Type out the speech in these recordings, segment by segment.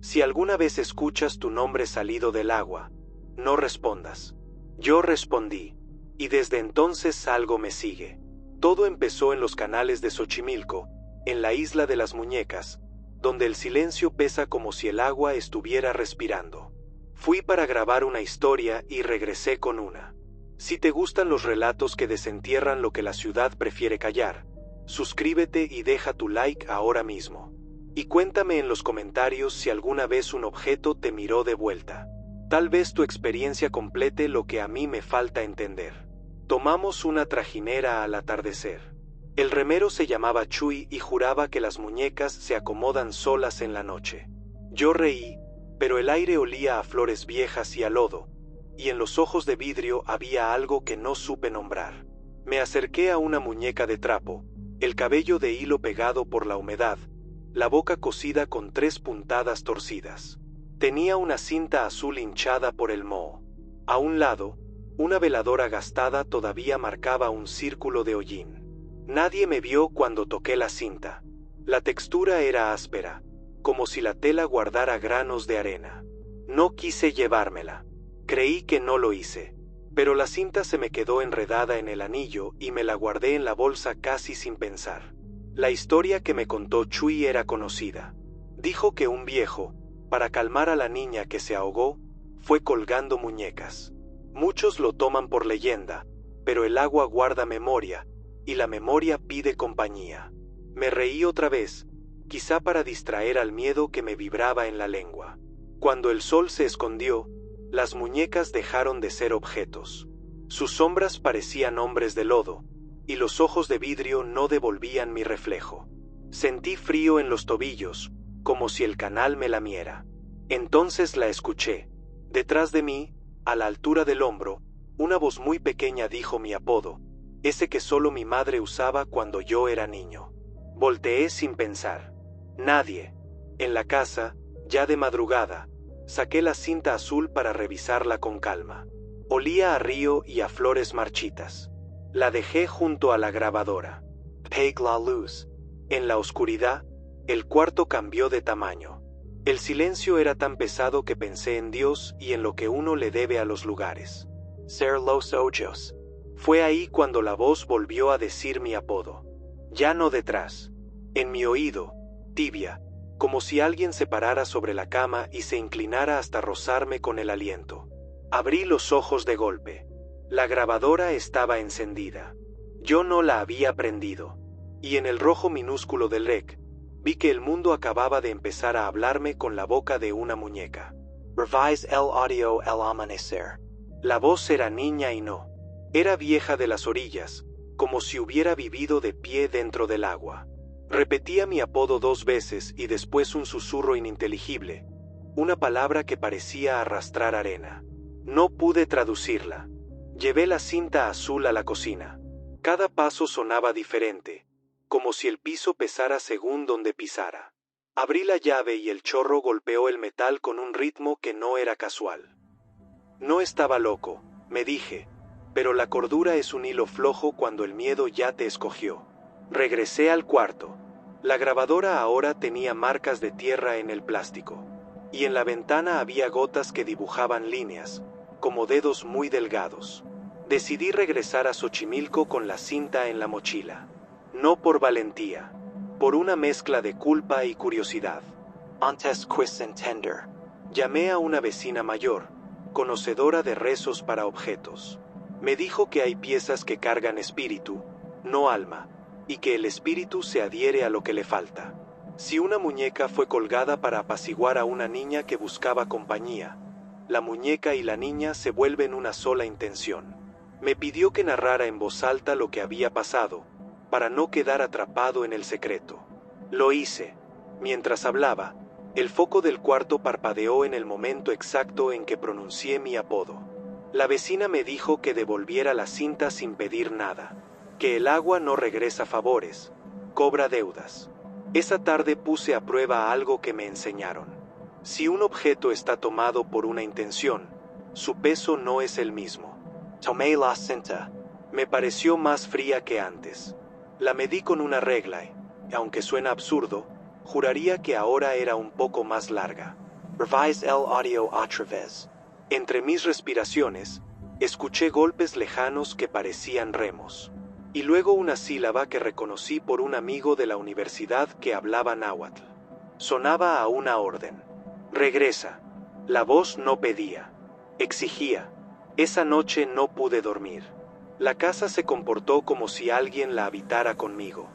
Si alguna vez escuchas tu nombre salido del agua, no respondas. Yo respondí, y desde entonces algo me sigue. Todo empezó en los canales de Xochimilco, en la isla de las muñecas, donde el silencio pesa como si el agua estuviera respirando. Fui para grabar una historia y regresé con una. Si te gustan los relatos que desentierran lo que la ciudad prefiere callar, suscríbete y deja tu like ahora mismo. Y cuéntame en los comentarios si alguna vez un objeto te miró de vuelta. Tal vez tu experiencia complete lo que a mí me falta entender. Tomamos una trajinera al atardecer. El remero se llamaba Chuy y juraba que las muñecas se acomodan solas en la noche. Yo reí, pero el aire olía a flores viejas y a lodo, y en los ojos de vidrio había algo que no supe nombrar. Me acerqué a una muñeca de trapo, el cabello de hilo pegado por la humedad, la boca cosida con 3 puntadas torcidas. Tenía una cinta azul hinchada por el moho. A un lado, una veladora gastada todavía marcaba un círculo de hollín. Nadie me vio cuando toqué la cinta. La textura era áspera, como si la tela guardara granos de arena. No quise llevármela. Creí que no lo hice, pero la cinta se me quedó enredada en el anillo y me la guardé en la bolsa casi sin pensar. La historia que me contó Chuy era conocida. Dijo que un viejo, para calmar a la niña que se ahogó, fue colgando muñecas. Muchos lo toman por leyenda, pero el agua guarda memoria, y la memoria pide compañía. Me reí otra vez, quizá para distraer al miedo que me vibraba en la lengua. Cuando el sol se escondió, las muñecas dejaron de ser objetos. Sus sombras parecían hombres de lodo, y los ojos de vidrio no devolvían mi reflejo. Sentí frío en los tobillos, como si el canal me lamiera. Entonces la escuché. Detrás de mí, a la altura del hombro, una voz muy pequeña dijo mi apodo, ese que solo mi madre usaba cuando yo era niño. Volteé sin pensar. Nadie. En la casa, ya de madrugada, saqué la cinta azul para revisarla con calma. Olía a río y a flores marchitas. La dejé junto a la grabadora. Apague la luz. En la oscuridad, el cuarto cambió de tamaño. El silencio era tan pesado que pensé en Dios y en lo que uno le debe a los lugares. Ser los ojos. Fue ahí cuando la voz volvió a decir mi apodo. Ya no detrás. En mi oído, tibia, como si alguien se parara sobre la cama y se inclinara hasta rozarme con el aliento. Abrí los ojos de golpe. La grabadora estaba encendida. Yo no la había prendido. Y en el rojo minúsculo del rec, vi que el mundo acababa de empezar a hablarme con la boca de una muñeca. Revise el audio al amanecer. La voz era niña y no. Era vieja de las orillas, como si hubiera vivido de pie dentro del agua. Repetía mi apodo 2 veces y después un susurro ininteligible, una palabra que parecía arrastrar arena. No pude traducirla. Llevé la cinta azul a la cocina. Cada paso sonaba diferente, como si el piso pesara según donde pisara. Abrí la llave y el chorro golpeó el metal con un ritmo que no era casual. No estaba loco, me dije, pero la cordura es un hilo flojo cuando el miedo ya te escogió. Regresé al cuarto. La grabadora ahora tenía marcas de tierra en el plástico, y en la ventana había gotas que dibujaban líneas, como dedos muy delgados. Decidí regresar a Xochimilco con la cinta en la mochila. No por valentía, por una mezcla de culpa y curiosidad. Antes quis entender. Llamé a una vecina mayor, conocedora de rezos para objetos. Me dijo que hay piezas que cargan espíritu, no alma, y que el espíritu se adhiere a lo que le falta. Si una muñeca fue colgada para apaciguar a una niña que buscaba compañía, la muñeca y la niña se vuelven una sola intención. Me pidió que narrara en voz alta lo que había pasado, para no quedar atrapado en el secreto. Lo hice. Mientras hablaba, el foco del cuarto parpadeó en el momento exacto en que pronuncié mi apodo. La vecina me dijo que devolviera la cinta sin pedir nada, que el agua no regresa favores, cobra deudas. Esa tarde puse a prueba algo que me enseñaron. Si un objeto está tomado por una intención, su peso no es el mismo. Tomé la cinta. Me pareció más fría que antes. La medí con una regla y, aunque suena absurdo, juraría que ahora era un poco más larga. Revise el audio otra vez. Entre mis respiraciones, escuché golpes lejanos que parecían remos. Y luego una sílaba que reconocí por un amigo de la universidad que hablaba náhuatl. Sonaba a una orden. Regresa. La voz no pedía. Exigía. Esa noche no pude dormir. La casa se comportó como si alguien la habitara conmigo.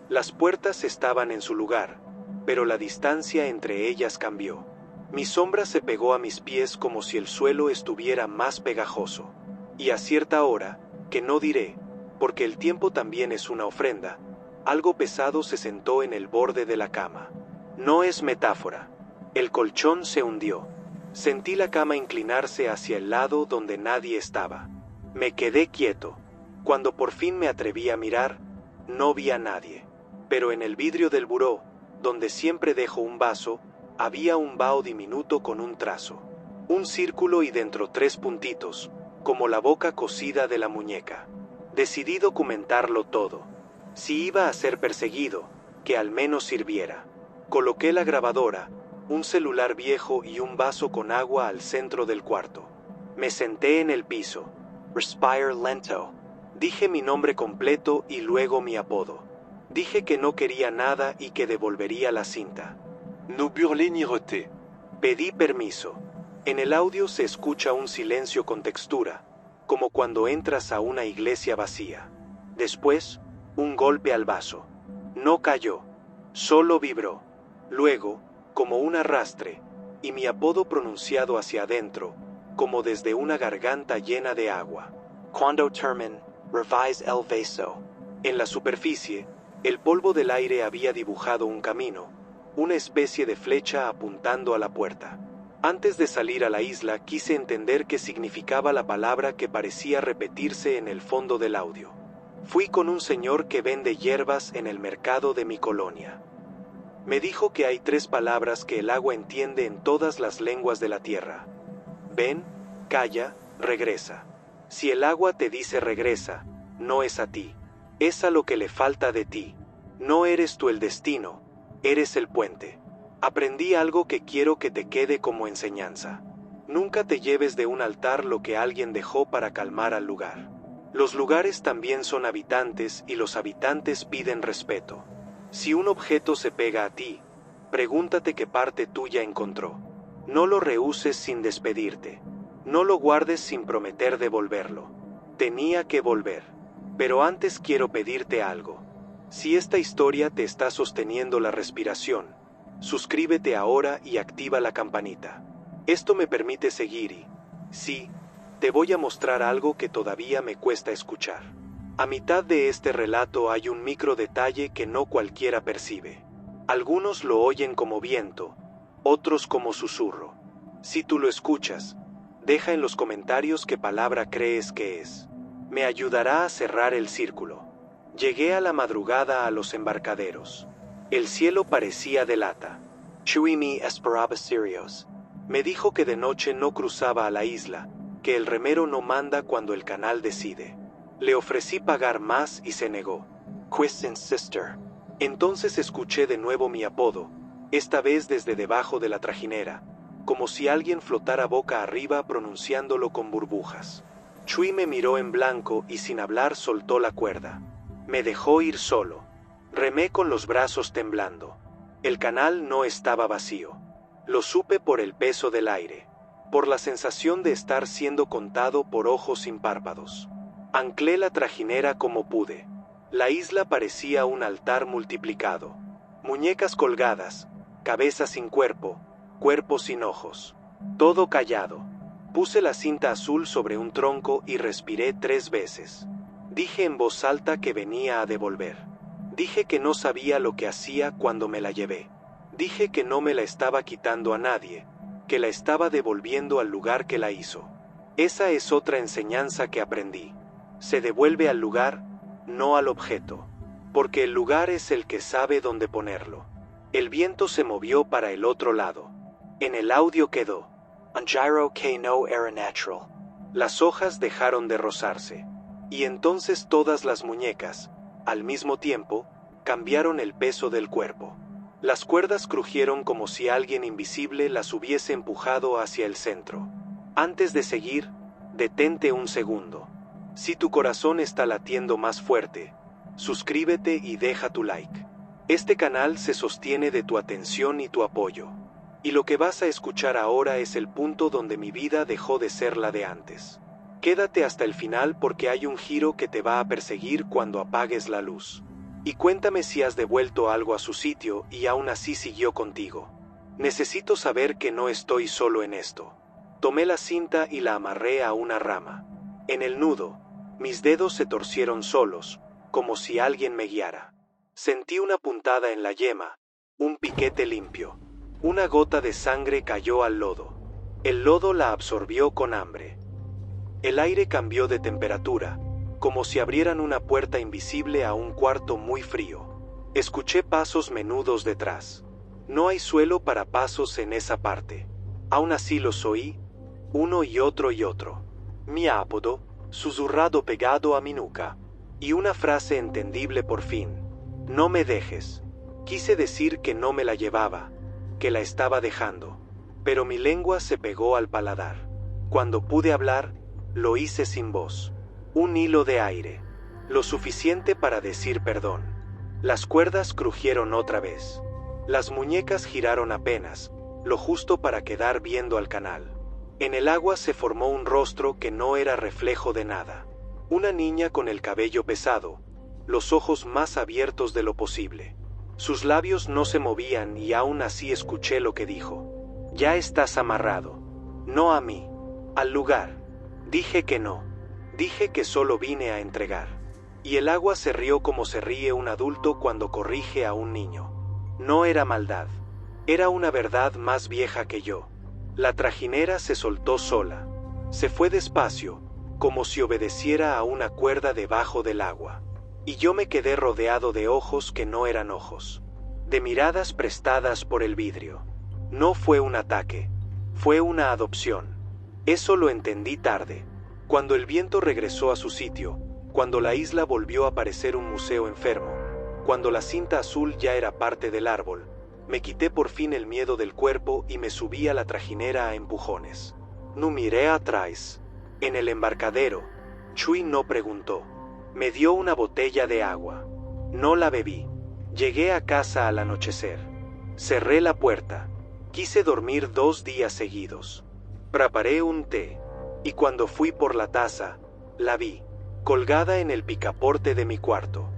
Las puertas estaban en su lugar, pero la distancia entre ellas cambió. Mi sombra se pegó a mis pies como si el suelo estuviera más pegajoso. Y a cierta hora, que no diré, porque el tiempo también es una ofrenda, algo pesado se sentó en el borde de la cama. No es metáfora. El colchón se hundió. Sentí la cama inclinarse hacia el lado donde nadie estaba. Me quedé quieto. Cuando por fin me atreví a mirar, no vi a nadie. Pero en el vidrio del buró, donde siempre dejo un vaso, había un vaho diminuto con un trazo. Un círculo y dentro 3 puntitos, como la boca cosida de la muñeca. Decidí documentarlo todo. Si iba a ser perseguido, que al menos sirviera. Coloqué la grabadora, un celular viejo y un vaso con agua al centro del cuarto. Me senté en el piso. Respire lento. Dije mi nombre completo y luego mi apodo. Dije que no quería nada y que devolvería la cinta. No burlé ni roté. Pedí permiso. En el audio se escucha un silencio con textura, como cuando entras a una iglesia vacía. Después, un golpe al vaso. No cayó, solo vibró. Luego, como un arrastre, y mi apodo pronunciado hacia adentro, como desde una garganta llena de agua. Cuando termine, revise el vaso. En la superficie, el polvo del aire había dibujado un camino, una especie de flecha apuntando a la puerta. Antes de salir a la isla quise entender qué significaba la palabra que parecía repetirse en el fondo del audio. Fui con un señor que vende hierbas en el mercado de mi colonia. Me dijo que hay 3 palabras que el agua entiende en todas las lenguas de la tierra. Ven, calla, regresa. Si el agua te dice regresa, no es a ti, es a lo que le falta de ti. No eres tú el destino, eres el puente. Aprendí algo que quiero que te quede como enseñanza. Nunca te lleves de un altar lo que alguien dejó para calmar al lugar. Los lugares también son habitantes y los habitantes piden respeto. Si un objeto se pega a ti, pregúntate qué parte tuya encontró. No lo rehuses sin despedirte. No lo guardes sin prometer devolverlo. Tenía que volver. Pero antes quiero pedirte algo. Si esta historia te está sosteniendo la respiración, suscríbete ahora y activa la campanita. Esto me permite seguir y, sí, te voy a mostrar algo que todavía me cuesta escuchar. A mitad de este relato hay un micro detalle que no cualquiera percibe. Algunos lo oyen como viento, otros como susurro. Si tú lo escuchas, deja en los comentarios qué palabra crees que es. Me ayudará a cerrar el círculo. Llegué a la madrugada a los embarcaderos. El cielo parecía de lata. Chuimi esperaba Sirios. Me dijo que de noche no cruzaba a la isla, que el remero no manda cuando el canal decide. Le ofrecí pagar más y se negó. Quiz sister. Entonces escuché de nuevo mi apodo, esta vez desde debajo de la trajinera, como si alguien flotara boca arriba pronunciándolo con burbujas. Chui me miró en blanco y sin hablar soltó la cuerda. Me dejó ir solo. Remé con los brazos temblando. El canal no estaba vacío. Lo supe por el peso del aire, por la sensación de estar siendo contado por ojos sin párpados. Anclé la trajinera como pude. La isla parecía un altar multiplicado. Muñecas colgadas, cabeza sin cuerpo, cuerpo sin ojos. Todo callado. Puse la cinta azul sobre un tronco y respiré 3 veces. Dije en voz alta que venía a devolver. Dije que no sabía lo que hacía cuando me la llevé. Dije que no me la estaba quitando a nadie, que la estaba devolviendo al lugar que la hizo. Esa es otra enseñanza que aprendí. Se devuelve al lugar, no al objeto, porque el lugar es el que sabe dónde ponerlo. El viento se movió para el otro lado. En el audio quedó: Un gyro que no era natural. Las hojas dejaron de rozarse, y entonces todas las muñecas, al mismo tiempo, cambiaron el peso del cuerpo. Las cuerdas crujieron como si alguien invisible las hubiese empujado hacia el centro. Antes de seguir, detente un segundo. Si tu corazón está latiendo más fuerte, suscríbete y deja tu like. Este canal se sostiene de tu atención y tu apoyo. Y lo que vas a escuchar ahora es el punto donde mi vida dejó de ser la de antes. Quédate hasta el final porque hay un giro que te va a perseguir cuando apagues la luz. Y cuéntame si has devuelto algo a su sitio y aún así siguió contigo. Necesito saber que no estoy solo en esto. Tomé la cinta y la amarré a una rama. En el nudo, mis dedos se torcieron solos, como si alguien me guiara. Sentí una puntada en la yema, un piquete limpio. Una gota de sangre cayó al lodo. El lodo la absorbió con hambre. El aire cambió de temperatura, como si abrieran una puerta invisible a un cuarto muy frío. Escuché pasos menudos detrás. No hay suelo para pasos en esa parte. Aún así los oí, uno y otro y otro. Mi apodo, susurrado pegado a mi nuca. Y una frase entendible por fin. No me dejes. Quise decir que no me la llevaba, que la estaba dejando. Pero mi lengua se pegó al paladar. Cuando pude hablar, lo hice sin voz. Un hilo de aire. Lo suficiente para decir perdón. Las cuerdas crujieron otra vez. Las muñecas giraron apenas, lo justo para quedar viendo al canal. En el agua se formó un rostro que no era reflejo de nada. Una niña con el cabello pesado, los ojos más abiertos de lo posible. Sus labios no se movían y aún así escuché lo que dijo. Ya estás amarrado. No a mí. Al lugar. Dije que no. Dije que solo vine a entregar. Y el agua se rió como se ríe un adulto cuando corrige a un niño. No era maldad. Era una verdad más vieja que yo. La trajinera se soltó sola. Se fue despacio, como si obedeciera a una cuerda debajo del agua. Y yo me quedé rodeado de ojos que no eran ojos. De miradas prestadas por el vidrio. No fue un ataque. Fue una adopción. Eso lo entendí tarde. Cuando el viento regresó a su sitio, cuando la isla volvió a parecer un museo enfermo, cuando la cinta azul ya era parte del árbol, me quité por fin el miedo del cuerpo y me subí a la trajinera a empujones. No miré atrás. En el embarcadero, Chui no preguntó. Me dio una botella de agua. No la bebí. Llegué a casa al anochecer. Cerré la puerta. Quise dormir 2 días seguidos. Preparé un té. Y cuando fui por la taza, la vi, colgada en el picaporte de mi cuarto.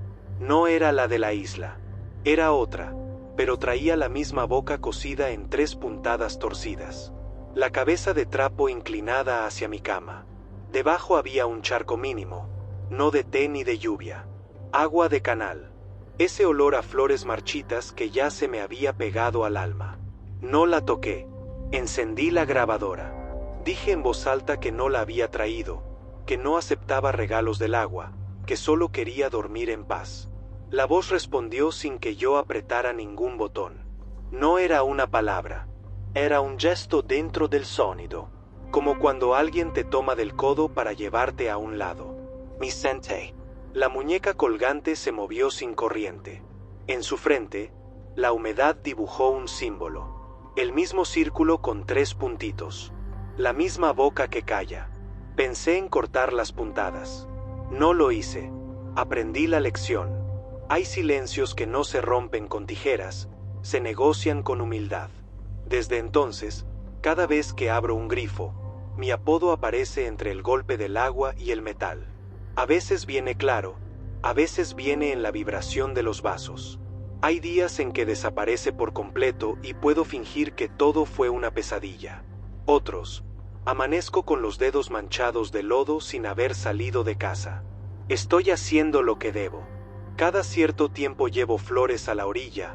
No era la de la isla. Era otra, pero traía la misma boca cosida en 3 puntadas torcidas. La cabeza de trapo inclinada hacia mi cama. Debajo había un charco mínimo, no de té ni de lluvia. Agua de canal. Ese olor a flores marchitas que ya se me había pegado al alma. No la toqué. Encendí la grabadora. Dije en voz alta que no la había traído, que no aceptaba regalos del agua, que solo quería dormir en paz. La voz respondió sin que yo apretara ningún botón. No era una palabra, era un gesto dentro del sonido, como cuando alguien te toma del codo para llevarte a un lado. Mi sensei. La muñeca colgante se movió sin corriente. En su frente, la humedad dibujó un símbolo, el mismo círculo con 3 puntitos. La misma boca que calla. Pensé en cortar las puntadas. No lo hice. Aprendí la lección. Hay silencios que no se rompen con tijeras, se negocian con humildad. Desde entonces, cada vez que abro un grifo, mi apodo aparece entre el golpe del agua y el metal. A veces viene claro, a veces viene en la vibración de los vasos. Hay días en que desaparece por completo y puedo fingir que todo fue una pesadilla. Otros, amanezco con los dedos manchados de lodo sin haber salido de casa. Estoy haciendo lo que debo. Cada cierto tiempo llevo flores a la orilla,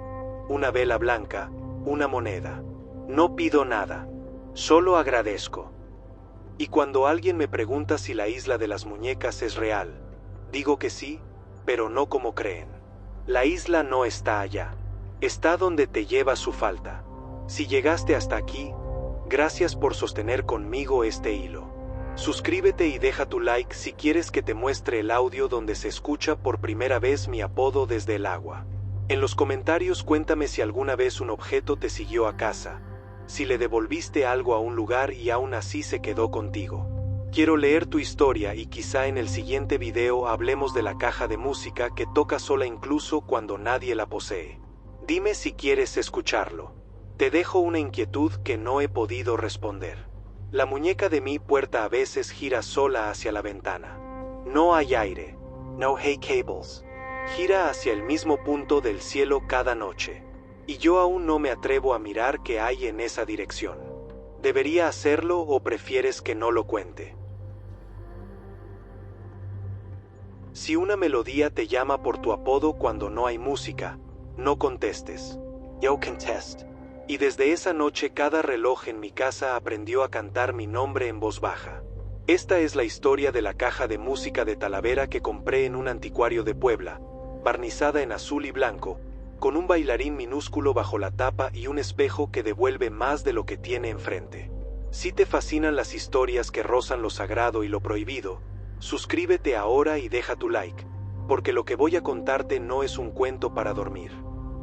una vela blanca, una moneda. No pido nada, solo agradezco. Y cuando alguien me pregunta si la isla de las muñecas es real, digo que sí, pero no como creen. La isla no está allá, está donde te lleva su falta. Si llegaste hasta aquí, gracias por sostener conmigo este hilo. Suscríbete y deja tu like si quieres que te muestre el audio donde se escucha por primera vez mi apodo desde el agua. En los comentarios cuéntame si alguna vez un objeto te siguió a casa, si le devolviste algo a un lugar y aún así se quedó contigo. Quiero leer tu historia y quizá en el siguiente video hablemos de la caja de música que toca sola incluso cuando nadie la posee. Dime si quieres escucharlo. Te dejo una inquietud que no he podido responder. La muñeca de mi puerta a veces gira sola hacia la ventana. No hay aire. No hay cables. Gira hacia el mismo punto del cielo cada noche. Y yo aún no me atrevo a mirar qué hay en esa dirección. ¿Debería hacerlo o prefieres que no lo cuente? Si una melodía te llama por tu apodo cuando no hay música, no contestes. Yo contest. Y desde esa noche cada reloj en mi casa aprendió a cantar mi nombre en voz baja. Esta es la historia de la caja de música de Talavera que compré en un anticuario de Puebla, barnizada en azul y blanco, con un bailarín minúsculo bajo la tapa y un espejo que devuelve más de lo que tiene enfrente. Si te fascinan las historias que rozan lo sagrado y lo prohibido, suscríbete ahora y deja tu like, porque lo que voy a contarte no es un cuento para dormir.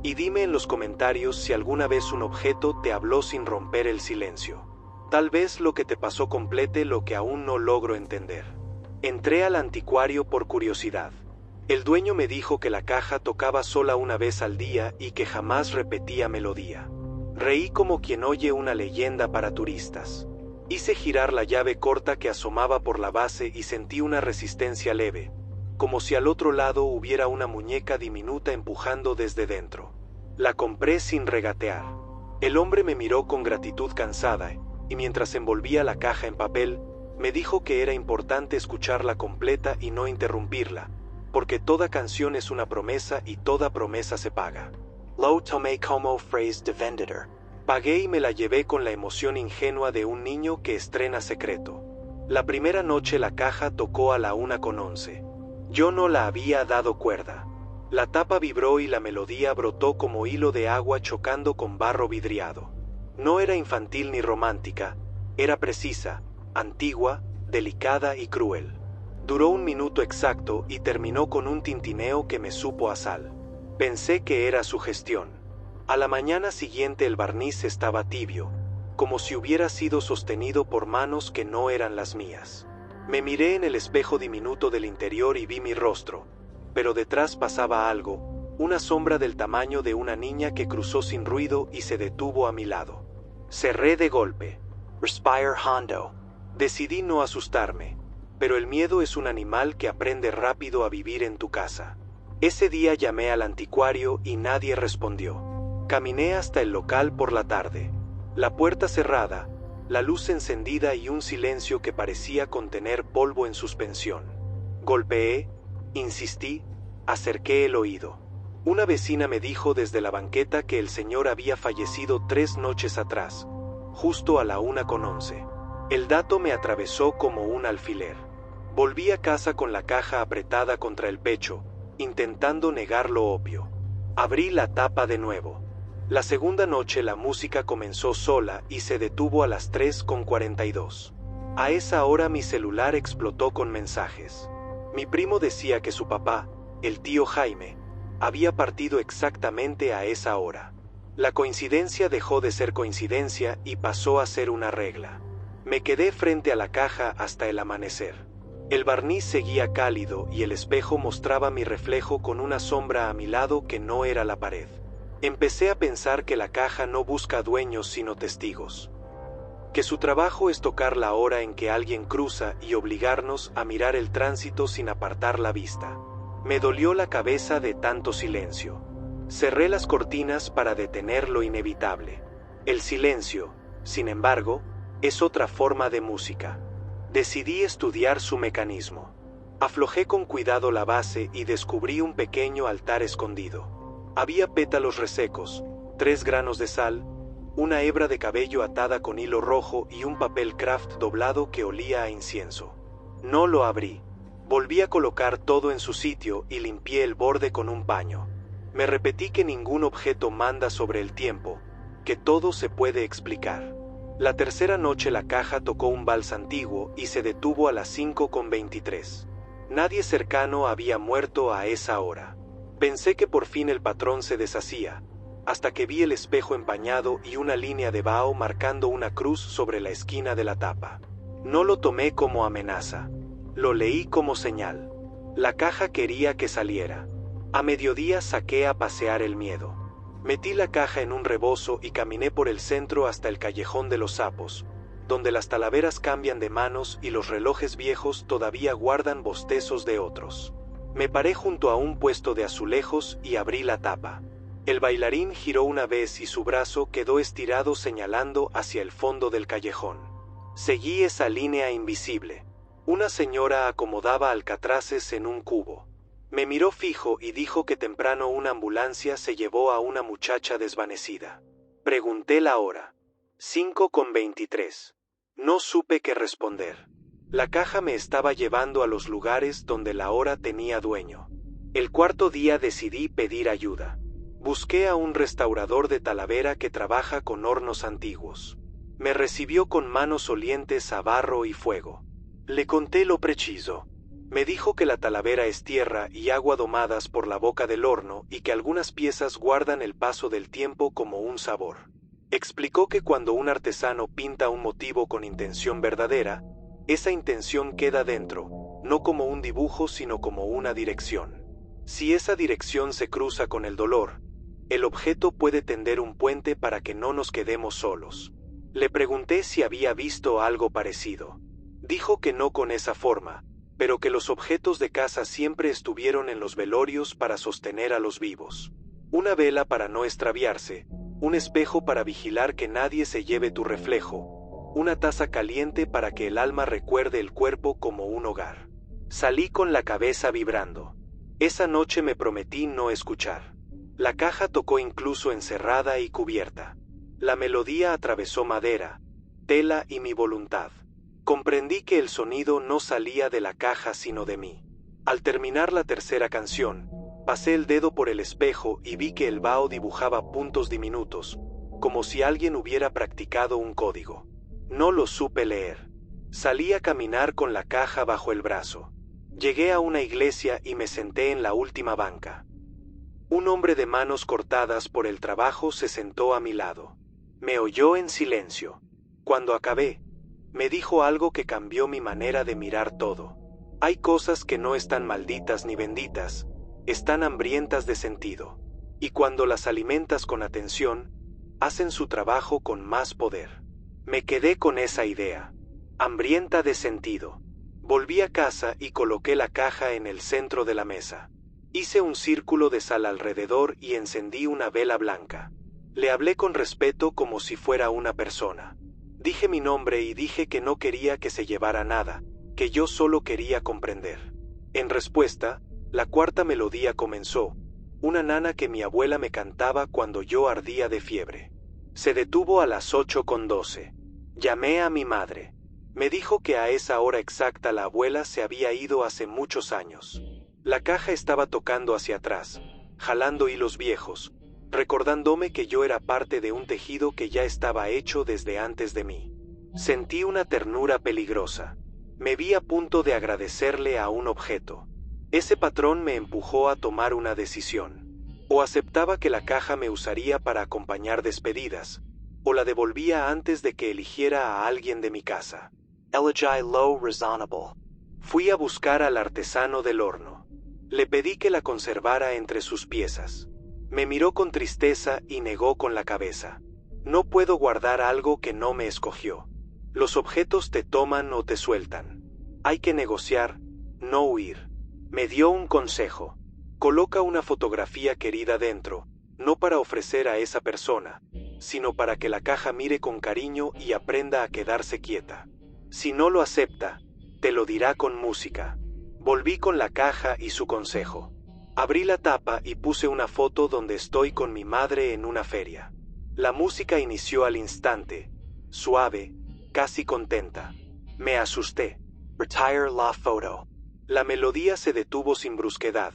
Y dime en los comentarios si alguna vez un objeto te habló sin romper el silencio. Tal vez lo que te pasó complete lo que aún no logro entender. Entré al anticuario por curiosidad. El dueño me dijo que la caja tocaba sola una vez al día y que jamás repetía melodía. Reí como quien oye una leyenda para turistas. Hice girar la llave corta que asomaba por la base y sentí una resistencia leve, como si al otro lado hubiera una muñeca diminuta empujando desde dentro. La compré sin regatear. El hombre me miró con gratitud cansada, y mientras envolvía la caja en papel, me dijo que era importante escucharla completa y no interrumpirla, porque toda canción es una promesa y toda promesa se paga. Lo tomé como phrase de vendedor. Pagué y me la llevé con la emoción ingenua de un niño que estrena secreto. La primera noche la caja tocó a la 1:11. Yo no la había dado cuerda. La tapa vibró y la melodía brotó como hilo de agua chocando con barro vidriado. No era infantil ni romántica, era precisa, antigua, delicada y cruel. Duró 1 minuto exacto y terminó con un tintineo que me supo a sal. Pensé que era sugestión. A la mañana siguiente el barniz estaba tibio, como si hubiera sido sostenido por manos que no eran las mías. Me miré en el espejo diminuto del interior y vi mi rostro, pero detrás pasaba algo, una sombra del tamaño de una niña que cruzó sin ruido y se detuvo a mi lado. Cerré de golpe. Respire hondo. Decidí no asustarme, pero el miedo es un animal que aprende rápido a vivir en tu casa. Ese día llamé al anticuario y nadie respondió. Caminé hasta el local por la tarde. La puerta cerrada, la luz encendida y un silencio que parecía contener polvo en suspensión. Golpeé, insistí, acerqué el oído. Una vecina me dijo desde la banqueta que el señor había fallecido 3 noches atrás, justo a la 1:11. El dato me atravesó como un alfiler. Volví a casa con la caja apretada contra el pecho, intentando negar lo obvio. Abrí la tapa de nuevo. La segunda noche la música comenzó sola y se detuvo a las 3:42. A esa hora mi celular explotó con mensajes. Mi primo decía que su papá, el tío Jaime, había partido exactamente a esa hora. La coincidencia dejó de ser coincidencia y pasó a ser una regla. Me quedé frente a la caja hasta el amanecer. El barniz seguía cálido y el espejo mostraba mi reflejo con una sombra a mi lado que no era la pared. Empecé a pensar que la caja no busca dueños sino testigos. Que su trabajo es tocar la hora en que alguien cruza y obligarnos a mirar el tránsito sin apartar la vista. Me dolió la cabeza de tanto silencio. Cerré las cortinas para detener lo inevitable. El silencio, sin embargo, es otra forma de música. Decidí estudiar su mecanismo. Aflojé con cuidado la base y descubrí un pequeño altar escondido. Había pétalos resecos, 3 granos de sal, una hebra de cabello atada con hilo rojo y un papel craft doblado que olía a incienso. No lo abrí. Volví a colocar todo en su sitio y limpié el borde con un paño. Me repetí que ningún objeto manda sobre el tiempo, que todo se puede explicar. La tercera noche la caja tocó un vals antiguo y se detuvo a las 5:23. Nadie cercano había muerto a esa hora. Pensé que por fin el patrón se deshacía, hasta que vi el espejo empañado y una línea de vaho marcando una cruz sobre la esquina de la tapa. No lo tomé como amenaza. Lo leí como señal. La caja quería que saliera. A mediodía saqué a pasear el miedo. Metí la caja en un rebozo y caminé por el centro hasta el callejón de los sapos, donde las talaveras cambian de manos y los relojes viejos todavía guardan bostezos de otros. Me paré junto a un puesto de azulejos y abrí la tapa. El bailarín giró una vez y su brazo quedó estirado señalando hacia el fondo del callejón. Seguí esa línea invisible. Una señora acomodaba alcatraces en un cubo. Me miró fijo y dijo que temprano una ambulancia se llevó a una muchacha desvanecida. Pregunté la hora. 5:23. No supe qué responder. La caja me estaba llevando a los lugares donde la hora tenía dueño. El cuarto día decidí pedir ayuda. Busqué a un restaurador de Talavera que trabaja con hornos antiguos. Me recibió con manos olientes a barro y fuego. Le conté lo preciso. Me dijo que la talavera es tierra y agua domadas por la boca del horno y que algunas piezas guardan el paso del tiempo como un sabor. Explicó que cuando un artesano pinta un motivo con intención verdadera, esa intención queda dentro, no como un dibujo sino como una dirección. Si esa dirección se cruza con el dolor, el objeto puede tender un puente para que no nos quedemos solos. Le pregunté si había visto algo parecido. Dijo que no con esa forma, pero que los objetos de casa siempre estuvieron en los velorios para sostener a los vivos. Una vela para no extraviarse, un espejo para vigilar que nadie se lleve tu reflejo, una taza caliente para que el alma recuerde el cuerpo como un hogar. Salí con la cabeza vibrando. Esa noche me prometí no escuchar. La caja tocó incluso encerrada y cubierta. La melodía atravesó madera, tela y mi voluntad. Comprendí que el sonido no salía de la caja sino de mí. Al terminar la tercera canción, pasé el dedo por el espejo y vi que el vaho dibujaba puntos diminutos, como si alguien hubiera practicado un código. No lo supe leer. Salí a caminar con la caja bajo el brazo. Llegué a una iglesia y me senté en la última banca. Un hombre de manos cortadas por el trabajo se sentó a mi lado. Me oyó en silencio. Cuando acabé, me dijo algo que cambió mi manera de mirar todo. Hay cosas que no están malditas ni benditas, están hambrientas de sentido. Y cuando las alimentas con atención, hacen su trabajo con más poder. Me quedé con esa idea. Hambrienta de sentido. Volví a casa y coloqué la caja en el centro de la mesa. Hice un círculo de sal alrededor y encendí una vela blanca. Le hablé con respeto como si fuera una persona. Dije mi nombre y dije que no quería que se llevara nada, que yo solo quería comprender. En respuesta, la cuarta melodía comenzó, una nana que mi abuela me cantaba cuando yo ardía de fiebre. Se detuvo a las 8:12. Llamé a mi madre. Me dijo que a esa hora exacta la abuela se había ido hace muchos años. La caja estaba tocando hacia atrás, jalando hilos viejos, recordándome que yo era parte de un tejido que ya estaba hecho desde antes de mí. Sentí una ternura peligrosa. Me vi a punto de agradecerle a un objeto. Ese patrón me empujó a tomar una decisión. O aceptaba que la caja me usaría para acompañar despedidas, o la devolvía antes de que eligiera a alguien de mi casa. Elegy lo razonable. Fui a buscar al artesano del horno. Le pedí que la conservara entre sus piezas. Me miró con tristeza y negó con la cabeza. No puedo guardar algo que no me escogió. Los objetos te toman o te sueltan. Hay que negociar, no huir. Me dio un consejo. Coloca una fotografía querida dentro, no para ofrecer a esa persona, sino para que la caja mire con cariño y aprenda a quedarse quieta. Si no lo acepta, te lo dirá con música. Volví con la caja y su consejo. Abrí la tapa y puse una foto donde estoy con mi madre en una feria. La música inició al instante, suave, casi contenta. Me asusté. Retire la photo. La melodía se detuvo sin brusquedad,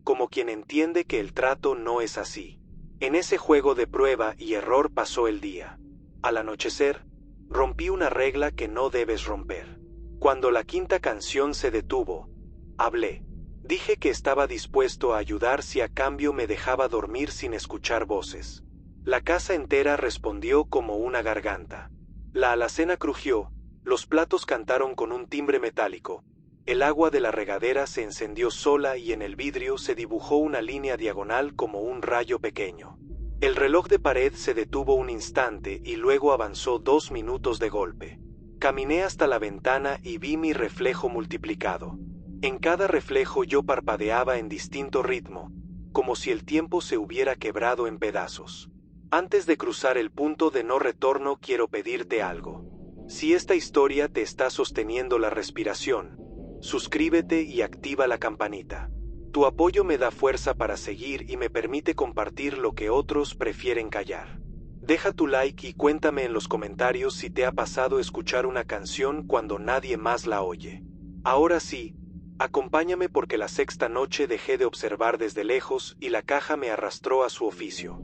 como quien entiende que el trato no es así. En ese juego de prueba y error pasó el día. Al anochecer, rompí una regla que no debes romper. Cuando la quinta canción se detuvo, hablé. Dije que estaba dispuesto a ayudar si a cambio me dejaba dormir sin escuchar voces. La casa entera respondió como una garganta. La alacena crujió, los platos cantaron con un timbre metálico, el agua de la regadera se encendió sola y en el vidrio se dibujó una línea diagonal como un rayo pequeño. El reloj de pared se detuvo un instante y luego avanzó 2 minutos de golpe. Caminé hasta la ventana y vi mi reflejo multiplicado. En cada reflejo yo parpadeaba en distinto ritmo, como si el tiempo se hubiera quebrado en pedazos. Antes de cruzar el punto de no retorno quiero pedirte algo. Si esta historia te está sosteniendo la respiración, suscríbete y activa la campanita. Tu apoyo me da fuerza para seguir y me permite compartir lo que otros prefieren callar. Deja tu like y cuéntame en los comentarios si te ha pasado escuchar una canción cuando nadie más la oye. Ahora sí, acompáñame porque la sexta noche dejé de observar desde lejos y la caja me arrastró a su oficio.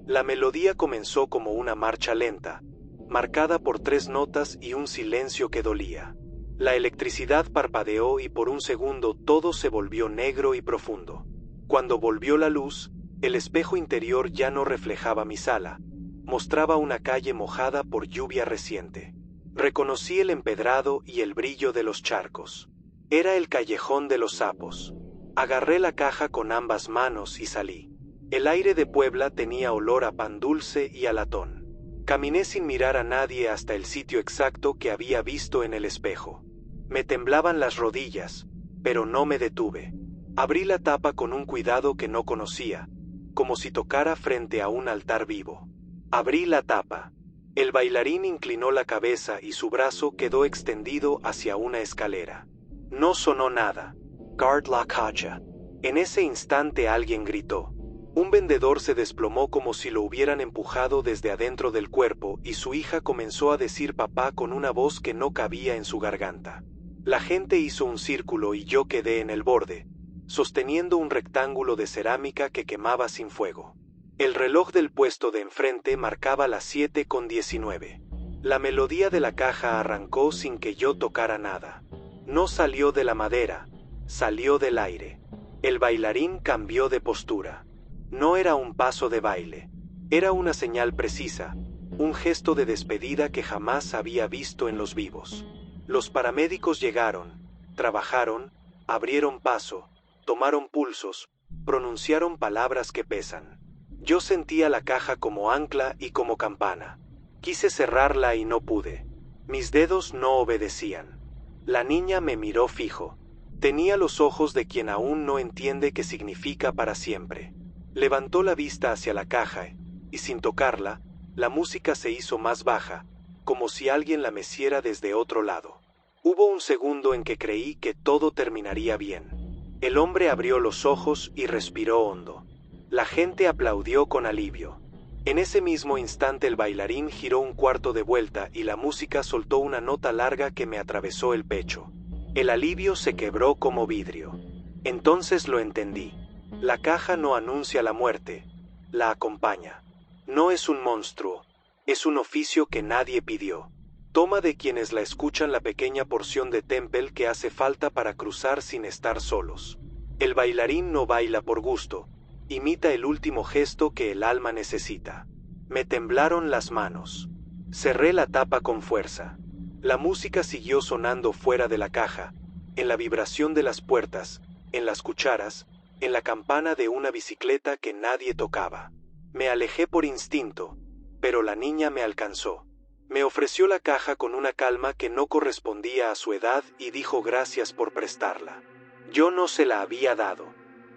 La melodía comenzó como una marcha lenta, marcada por 3 notas y un silencio que dolía. La electricidad parpadeó y por un segundo todo se volvió negro y profundo. Cuando volvió la luz, el espejo interior ya no reflejaba mi sala, mostraba una calle mojada por lluvia reciente. Reconocí el empedrado y el brillo de los charcos. Era el callejón de los sapos. Agarré la caja con ambas manos y salí. El aire de Puebla tenía olor a pan dulce y a latón. Caminé sin mirar a nadie hasta el sitio exacto que había visto en el espejo. Me temblaban las rodillas, pero no me detuve. Abrí la tapa con un cuidado que no conocía, como si tocara frente a un altar vivo. Abrí la tapa. El bailarín inclinó la cabeza y su brazo quedó extendido hacia una escalera. No sonó nada. Guard la calle. En ese instante alguien gritó. Un vendedor se desplomó como si lo hubieran empujado desde adentro del cuerpo y su hija comenzó a decir papá con una voz que no cabía en su garganta. La gente hizo un círculo y yo quedé en el borde, sosteniendo un rectángulo de cerámica que quemaba sin fuego. El reloj del puesto de enfrente marcaba las 7:19. La melodía de la caja arrancó sin que yo tocara nada. No salió de la madera, salió del aire. El bailarín cambió de postura. No era un paso de baile, era una señal precisa, un gesto de despedida que jamás había visto en los vivos. Los paramédicos llegaron, trabajaron, abrieron paso, tomaron pulsos, pronunciaron palabras que pesan. Yo sentía la caja como ancla y como campana. Quise cerrarla y no pude. Mis dedos no obedecían. La niña me miró fijo. Tenía los ojos de quien aún no entiende qué significa para siempre. Levantó la vista hacia la caja y sin tocarla, la música se hizo más baja, como si alguien la meciera desde otro lado. Hubo un segundo en que creí que todo terminaría bien. El hombre abrió los ojos y respiró hondo. La gente aplaudió con alivio. En ese mismo instante el bailarín giró un cuarto de vuelta y la música soltó una nota larga que me atravesó el pecho. El alivio se quebró como vidrio. Entonces lo entendí. La caja no anuncia la muerte, la acompaña. No es un monstruo, es un oficio que nadie pidió. Toma de quienes la escuchan la pequeña porción de Temple que hace falta para cruzar sin estar solos. El bailarín no baila por gusto, imita el último gesto que el alma necesita. Me temblaron las manos. Cerré la tapa con fuerza. La música siguió sonando fuera de la caja, en la vibración de las puertas, en las cucharas, en la campana de una bicicleta que nadie tocaba. Me alejé por instinto, pero la niña me alcanzó. Me ofreció la caja con una calma que no correspondía a su edad y dijo gracias por prestarla. Yo no se la había dado.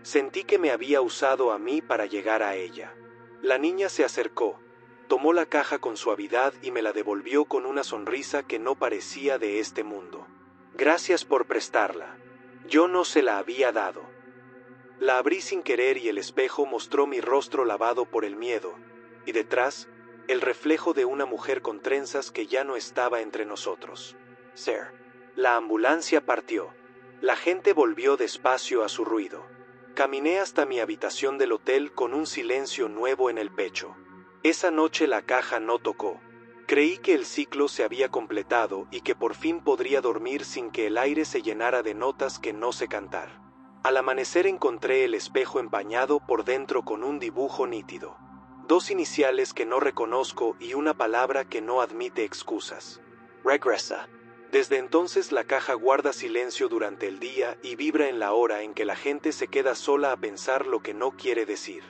Sentí que me había usado a mí para llegar a ella. La niña se acercó, tomó la caja con suavidad y me la devolvió con una sonrisa que no parecía de este mundo. Gracias por prestarla. Yo no se la había dado. La abrí sin querer y el espejo mostró mi rostro lavado por el miedo, y detrás, el reflejo de una mujer con trenzas que ya no estaba entre nosotros. Sir. La ambulancia partió. La gente volvió despacio a su ruido. Caminé hasta mi habitación del hotel con un silencio nuevo en el pecho. Esa noche la caja no tocó. Creí que el ciclo se había completado y que por fin podría dormir sin que el aire se llenara de notas que no sé cantar. Al amanecer encontré el espejo empañado por dentro con un dibujo nítido. 2 iniciales que no reconozco y una palabra que no admite excusas. Regresa. Desde entonces la caja guarda silencio durante el día y vibra en la hora en que la gente se queda sola a pensar lo que no quiere decir.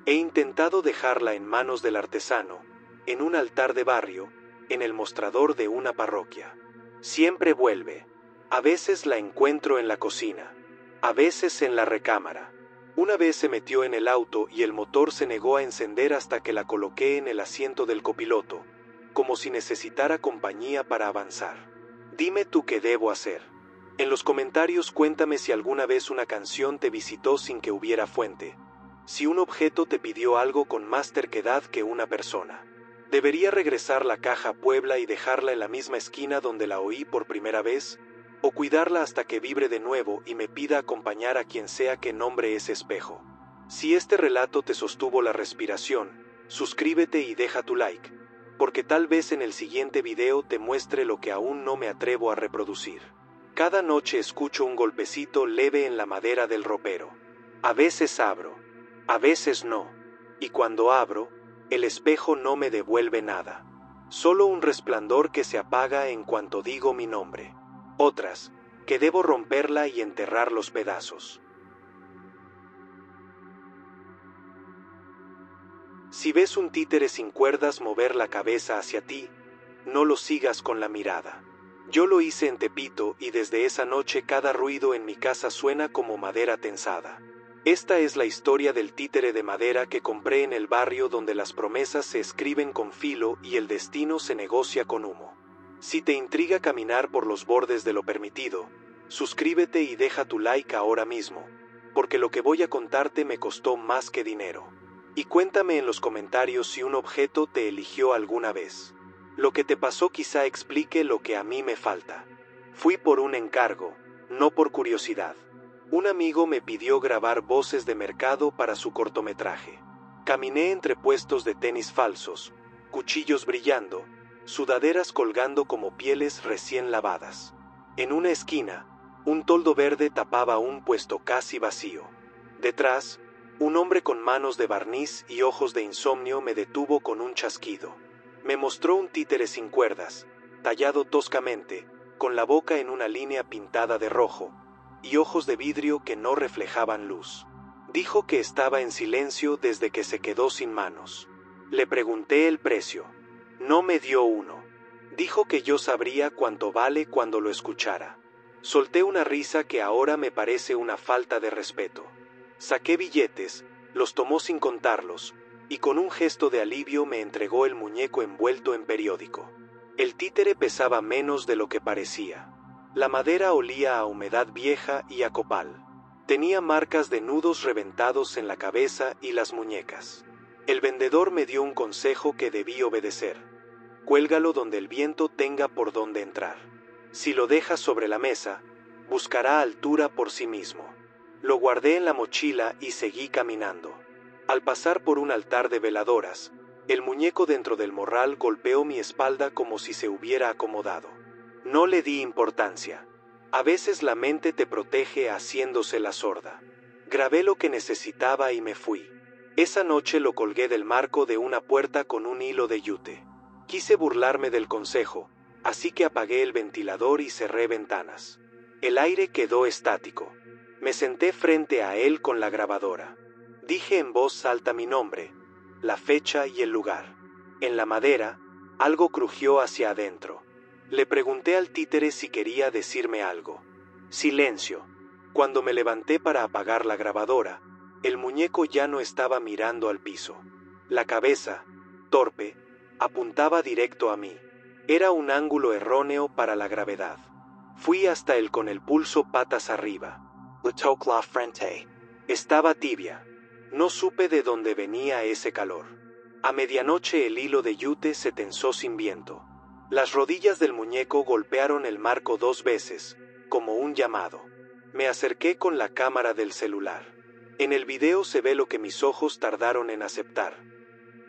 He intentado dejarla en manos del artesano, en un altar de barrio, en el mostrador de una parroquia. Siempre vuelve. A veces la encuentro en la cocina, a veces en la recámara. Una vez se metió en el auto y el motor se negó a encender hasta que la coloqué en el asiento del copiloto, como si necesitara compañía para avanzar. Dime tú qué debo hacer. En los comentarios cuéntame si alguna vez una canción te visitó sin que hubiera fuente. Si un objeto te pidió algo con más terquedad que una persona. ¿Debería regresar la caja a Puebla y dejarla en la misma esquina donde la oí por primera vez? ¿O cuidarla hasta que vibre de nuevo y me pida acompañar a quien sea que nombre ese espejo? Si este relato te sostuvo la respiración, suscríbete y deja tu like, porque tal vez en el siguiente video te muestre lo que aún no me atrevo a reproducir. Cada noche escucho un golpecito leve en la madera del ropero. A veces abro, a veces no, y cuando abro, el espejo no me devuelve nada. Solo un resplandor que se apaga en cuanto digo mi nombre. Otras, que debo romperla y enterrar los pedazos. Si ves un títere sin cuerdas mover la cabeza hacia ti, no lo sigas con la mirada. Yo lo hice en Tepito y desde esa noche cada ruido en mi casa suena como madera tensada. Esta es la historia del títere de madera que compré en el barrio donde las promesas se escriben con filo y el destino se negocia con humo. Si te intriga caminar por los bordes de lo permitido, suscríbete y deja tu like ahora mismo, porque lo que voy a contarte me costó más que dinero. Y cuéntame en los comentarios si un objeto te eligió alguna vez. Lo que te pasó quizá explique lo que a mí me falta. Fui por un encargo, no por curiosidad. Un amigo me pidió grabar voces de mercado para su cortometraje. Caminé entre puestos de tenis falsos, cuchillos brillando, sudaderas colgando como pieles recién lavadas. En una esquina, un toldo verde tapaba un puesto casi vacío. Detrás, un hombre con manos de barniz y ojos de insomnio me detuvo con un chasquido. Me mostró un títere sin cuerdas, tallado toscamente, con la boca en una línea pintada de rojo, y ojos de vidrio que no reflejaban luz. Dijo que estaba en silencio desde que se quedó sin manos. Le pregunté el precio. No me dio uno. Dijo que yo sabría cuánto vale cuando lo escuchara. Solté una risa que ahora me parece una falta de respeto. Saqué billetes, los tomó sin contarlos, y con un gesto de alivio me entregó el muñeco envuelto en periódico. El títere pesaba menos de lo que parecía. La madera olía a humedad vieja y a copal. Tenía marcas de nudos reventados en la cabeza y las muñecas. El vendedor me dio un consejo que debí obedecer. Cuélgalo donde el viento tenga por donde entrar. Si lo dejas sobre la mesa, buscará altura por sí mismo. Lo guardé en la mochila y seguí caminando. Al pasar por un altar de veladoras, el muñeco dentro del morral golpeó mi espalda como si se hubiera acomodado. No le di importancia. A veces la mente te protege haciéndose la sorda. Grabé lo que necesitaba y me fui. Esa noche lo colgué del marco de una puerta con un hilo de yute. Quise burlarme del consejo, así que apagué el ventilador y cerré ventanas. El aire quedó estático. Me senté frente a él con la grabadora. Dije en voz alta mi nombre, la fecha y el lugar. En la madera, algo crujió hacia adentro. Le pregunté al títere si quería decirme algo. Silencio. Cuando me levanté para apagar la grabadora, el muñeco ya no estaba mirando al piso. La cabeza, torpe, apuntaba directo a mí. Era un ángulo erróneo para la gravedad. Fui hasta él con el pulso patas arriba. Le toque la frente. Estaba tibia. No supe de dónde venía ese calor. A medianoche el hilo de yute se tensó sin viento. Las rodillas del muñeco golpearon el marco 2 veces, como un llamado. Me acerqué con la cámara del celular. En el video se ve lo que mis ojos tardaron en aceptar.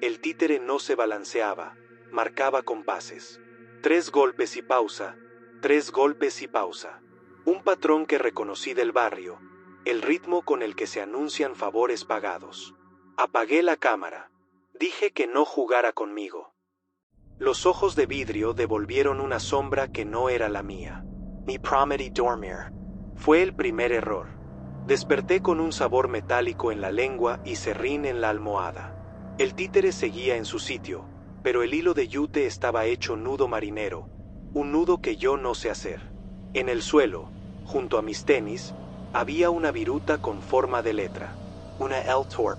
El títere no se balanceaba, marcaba compases. 3 golpes y pausa, 3 golpes y pausa. Un patrón que reconocí del barrio, el ritmo con el que se anuncian favores pagados. Apagué la cámara. Dije que no jugara conmigo. Los ojos de vidrio devolvieron una sombra que no era la mía. Mi prometí dormir. Fue el primer error. Desperté con un sabor metálico en la lengua y serrín en la almohada. El títere seguía en su sitio, pero el hilo de yute estaba hecho nudo marinero, un nudo que yo no sé hacer. En el suelo, junto a mis tenis, había una viruta con forma de letra. Una L-Torp.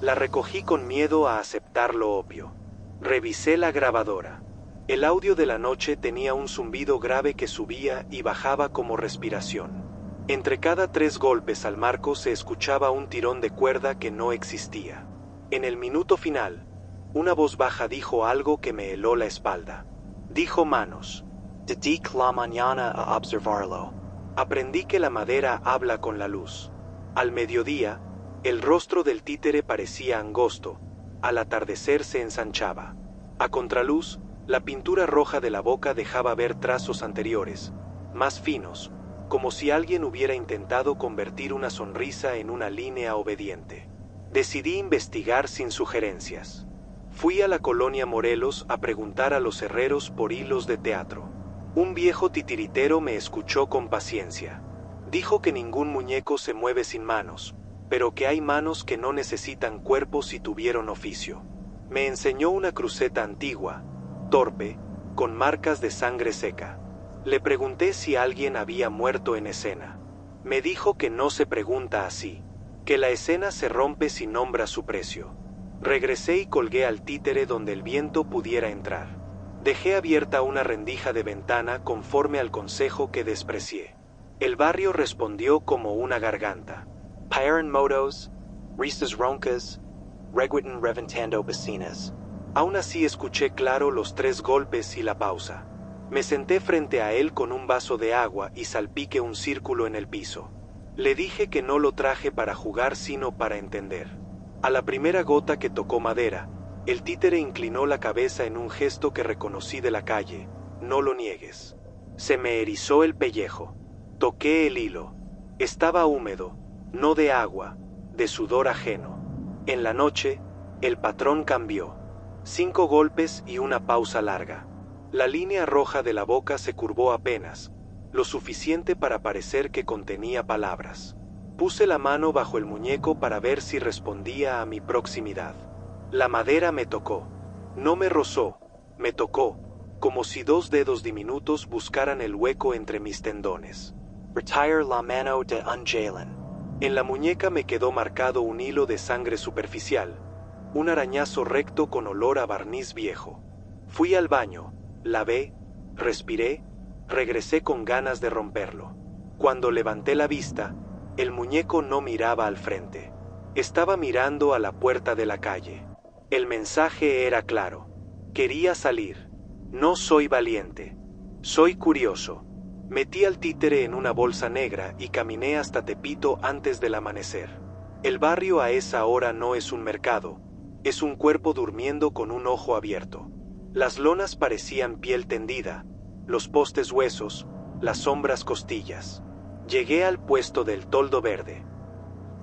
La recogí con miedo a aceptar lo obvio. Revisé la grabadora. El audio de la noche tenía un zumbido grave que subía y bajaba como respiración. Entre cada 3 golpes al marco se escuchaba un tirón de cuerda que no existía. En el minuto final, una voz baja dijo algo que me heló la espalda. Dijo Manos. Dedique la mañana a observarlo. Aprendí que la madera habla con la luz. Al mediodía, el rostro del títere parecía angosto. Al atardecer se ensanchaba. A contraluz, la pintura roja de la boca dejaba ver trazos anteriores, más finos, como si alguien hubiera intentado convertir una sonrisa en una línea obediente. Decidí investigar sin sugerencias. Fui a la colonia Morelos a preguntar a los herreros por hilos de teatro. Un viejo titiritero me escuchó con paciencia. Dijo que ningún muñeco se mueve sin manos, pero que hay manos que no necesitan cuerpo si tuvieron oficio. Me enseñó una cruceta antigua, torpe, con marcas de sangre seca. Le pregunté si alguien había muerto en escena. Me dijo que no se pregunta así, que la escena se rompe si nombra su precio. Regresé y colgué al títere donde el viento pudiera entrar. Dejé abierta una rendija de ventana conforme al consejo que desprecié. El barrio respondió como una garganta. Pairen motos, ristas roncas, reguitan reventando bocinas. Aún así escuché claro los 3 golpes y la pausa. Me senté frente a él con un vaso de agua y salpiqué un círculo en el piso. Le dije que no lo traje para jugar sino para entender. A la primera gota que tocó madera, el títere inclinó la cabeza en un gesto que reconocí de la calle. No lo niegues. Se me erizó el pellejo. Toqué el hilo. Estaba húmedo, no de agua, de sudor ajeno. En la noche, el patrón cambió. 5 golpes y una pausa larga. La línea roja de la boca se curvó apenas, lo suficiente para parecer que contenía palabras. Puse la mano bajo el muñeco para ver si respondía a mi proximidad. La madera me tocó. No me rozó, me tocó, como si 2 dedos diminutos buscaran el hueco entre mis tendones. Retire la mano de Angelen. En la muñeca me quedó marcado un hilo de sangre superficial, un arañazo recto con olor a barniz viejo. Fui al baño, lavé, respiré, regresé con ganas de romperlo. Cuando levanté la vista, el muñeco no miraba al frente. Estaba mirando a la puerta de la calle. El mensaje era claro. Quería salir. No soy valiente. Soy curioso. Metí al títere en una bolsa negra y caminé hasta Tepito antes del amanecer. El barrio a esa hora no es un mercado, es un cuerpo durmiendo con un ojo abierto. Las lonas parecían piel tendida, los postes huesos, las sombras costillas. Llegué al puesto del toldo verde.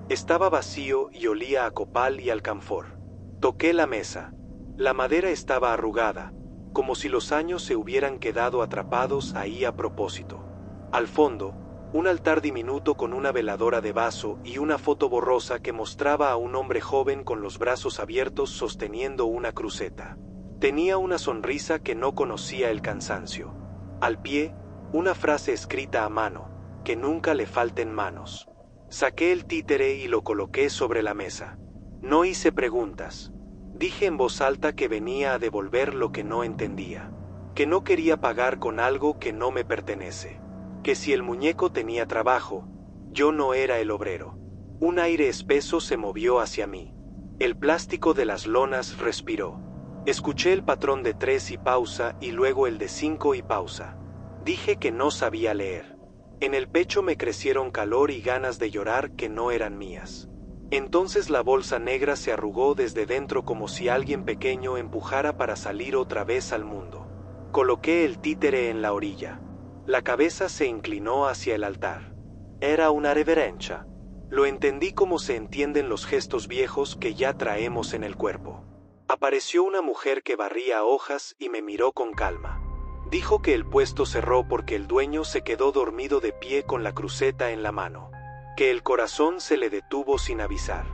Estaba vacío y olía a copal y alcanfor. Toqué la mesa. La madera estaba arrugada, como si los años se hubieran quedado atrapados ahí a propósito. Al fondo, un altar diminuto con una veladora de vaso y una foto borrosa que mostraba a un hombre joven con los brazos abiertos sosteniendo una cruceta. Tenía una sonrisa que no conocía el cansancio. Al pie, una frase escrita a mano, que nunca le falten manos. Saqué el títere y lo coloqué sobre la mesa. No hice preguntas. Dije en voz alta que venía a devolver lo que no entendía, que no quería pagar con algo que no me pertenece, que si el muñeco tenía trabajo, yo no era el obrero. Un aire espeso se movió hacia mí. El plástico de las lonas respiró. Escuché el patrón de 3 y pausa y luego el de 5 y pausa. Dije que no sabía leer. En el pecho me crecieron calor y ganas de llorar que no eran mías. Entonces la bolsa negra se arrugó desde dentro como si alguien pequeño empujara para salir otra vez al mundo. Coloqué el títere en la orilla. La cabeza se inclinó hacia el altar. Era una reverencia. Lo entendí como se entienden los gestos viejos que ya traemos en el cuerpo. Apareció una mujer que barría hojas y me miró con calma. Dijo que el puesto cerró porque el dueño se quedó dormido de pie con la cruceta en la mano. Que el corazón se le detuvo sin avisar.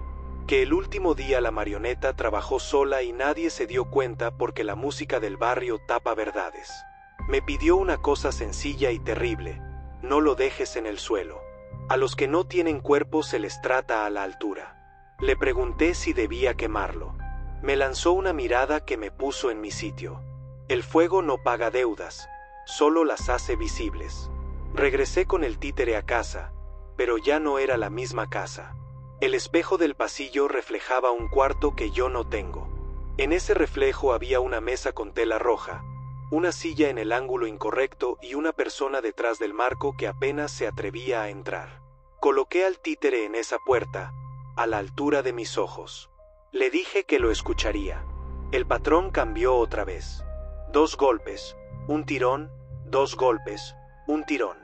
Que el último día la marioneta trabajó sola y nadie se dio cuenta porque la música del barrio tapa verdades. Me pidió una cosa sencilla y terrible: no lo dejes en el suelo. A los que no tienen cuerpo se les trata a la altura. Le pregunté si debía quemarlo. Me lanzó una mirada que me puso en mi sitio. El fuego no paga deudas, solo las hace visibles. Regresé con el títere a casa, pero ya no era la misma casa. El espejo del pasillo reflejaba un cuarto que yo no tengo. En ese reflejo había una mesa con tela roja, una silla en el ángulo incorrecto y una persona detrás del marco que apenas se atrevía a entrar. Coloqué al títere en esa puerta, a la altura de mis ojos. Le dije que lo escucharía. El patrón cambió otra vez. 2 golpes, un tirón, 2 golpes, un tirón.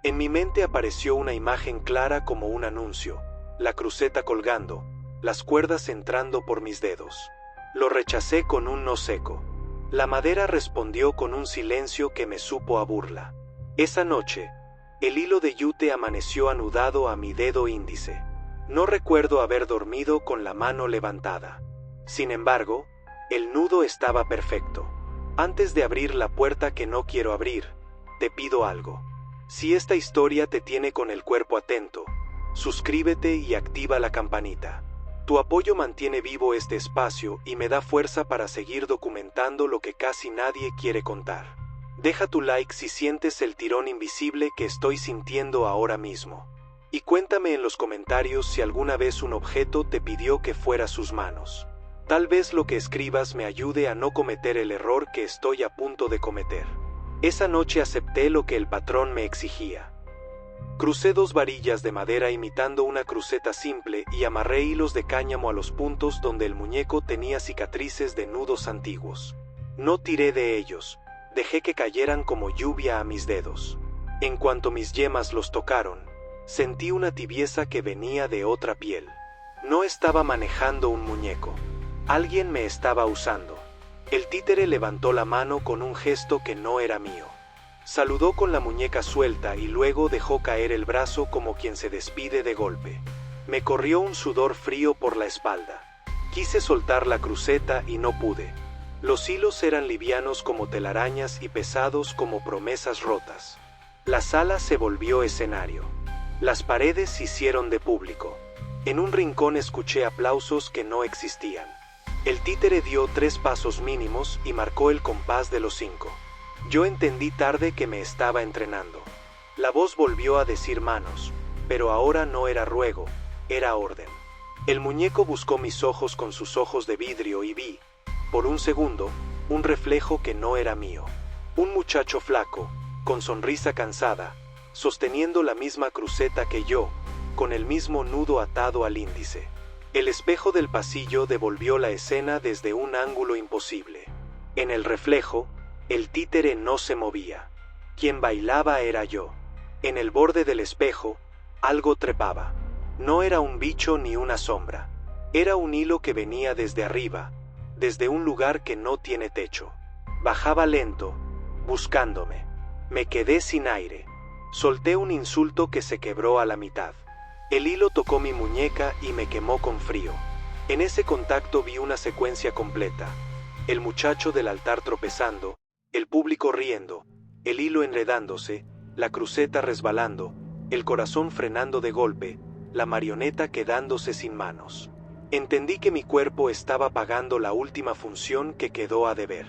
En mi mente apareció una imagen clara como un anuncio, la cruceta colgando, las cuerdas entrando por mis dedos. Lo rechacé con un no seco. La madera respondió con un silencio que me supo a burla. Esa noche, el hilo de yute amaneció anudado a mi dedo índice. No recuerdo haber dormido con la mano levantada. Sin embargo, el nudo estaba perfecto. Antes de abrir la puerta que no quiero abrir, te pido algo. Si esta historia te tiene con el cuerpo atento, suscríbete y activa la campanita. Tu apoyo mantiene vivo este espacio y me da fuerza para seguir documentando lo que casi nadie quiere contar. Deja tu like si sientes el tirón invisible que estoy sintiendo ahora mismo. Y cuéntame en los comentarios si alguna vez un objeto te pidió que fuera sus manos. Tal vez lo que escribas me ayude a no cometer el error que estoy a punto de cometer. Esa noche acepté lo que el patrón me exigía. Crucé 2 varillas de madera imitando una cruceta simple y amarré hilos de cáñamo a los puntos donde el muñeco tenía cicatrices de nudos antiguos. No tiré de ellos, dejé que cayeran como lluvia a mis dedos. En cuanto mis yemas los tocaron, sentí una tibieza que venía de otra piel. No estaba manejando un muñeco. Alguien me estaba usando. El títere levantó la mano con un gesto que no era mío. Saludó con la muñeca suelta y luego dejó caer el brazo como quien se despide de golpe. Me corrió un sudor frío por la espalda. Quise soltar la cruceta y no pude. Los hilos eran livianos como telarañas y pesados como promesas rotas. La sala se volvió escenario. Las paredes se hicieron de público. En un rincón escuché aplausos que no existían. El títere dio 3 pasos mínimos y marcó el compás de los 5. Yo entendí tarde que me estaba entrenando. La voz volvió a decir manos, pero ahora no era ruego, era orden. El muñeco buscó mis ojos con sus ojos de vidrio y vi, por un segundo, un reflejo que no era mío. Un muchacho flaco, con sonrisa cansada, sosteniendo la misma cruceta que yo, con el mismo nudo atado al índice. El espejo del pasillo devolvió la escena desde un ángulo imposible. En el reflejo, el títere no se movía. Quien bailaba era yo. En el borde del espejo, algo trepaba. No era un bicho ni una sombra. Era un hilo que venía desde arriba, desde un lugar que no tiene techo. Bajaba lento, buscándome. Me quedé sin aire. Solté un insulto que se quebró a la mitad. El hilo tocó mi muñeca y me quemó con frío. En ese contacto vi una secuencia completa. El muchacho del altar tropezando, el público riendo, el hilo enredándose, la cruceta resbalando, el corazón frenando de golpe, la marioneta quedándose sin manos. Entendí que mi cuerpo estaba pagando la última función que quedó a deber.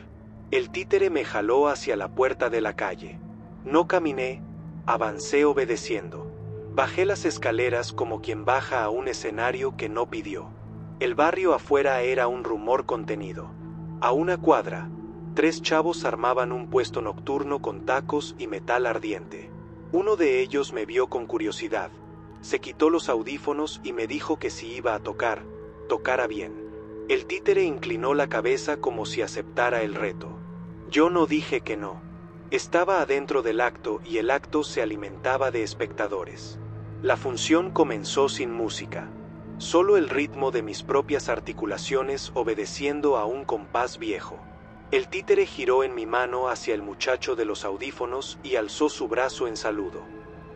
El títere me jaló hacia la puerta de la calle. No caminé, avancé obedeciendo. Bajé las escaleras como quien baja a un escenario que no pidió. El barrio afuera era un rumor contenido. A una cuadra, 3 chavos armaban un puesto nocturno con tacos y metal ardiente. Uno de ellos me vio con curiosidad. Se quitó los audífonos y me dijo que si iba a tocar, tocara bien. El títere inclinó la cabeza como si aceptara el reto. Yo no dije que no. Estaba adentro del acto y el acto se alimentaba de espectadores. La función comenzó sin música, solo el ritmo de mis propias articulaciones obedeciendo a un compás viejo. El títere giró en mi mano hacia el muchacho de los audífonos y alzó su brazo en saludo.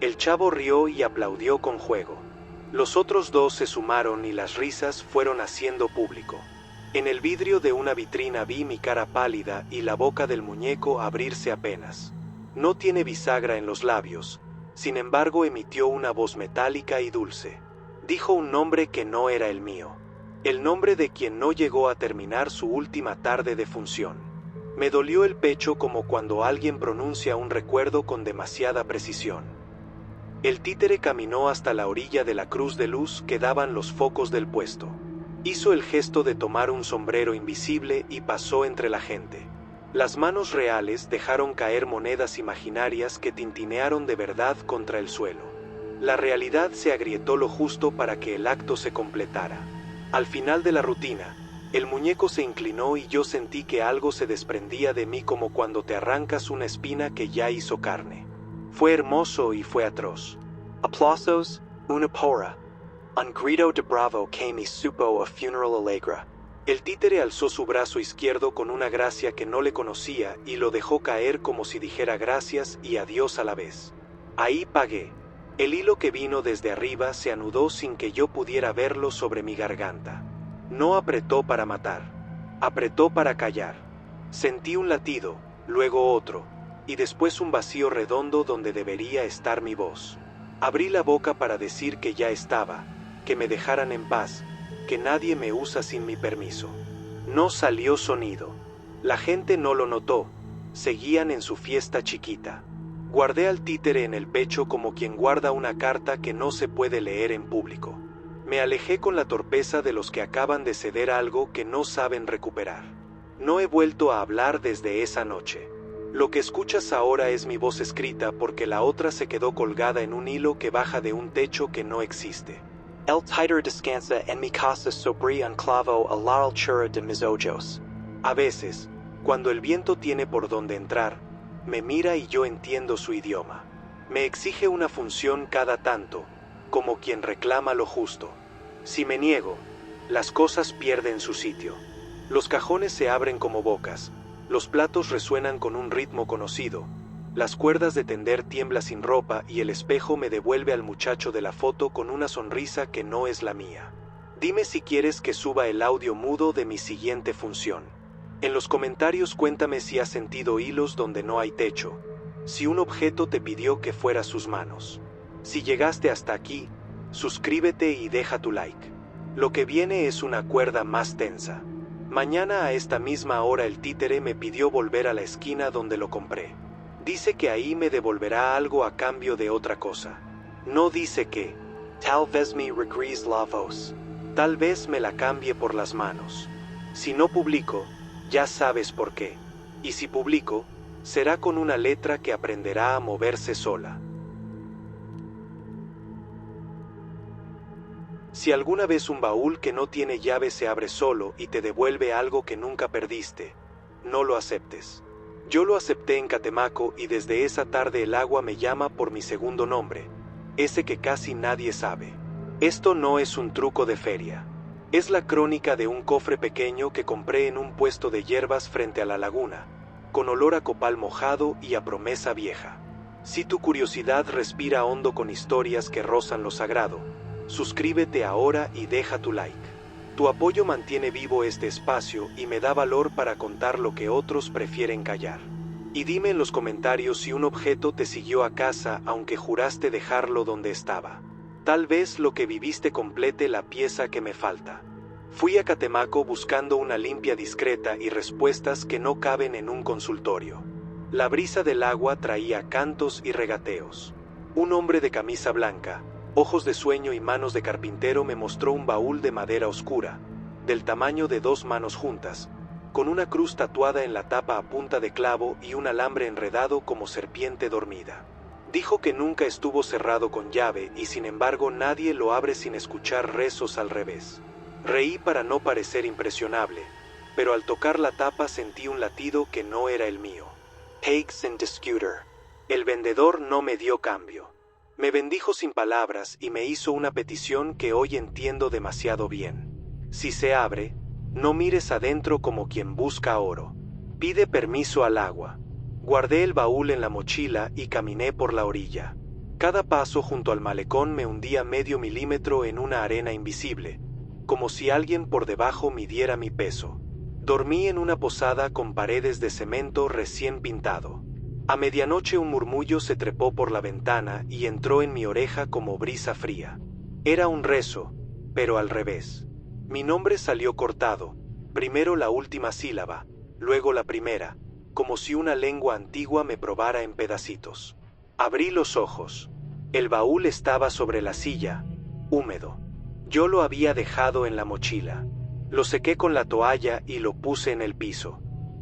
El chavo rió y aplaudió con juego. Los otros dos se sumaron y las risas fueron haciendo público. En el vidrio de una vitrina vi mi cara pálida y la boca del muñeco abrirse apenas. No tiene bisagra en los labios, sin embargo emitió una voz metálica y dulce. Dijo un nombre que no era el mío, el nombre de quien no llegó a terminar su última tarde de función. Me dolió el pecho como cuando alguien pronuncia un recuerdo con demasiada precisión. El títere caminó hasta la orilla de la cruz de luz que daban los focos del puesto. Hizo el gesto de tomar un sombrero invisible y pasó entre la gente. Las manos reales dejaron caer monedas imaginarias que tintinearon de verdad contra el suelo. La realidad se agrietó lo justo para que el acto se completara. Al final de la rutina, el muñeco se inclinó y yo sentí que algo se desprendía de mí como cuando te arrancas una espina que ya hizo carne. Fue hermoso y fue atroz. Aplausos, una porra. Un grito de bravo que me supo a funeral alegra. El títere alzó su brazo izquierdo con una gracia que no le conocía y lo dejó caer como si dijera gracias y adiós a la vez. Ahí pagué. El hilo que vino desde arriba se anudó sin que yo pudiera verlo sobre mi garganta. No apretó para matar, apretó para callar. Sentí un latido, luego otro, y después un vacío redondo donde debería estar mi voz. Abrí la boca para decir que ya estaba, que me dejaran en paz, que nadie me usa sin mi permiso. No salió sonido. La gente no lo notó, seguían en su fiesta chiquita. Guardé al títere en el pecho como quien guarda una carta que no se puede leer en público. Me alejé con la torpeza de los que acaban de ceder algo que no saben recuperar. No he vuelto a hablar desde esa noche. Lo que escuchas ahora es mi voz escrita porque la otra se quedó colgada en un hilo que baja de un techo que no existe. El títere descansa en mi casa sobre un clavo a la altura de mis ojos. A veces, cuando el viento tiene por donde entrar, me mira y yo entiendo su idioma. Me exige una función cada tanto, como quien reclama lo justo. Si me niego, las cosas pierden su sitio. Los cajones se abren como bocas, los platos resuenan con un ritmo conocido, las cuerdas de tender tiemblan sin ropa y el espejo me devuelve al muchacho de la foto con una sonrisa que no es la mía. Dime si quieres que suba el audio mudo de mi siguiente función. En los comentarios cuéntame si has sentido hilos donde no hay techo, si un objeto te pidió que fuera sus manos. Si llegaste hasta aquí, suscríbete y deja tu like. Lo que viene es una cuerda más tensa. Mañana a esta misma hora el títere me pidió volver a la esquina donde lo compré. Dice que ahí me devolverá algo a cambio de otra cosa. No dice qué. Tal vez me regres la voz. Tal vez me la cambie por las manos. Si no publico, ya sabes por qué. Y si publico, será con una letra que aprenderá a moverse sola. Si alguna vez un baúl que no tiene llave se abre solo y te devuelve algo que nunca perdiste, no lo aceptes. Yo lo acepté en Catemaco y desde esa tarde el agua me llama por mi segundo nombre, ese que casi nadie sabe. Esto no es un truco de feria. Es la crónica de un cofre pequeño que compré en un puesto de hierbas frente a la laguna, con olor a copal mojado y a promesa vieja. Si tu curiosidad respira hondo con historias que rozan lo sagrado, suscríbete ahora y deja tu like. Tu apoyo mantiene vivo este espacio y me da valor para contar lo que otros prefieren callar. Y dime en los comentarios si un objeto te siguió a casa aunque juraste dejarlo donde estaba. Tal vez lo que viviste complete la pieza que me falta. Fui a Catemaco buscando una limpia discreta y respuestas que no caben en un consultorio. La brisa del agua traía cantos y regateos. Un hombre de camisa blanca, ojos de sueño y manos de carpintero me mostró un baúl de madera oscura, del tamaño de 2 manos juntas, con una cruz tatuada en la tapa a punta de clavo y un alambre enredado como serpiente dormida. Dijo que nunca estuvo cerrado con llave y sin embargo nadie lo abre sin escuchar rezos al revés. Reí para no parecer impresionable, pero al tocar la tapa sentí un latido que no era el mío. Pigs and Discuter. El vendedor no me dio cambio. Me bendijo sin palabras y me hizo una petición que hoy entiendo demasiado bien. Si se abre, no mires adentro como quien busca oro. Pide permiso al agua. Guardé el baúl en la mochila y caminé por la orilla. Cada paso junto al malecón me hundía medio milímetro en una arena invisible, como si alguien por debajo midiera mi peso. Dormí en una posada con paredes de cemento recién pintado. A medianoche un murmullo se trepó por la ventana y entró en mi oreja como brisa fría. Era un rezo, pero al revés. Mi nombre salió cortado, primero la última sílaba, luego la primera, como si una lengua antigua me probara en pedacitos. Abrí los ojos. El baúl estaba sobre la silla, húmedo. Yo lo había dejado en la mochila. Lo sequé con la toalla y lo puse en el piso.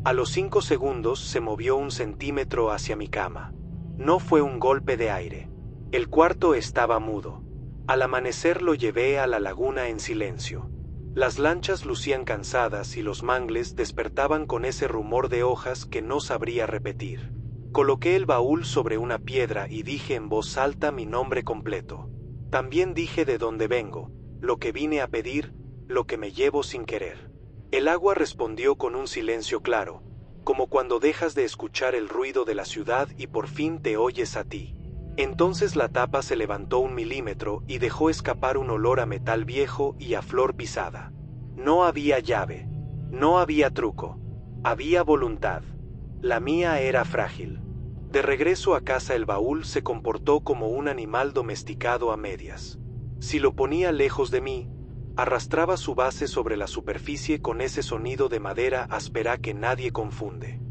A los 5 segundos se movió 1 centímetro hacia mi cama. No fue un golpe de aire. El cuarto estaba mudo. Al amanecer lo llevé a la laguna en silencio. Las lanchas lucían cansadas y los mangles despertaban con ese rumor de hojas que no sabría repetir. Coloqué el baúl sobre una piedra y dije en voz alta mi nombre completo. También dije de dónde vengo, lo que vine a pedir, lo que me llevo sin querer. El agua respondió con un silencio claro, como cuando dejas de escuchar el ruido de la ciudad y por fin te oyes a ti. Entonces la tapa se levantó 1 milímetro y dejó escapar un olor a metal viejo y a flor pisada. No había llave, no había truco, había voluntad. La mía era frágil. De regreso a casa el baúl se comportó como un animal domesticado a medias. Si lo ponía lejos de mí, arrastraba su base sobre la superficie con ese sonido de madera áspera que nadie confunde.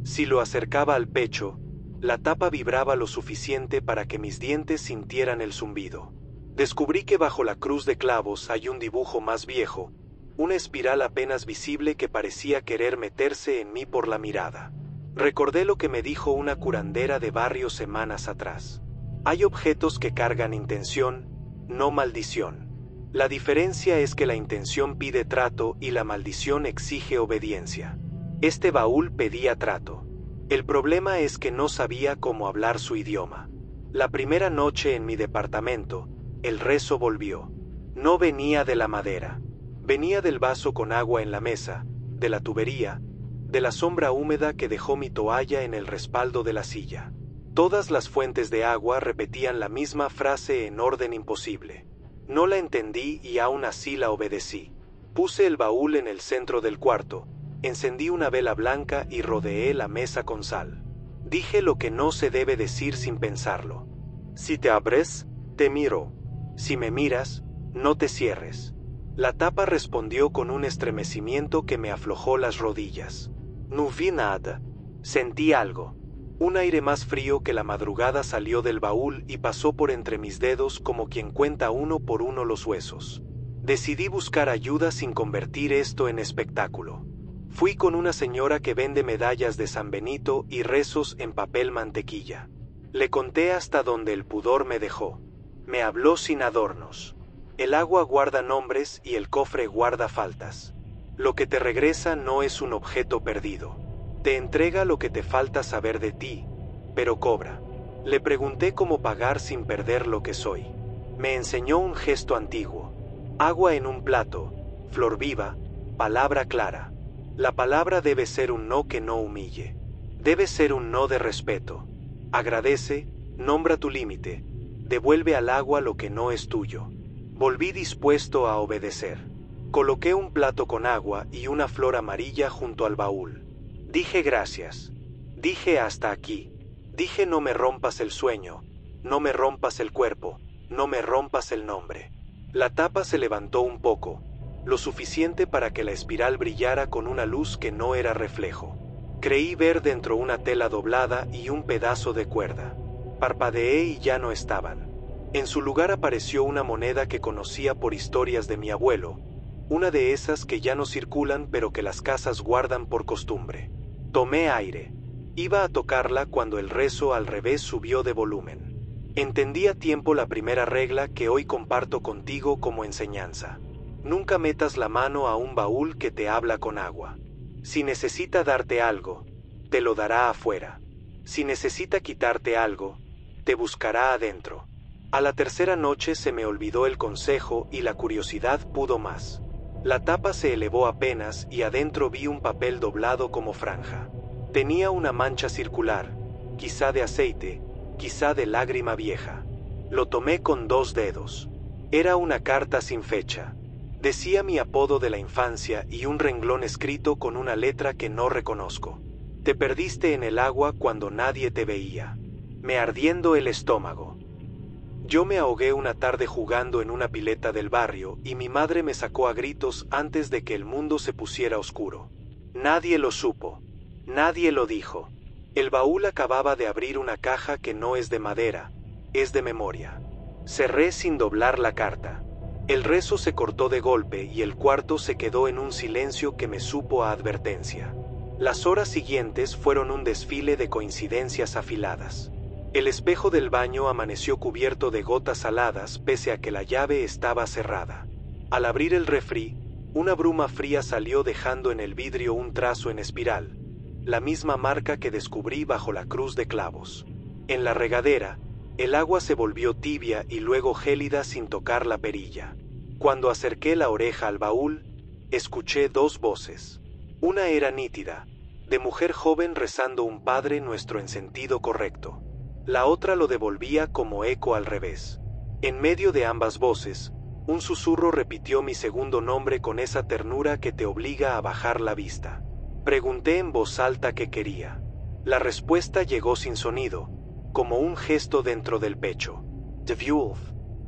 Si lo acercaba al pecho, la tapa vibraba lo suficiente para que mis dientes sintieran el zumbido. Descubrí que bajo la cruz de clavos hay un dibujo más viejo, una espiral apenas visible que parecía querer meterse en mí por la mirada. Recordé lo que me dijo una curandera de barrio semanas atrás. Hay objetos que cargan intención, no maldición. La diferencia es que la intención pide trato y la maldición exige obediencia. Este baúl pedía trato. El problema es que no sabía cómo hablar su idioma. La primera noche en mi departamento, el rezo volvió. No venía de la madera. Venía del vaso con agua en la mesa, de la tubería, de la sombra húmeda que dejó mi toalla en el respaldo de la silla. Todas las fuentes de agua repetían la misma frase en orden imposible. No la entendí y aún así la obedecí. Puse el baúl en el centro del cuarto, encendí una vela blanca y rodeé la mesa con sal. Dije lo que no se debe decir sin pensarlo. Si te abres, te miro. Si me miras, no te cierres. La tapa respondió con un estremecimiento que me aflojó las rodillas. No vi nada. Sentí algo. Un aire más frío que la madrugada salió del baúl y pasó por entre mis dedos como quien cuenta uno por uno los huesos. Decidí buscar ayuda sin convertir esto en espectáculo. Fui con una señora que vende medallas de San Benito y rezos en papel mantequilla. Le conté hasta donde el pudor me dejó. Me habló sin adornos. El agua guarda nombres y el cofre guarda faltas. Lo que te regresa no es un objeto perdido. Te entrega lo que te falta saber de ti, pero cobra. Le pregunté cómo pagar sin perder lo que soy. Me enseñó un gesto antiguo. Agua en un plato, flor viva, palabra clara. La palabra debe ser un no que no humille. Debe ser un no de respeto. Agradece, nombra tu límite. Devuelve al agua lo que no es tuyo. Volví dispuesto a obedecer. Coloqué un plato con agua y una flor amarilla junto al baúl. Dije gracias. Dije hasta aquí. Dije no me rompas el sueño, no me rompas el cuerpo, no me rompas el nombre. La tapa se levantó un poco, lo suficiente para que la espiral brillara con una luz que no era reflejo. Creí ver dentro una tela doblada y un pedazo de cuerda. Parpadeé y ya no estaban. En su lugar apareció una moneda que conocía por historias de mi abuelo, una de esas que ya no circulan pero que las casas guardan por costumbre. Tomé aire. Iba a tocarla cuando el rezo al revés subió de volumen. Entendí a tiempo la primera regla que hoy comparto contigo como enseñanza. Nunca metas la mano a un baúl que te habla con agua. Si necesita darte algo, te lo dará afuera. Si necesita quitarte algo, te buscará adentro. A la tercera noche se me olvidó el consejo y la curiosidad pudo más. La tapa se elevó apenas y adentro vi un papel doblado como franja. Tenía una mancha circular, quizá de aceite, quizá de lágrima vieja. Lo tomé con 2 dedos. Era una carta sin fecha. Decía mi apodo de la infancia y un renglón escrito con una letra que no reconozco. Te perdiste en el agua cuando nadie te veía. Me ardiendo el estómago. Yo me ahogué una tarde jugando en una pileta del barrio y mi madre me sacó a gritos antes de que el mundo se pusiera oscuro. Nadie lo supo. Nadie lo dijo. El baúl acababa de abrir una caja que no es de madera, es de memoria. Cerré sin doblar la carta. El rezo se cortó de golpe y el cuarto se quedó en un silencio que me supo a advertencia. Las horas siguientes fueron un desfile de coincidencias afiladas. El espejo del baño amaneció cubierto de gotas saladas pese a que la llave estaba cerrada. Al abrir el refri, una bruma fría salió dejando en el vidrio un trazo en espiral, la misma marca que descubrí bajo la cruz de clavos. En la regadera, el agua se volvió tibia y luego gélida sin tocar la perilla. Cuando acerqué la oreja al baúl, escuché 2 voces. Una era nítida, de mujer joven rezando un Padre Nuestro en sentido correcto. La otra lo devolvía como eco al revés. En medio de ambas voces, un susurro repitió mi segundo nombre con esa ternura que te obliga a bajar la vista. Pregunté en voz alta qué quería. La respuesta llegó sin sonido, como un gesto dentro del pecho. De Wolf.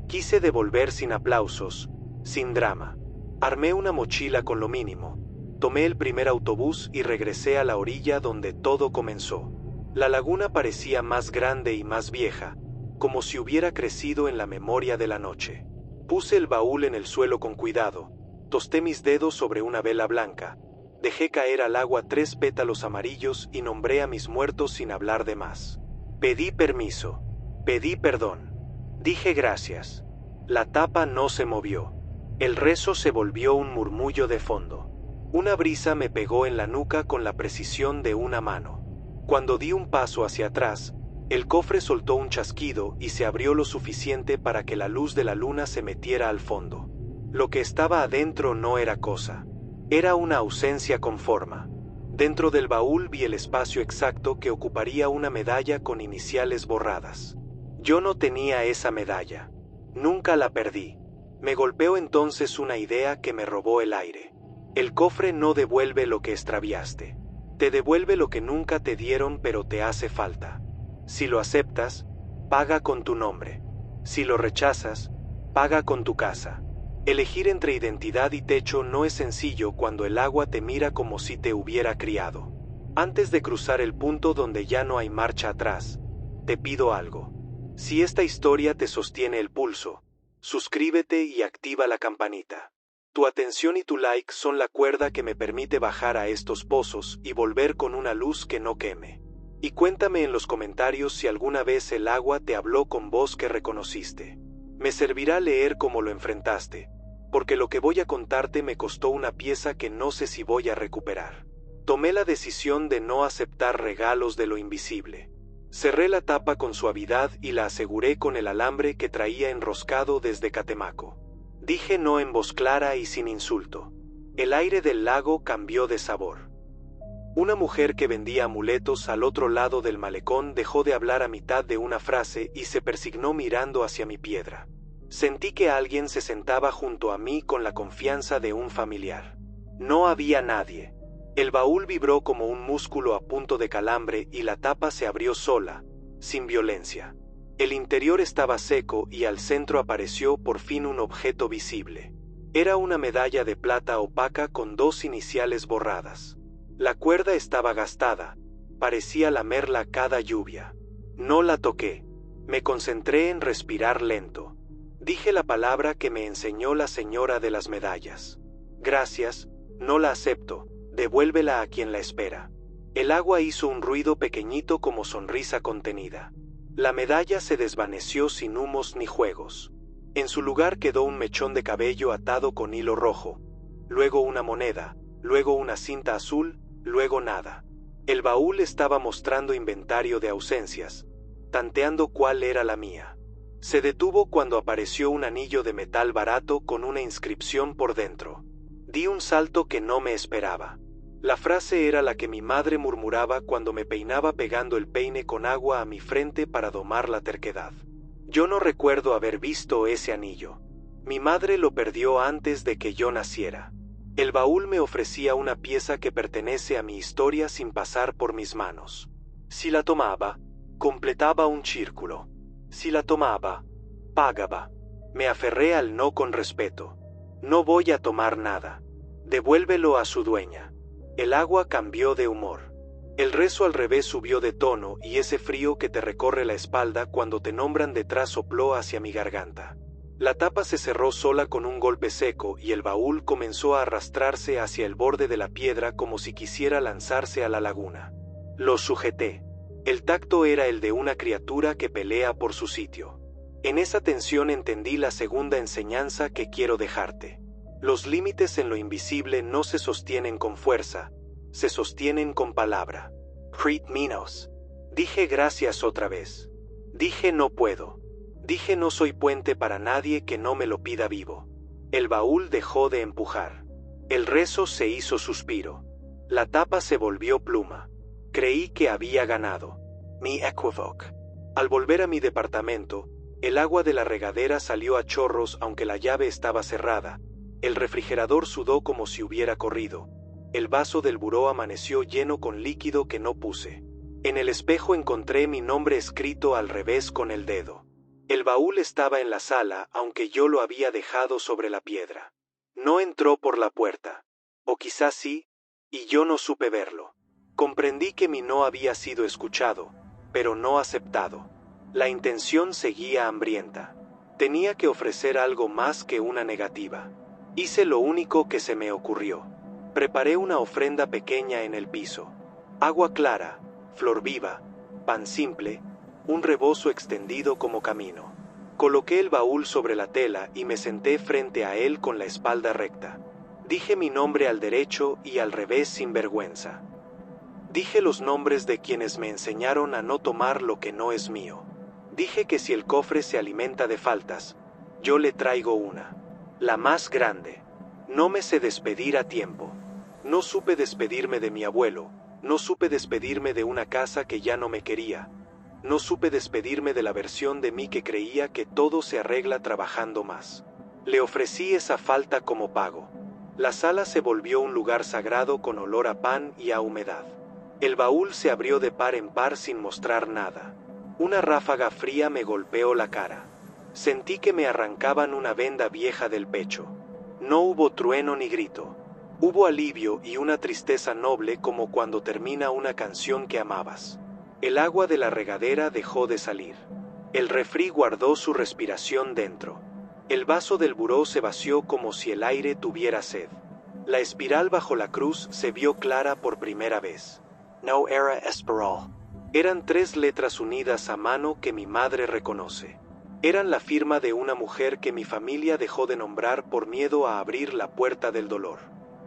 Quise devolver sin aplausos, sin drama. Armé una mochila con lo mínimo. Tomé el primer autobús y regresé a la orilla donde todo comenzó. La laguna parecía más grande y más vieja, como si hubiera crecido en la memoria de la noche. Puse el baúl en el suelo con cuidado, tosté mis dedos sobre una vela blanca, dejé caer al agua 3 pétalos amarillos y nombré a mis muertos sin hablar de más. Pedí permiso, pedí perdón, dije gracias. La tapa no se movió. El rezo se volvió un murmullo de fondo. Una brisa me pegó en la nuca con la precisión de una mano. Cuando di un paso hacia atrás, el cofre soltó un chasquido y se abrió lo suficiente para que la luz de la luna se metiera al fondo. Lo que estaba adentro no era cosa. Era una ausencia con forma. Dentro del baúl vi el espacio exacto que ocuparía una medalla con iniciales borradas. Yo no tenía esa medalla. Nunca la perdí. Me golpeó entonces una idea que me robó el aire. El cofre no devuelve lo que extraviaste. Te devuelve lo que nunca te dieron pero te hace falta. Si lo aceptas, paga con tu nombre. Si lo rechazas, paga con tu casa. Elegir entre identidad y techo no es sencillo cuando el agua te mira como si te hubiera criado. Antes de cruzar el punto donde ya no hay marcha atrás, te pido algo. Si esta historia te sostiene el pulso, suscríbete y activa la campanita. Tu atención y tu like son la cuerda que me permite bajar a estos pozos y volver con una luz que no queme. Y cuéntame en los comentarios si alguna vez el agua te habló con voz que reconociste. Me servirá leer cómo lo enfrentaste, porque lo que voy a contarte me costó una pieza que no sé si voy a recuperar. Tomé la decisión de no aceptar regalos de lo invisible. Cerré la tapa con suavidad y la aseguré con el alambre que traía enroscado desde Catemaco. Dije no en voz clara y sin insulto. El aire del lago cambió de sabor. Una mujer que vendía amuletos al otro lado del malecón dejó de hablar a mitad de una frase y se persignó mirando hacia mi piedra. Sentí que alguien se sentaba junto a mí con la confianza de un familiar. No había nadie. El baúl vibró como un músculo a punto de calambre y la tapa se abrió sola, sin violencia. El interior estaba seco y al centro apareció por fin un objeto visible. Era una medalla de plata opaca con 2 iniciales borradas. La cuerda estaba gastada, parecía lamerla cada lluvia. No la toqué. Me concentré en respirar lento. Dije la palabra que me enseñó la señora de las medallas. Gracias, no la acepto, devuélvela a quien la espera. El agua hizo un ruido pequeñito como sonrisa contenida. La medalla se desvaneció sin humos ni juegos. En su lugar quedó un mechón de cabello atado con hilo rojo, luego una moneda, luego una cinta azul, luego nada. El baúl estaba mostrando inventario de ausencias, tanteando cuál era la mía. Se detuvo cuando apareció un anillo de metal barato con una inscripción por dentro. Di un salto que no me esperaba. La frase era la que mi madre murmuraba cuando me peinaba pegando el peine con agua a mi frente para domar la terquedad. Yo no recuerdo haber visto ese anillo. Mi madre lo perdió antes de que yo naciera. El baúl me ofrecía una pieza que pertenece a mi historia sin pasar por mis manos. Si la tomaba, completaba un círculo. Si la tomaba, pagaba. Me aferré al no con respeto. No voy a tomar nada. Devuélvelo a su dueña. El agua cambió de humor. El rezo al revés subió de tono y ese frío que te recorre la espalda cuando te nombran detrás sopló hacia mi garganta. La tapa se cerró sola con un golpe seco y el baúl comenzó a arrastrarse hacia el borde de la piedra como si quisiera lanzarse a la laguna. Lo sujeté. El tacto era el de una criatura que pelea por su sitio. En esa tensión entendí la segunda enseñanza que quiero dejarte. Los límites en lo invisible no se sostienen con fuerza, se sostienen con palabra. Prit Minos. Dije gracias otra vez. Dije no puedo. Dije no soy puente para nadie que no me lo pida vivo. El baúl dejó de empujar. El rezo se hizo suspiro. La tapa se volvió pluma. Creí que había ganado. Mi equivoque. Al volver a mi departamento, el agua de la regadera salió a chorros aunque la llave estaba cerrada. El refrigerador sudó como si hubiera corrido. El vaso del buró amaneció lleno con líquido que no puse. En el espejo encontré mi nombre escrito al revés con el dedo. El baúl estaba en la sala, aunque yo lo había dejado sobre la piedra. No entró por la puerta. O quizás sí, y yo no supe verlo. Comprendí que mi no había sido escuchado, pero no aceptado. La intención seguía hambrienta. Tenía que ofrecer algo más que una negativa. Hice lo único que se me ocurrió. Preparé una ofrenda pequeña en el piso. Agua clara, flor viva, pan simple, un rebozo extendido como camino. Coloqué el baúl sobre la tela y me senté frente a él con la espalda recta. Dije mi nombre al derecho y al revés sin vergüenza. Dije los nombres de quienes me enseñaron a no tomar lo que no es mío. Dije que si el cofre se alimenta de faltas, yo le traigo una. La más grande. No me sé despedir a tiempo. No supe despedirme de mi abuelo, no supe despedirme de una casa que ya no me quería. No supe despedirme de la versión de mí que creía que todo se arregla trabajando más. Le ofrecí esa falta como pago. La sala se volvió un lugar sagrado con olor a pan y a humedad. El baúl se abrió de par en par sin mostrar nada. Una ráfaga fría me golpeó la cara. Sentí que me arrancaban una venda vieja del pecho. No hubo trueno ni grito. Hubo alivio y una tristeza noble como cuando termina una canción que amabas. El agua de la regadera dejó de salir. El refri guardó su respiración dentro. El vaso del buró se vació como si el aire tuviera sed. La espiral bajo la cruz se vio clara por primera vez. No era espiral. Eran 3 letras unidas a mano que mi madre reconoce. Eran la firma de una mujer que mi familia dejó de nombrar por miedo a abrir la puerta del dolor.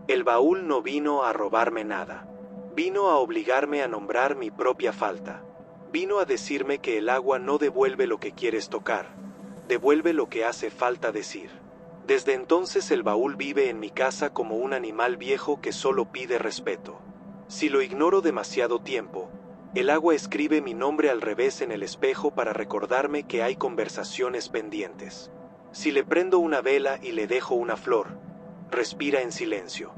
El baúl no vino a robarme nada. Vino a obligarme a nombrar mi propia falta. Vino a decirme que el agua no devuelve lo que quieres tocar, devuelve lo que hace falta decir. Desde entonces el baúl vive en mi casa como un animal viejo que solo pide respeto. Si lo ignoro demasiado tiempo, el agua escribe mi nombre al revés en el espejo para recordarme que hay conversaciones pendientes. Si le prendo una vela y le dejo una flor, respira en silencio.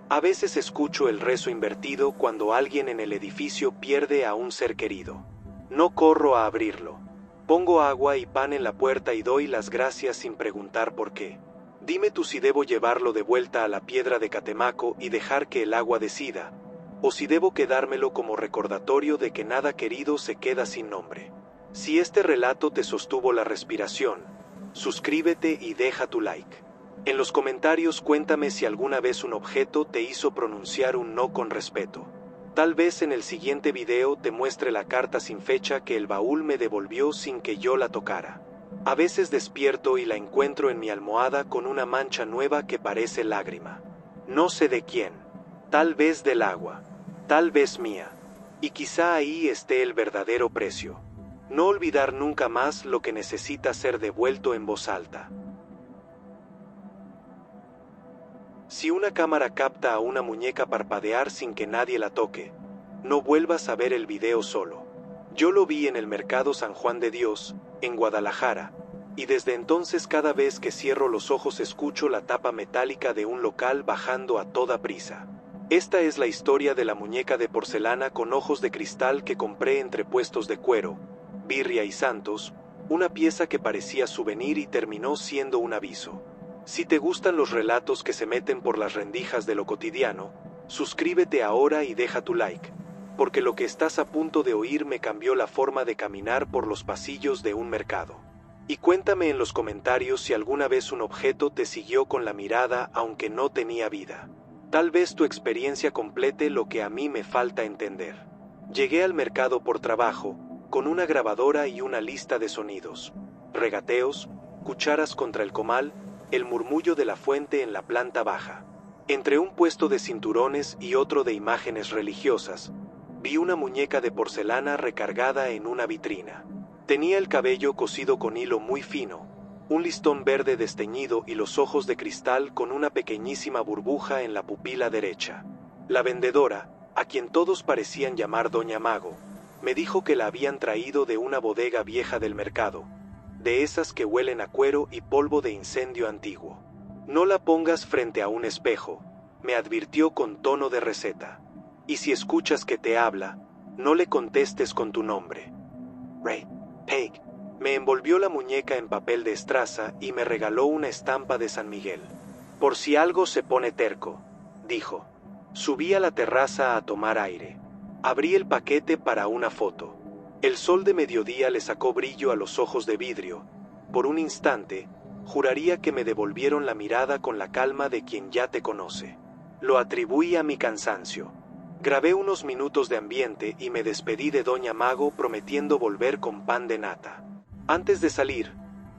A veces escucho el rezo invertido cuando alguien en el edificio pierde a un ser querido. No corro a abrirlo. Pongo agua y pan en la puerta y doy las gracias sin preguntar por qué. Dime tú si debo llevarlo de vuelta a la piedra de Catemaco y dejar que el agua decida, o si debo quedármelo como recordatorio de que nada querido se queda sin nombre. Si este relato te sostuvo la respiración, suscríbete y deja tu like. En los comentarios cuéntame si alguna vez un objeto te hizo pronunciar un no con respeto. Tal vez en el siguiente video te muestre la carta sin fecha que el baúl me devolvió sin que yo la tocara. A veces despierto y la encuentro en mi almohada con una mancha nueva que parece lágrima. No sé de quién. Tal vez del agua. Tal vez mía. Y quizá ahí esté el verdadero precio. No olvidar nunca más lo que necesita ser devuelto en voz alta. Si una cámara capta a una muñeca parpadear sin que nadie la toque, no vuelvas a ver el video solo. Yo lo vi en el Mercado San Juan de Dios, en Guadalajara, y desde entonces cada vez que cierro los ojos escucho la tapa metálica de un local bajando a toda prisa. Esta es la historia de la muñeca de porcelana con ojos de cristal que compré entre puestos de cuero, birria y santos, una pieza que parecía souvenir y terminó siendo un aviso. Si te gustan los relatos que se meten por las rendijas de lo cotidiano, suscríbete ahora y deja tu like, porque lo que estás a punto de oír me cambió la forma de caminar por los pasillos de un mercado. Y cuéntame en los comentarios si alguna vez un objeto te siguió con la mirada aunque no tenía vida. Tal vez tu experiencia complete lo que a mí me falta entender. Llegué al mercado por trabajo, con una grabadora y una lista de sonidos. Regateos, cucharas contra el comal, el murmullo de la fuente en la planta baja. Entre un puesto de cinturones y otro de imágenes religiosas, vi una muñeca de porcelana recargada en una vitrina. Tenía el cabello cosido con hilo muy fino, un listón verde desteñido y los ojos de cristal con una pequeñísima burbuja en la pupila derecha. La vendedora, a quien todos parecían llamar Doña Mago, me dijo que la habían traído de una bodega vieja del mercado, de esas que huelen a cuero y polvo de incendio antiguo. No la pongas frente a un espejo, me advirtió con tono de receta. Y si escuchas que te habla, no le contestes con tu nombre. Ray, Peg, me envolvió la muñeca en papel de estraza y me regaló una estampa de San Miguel. Por si algo se pone terco, dijo. Subí a la terraza a tomar aire. Abrí el paquete para una foto. El sol de mediodía le sacó brillo a los ojos de vidrio. Por un instante, juraría que me devolvieron la mirada con la calma de quien ya te conoce. Lo atribuí a mi cansancio. Grabé unos minutos de ambiente y me despedí de Doña Mago prometiendo volver con pan de nata. Antes de salir,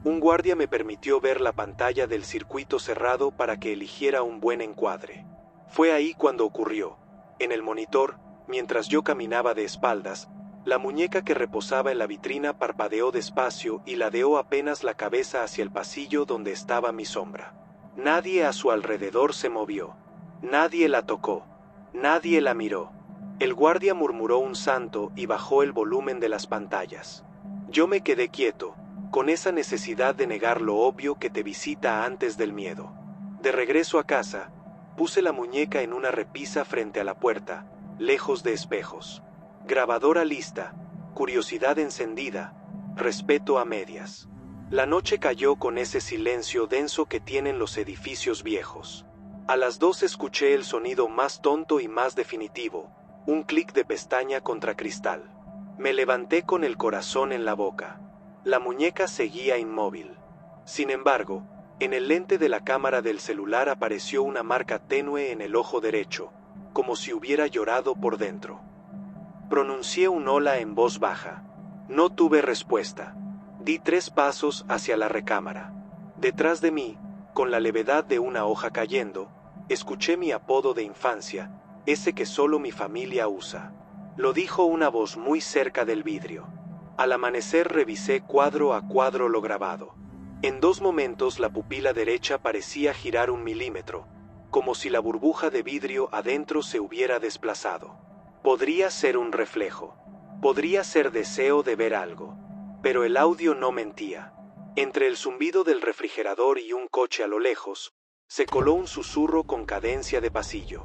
un guardia me permitió ver la pantalla del circuito cerrado para que eligiera un buen encuadre. Fue ahí cuando ocurrió. En el monitor, mientras yo caminaba de espaldas, la muñeca que reposaba en la vitrina parpadeó despacio y ladeó apenas la cabeza hacia el pasillo donde estaba mi sombra. Nadie a su alrededor se movió. Nadie la tocó. Nadie la miró. El guardia murmuró un santo y bajó el volumen de las pantallas. Yo me quedé quieto, con esa necesidad de negar lo obvio que te visita antes del miedo. De regreso a casa, puse la muñeca en una repisa frente a la puerta, lejos de espejos. Grabadora lista, curiosidad encendida, respeto a medias. La noche cayó con ese silencio denso que tienen los edificios viejos. A las 2 escuché el sonido más tonto y más definitivo, un clic de pestaña contra cristal. Me levanté con el corazón en la boca. La muñeca seguía inmóvil. Sin embargo, en el lente de la cámara del celular apareció una marca tenue en el ojo derecho, como si hubiera llorado por dentro. Pronuncié un hola en voz baja. No tuve respuesta. Di 3 pasos hacia la recámara. Detrás de mí, con la levedad de una hoja cayendo, escuché mi apodo de infancia, ese que solo mi familia usa. Lo dijo una voz muy cerca del vidrio. Al amanecer revisé cuadro a cuadro lo grabado. En 2 momentos la pupila derecha parecía girar 1 milímetro, como si la burbuja de vidrio adentro se hubiera desplazado. Podría ser un reflejo. Podría ser deseo de ver algo. Pero el audio no mentía. Entre el zumbido del refrigerador y un coche a lo lejos, se coló un susurro con cadencia de pasillo.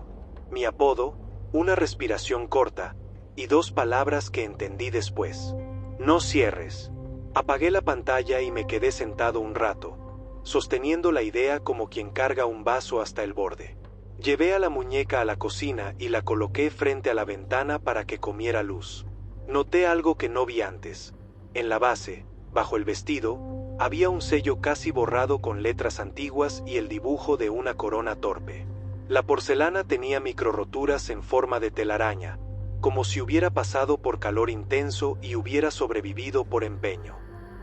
Mi apodo, una respiración corta, y 2 palabras que entendí después. No cierres. Apagué la pantalla y me quedé sentado un rato, sosteniendo la idea como quien carga un vaso hasta el borde. Llevé a la muñeca a la cocina y la coloqué frente a la ventana para que comiera luz. Noté algo que no vi antes. En la base, bajo el vestido, había un sello casi borrado con letras antiguas y el dibujo de una corona torpe. La porcelana tenía microroturas en forma de telaraña, como si hubiera pasado por calor intenso y hubiera sobrevivido por empeño.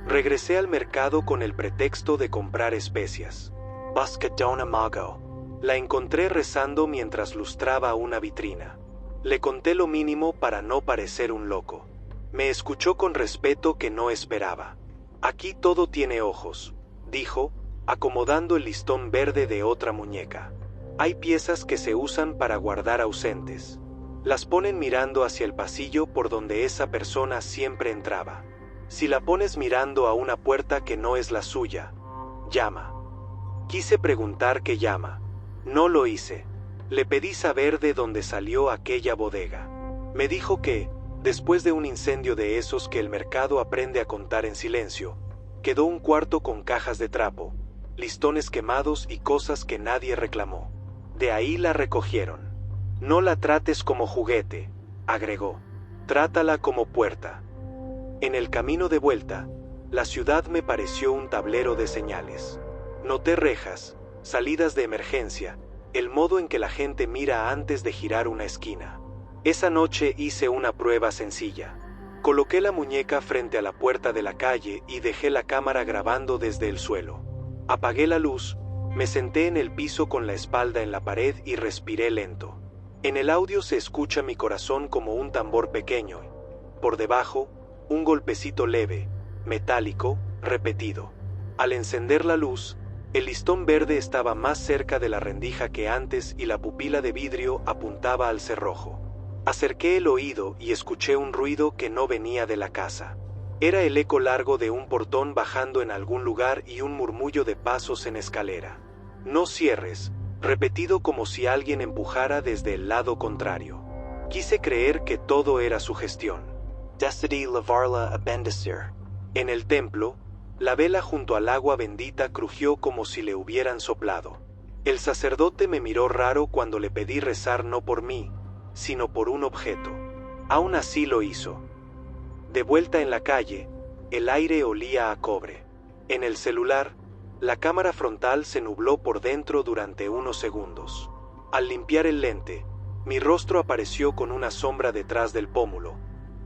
Regresé al mercado con el pretexto de comprar especias. Busca Doña Mago. La encontré rezando mientras lustraba una vitrina. Le conté lo mínimo para no parecer un loco. Me escuchó con respeto que no esperaba. Aquí todo tiene ojos, dijo, acomodando el listón verde de otra muñeca. Hay piezas que se usan para guardar ausentes. Las ponen mirando hacia el pasillo por donde esa persona siempre entraba. Si la pones mirando a una puerta que no es la suya, llama. Quise preguntar qué llama. No lo hice. Le pedí saber de dónde salió aquella bodega. Me dijo que, después de un incendio de esos que el mercado aprende a contar en silencio, quedó un cuarto con cajas de trapo, listones quemados y cosas que nadie reclamó. De ahí la recogieron. No la trates como juguete, agregó. Trátala como puerta. En el camino de vuelta, la ciudad me pareció un tablero de señales. Noté rejas, salidas de emergencia, el modo en que la gente mira antes de girar una esquina. Esa noche hice una prueba sencilla. Coloqué la muñeca frente a la puerta de la calle y dejé la cámara grabando desde el suelo. Apagué la luz, me senté en el piso con la espalda en la pared y respiré lento. En el audio se escucha mi corazón como un tambor pequeño. Por debajo, un golpecito leve, metálico, repetido. Al encender la luz, el listón verde estaba más cerca de la rendija que antes y la pupila de vidrio apuntaba al cerrojo. Acerqué el oído y escuché un ruido que no venía de la casa. Era el eco largo de un portón bajando en algún lugar y un murmullo de pasos en escalera. No cierres, repetido como si alguien empujara desde el lado contrario. Quise creer que todo era sugestión. Decidí llevarla a bendecir. En el templo, la vela junto al agua bendita crujió como si le hubieran soplado. El sacerdote me miró raro cuando le pedí rezar no por mí, sino por un objeto. Aún así lo hizo. De vuelta en la calle, el aire olía a cobre. En el celular, la cámara frontal se nubló por dentro durante unos segundos. Al limpiar el lente, mi rostro apareció con una sombra detrás del pómulo,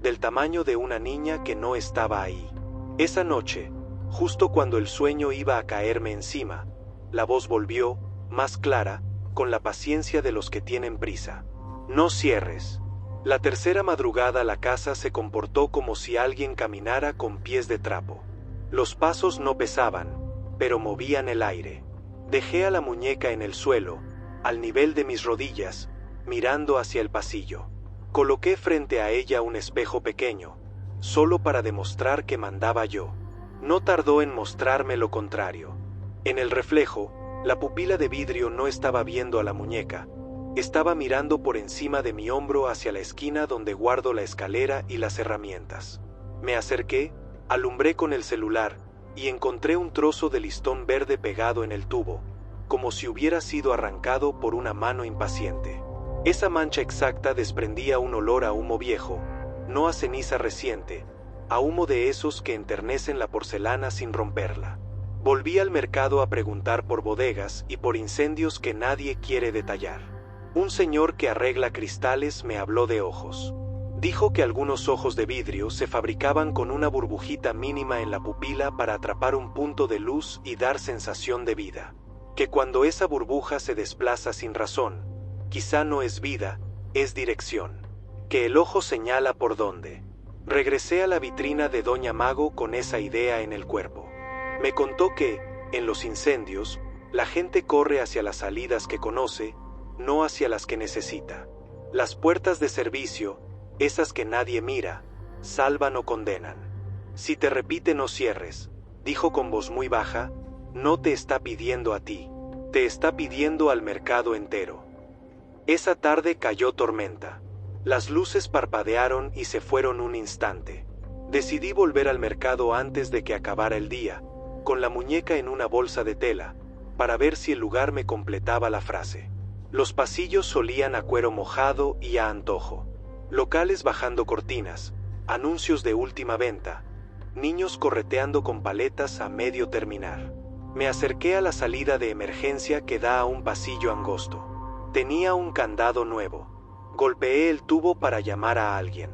del tamaño de una niña que no estaba ahí. Esa noche, justo cuando el sueño iba a caerme encima, la voz volvió, más clara, con la paciencia de los que tienen prisa. No cierres. La tercera madrugada la casa se comportó como si alguien caminara con pies de trapo. Los pasos no pesaban, pero movían el aire. Dejé a la muñeca en el suelo, al nivel de mis rodillas, mirando hacia el pasillo. Coloqué frente a ella un espejo pequeño, solo para demostrar que mandaba yo. No tardó en mostrarme lo contrario. En el reflejo, la pupila de vidrio no estaba viendo a la muñeca. Estaba mirando por encima de mi hombro hacia la esquina donde guardo la escalera y las herramientas. Me acerqué, alumbré con el celular y encontré un trozo de listón verde pegado en el tubo, como si hubiera sido arrancado por una mano impaciente. Esa mancha exacta desprendía un olor a humo viejo, no a ceniza reciente, a humo de esos que enternecen la porcelana sin romperla. Volví al mercado a preguntar por bodegas y por incendios que nadie quiere detallar. Un señor que arregla cristales me habló de ojos. Dijo que algunos ojos de vidrio se fabricaban con una burbujita mínima en la pupila para atrapar un punto de luz y dar sensación de vida. Que cuando esa burbuja se desplaza sin razón, quizá no es vida, es dirección. Que el ojo señala por dónde. Regresé a la vitrina de Doña Mago con esa idea en el cuerpo. Me contó que, en los incendios, la gente corre hacia las salidas que conoce, no hacia las que necesita. Las puertas de servicio, esas que nadie mira, salvan o condenan. Si te repite no cierres, dijo con voz muy baja, no te está pidiendo a ti, te está pidiendo al mercado entero. Esa tarde cayó tormenta. Las luces parpadearon y se fueron un instante. Decidí volver al mercado antes de que acabara el día, con la muñeca en una bolsa de tela, para ver si el lugar me completaba la frase. Los pasillos solían a cuero mojado y a antojo. Locales bajando cortinas, anuncios de última venta, niños correteando con paletas a medio terminar. Me acerqué a la salida de emergencia que da a un pasillo angosto. Tenía un candado nuevo. Golpeé el tubo para llamar a alguien.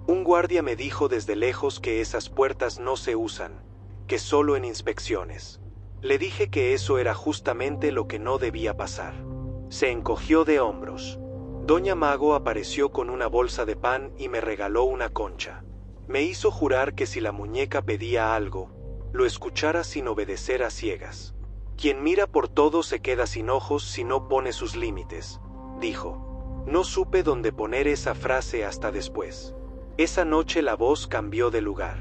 Un guardia me dijo desde lejos que esas puertas no se usan, que solo en inspecciones. Le dije que eso era justamente lo que no debía pasar. Se encogió de hombros. Doña Mago apareció con una bolsa de pan y me regaló una concha. Me hizo jurar que si la muñeca pedía algo, lo escuchara sin obedecer a ciegas. Quien mira por todo se queda sin ojos si no pone sus límites, dijo. No supe dónde poner esa frase hasta después. Esa noche la voz cambió de lugar.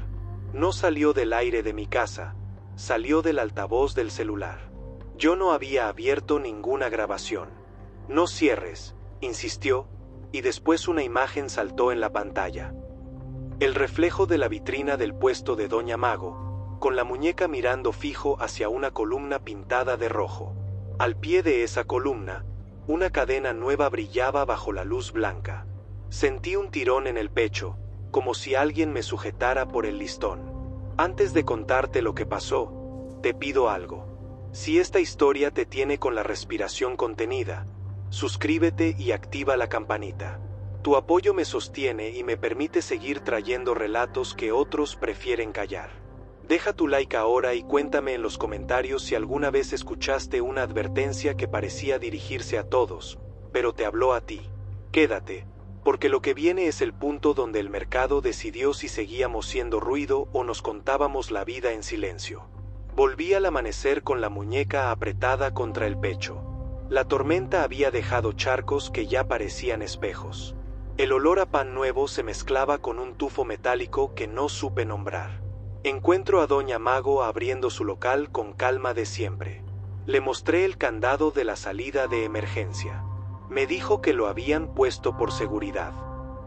No salió del aire de mi casa, salió del altavoz del celular. Yo no había abierto ninguna grabación. No cierres, insistió, y después una imagen saltó en la pantalla. El reflejo de la vitrina del puesto de Doña Mago, con la muñeca mirando fijo hacia una columna pintada de rojo. Al pie de esa columna, una cadena nueva brillaba bajo la luz blanca. Sentí un tirón en el pecho, como si alguien me sujetara por el listón. Antes de contarte lo que pasó, te pido algo. Si esta historia te tiene con la respiración contenida, suscríbete y activa la campanita. Tu apoyo me sostiene y me permite seguir trayendo relatos que otros prefieren callar. Deja tu like ahora y cuéntame en los comentarios si alguna vez escuchaste una advertencia que parecía dirigirse a todos, pero te habló a ti. Quédate, porque lo que viene es el punto donde el mercado decidió si seguíamos siendo ruido o nos contábamos la vida en silencio. Volví al amanecer con la muñeca apretada contra el pecho. La tormenta había dejado charcos que ya parecían espejos. El olor a pan nuevo se mezclaba con un tufo metálico que no supe nombrar. Encuentro a Doña Mago abriendo su local con calma de siempre. Le mostré el candado de la salida de emergencia. Me dijo que lo habían puesto por seguridad.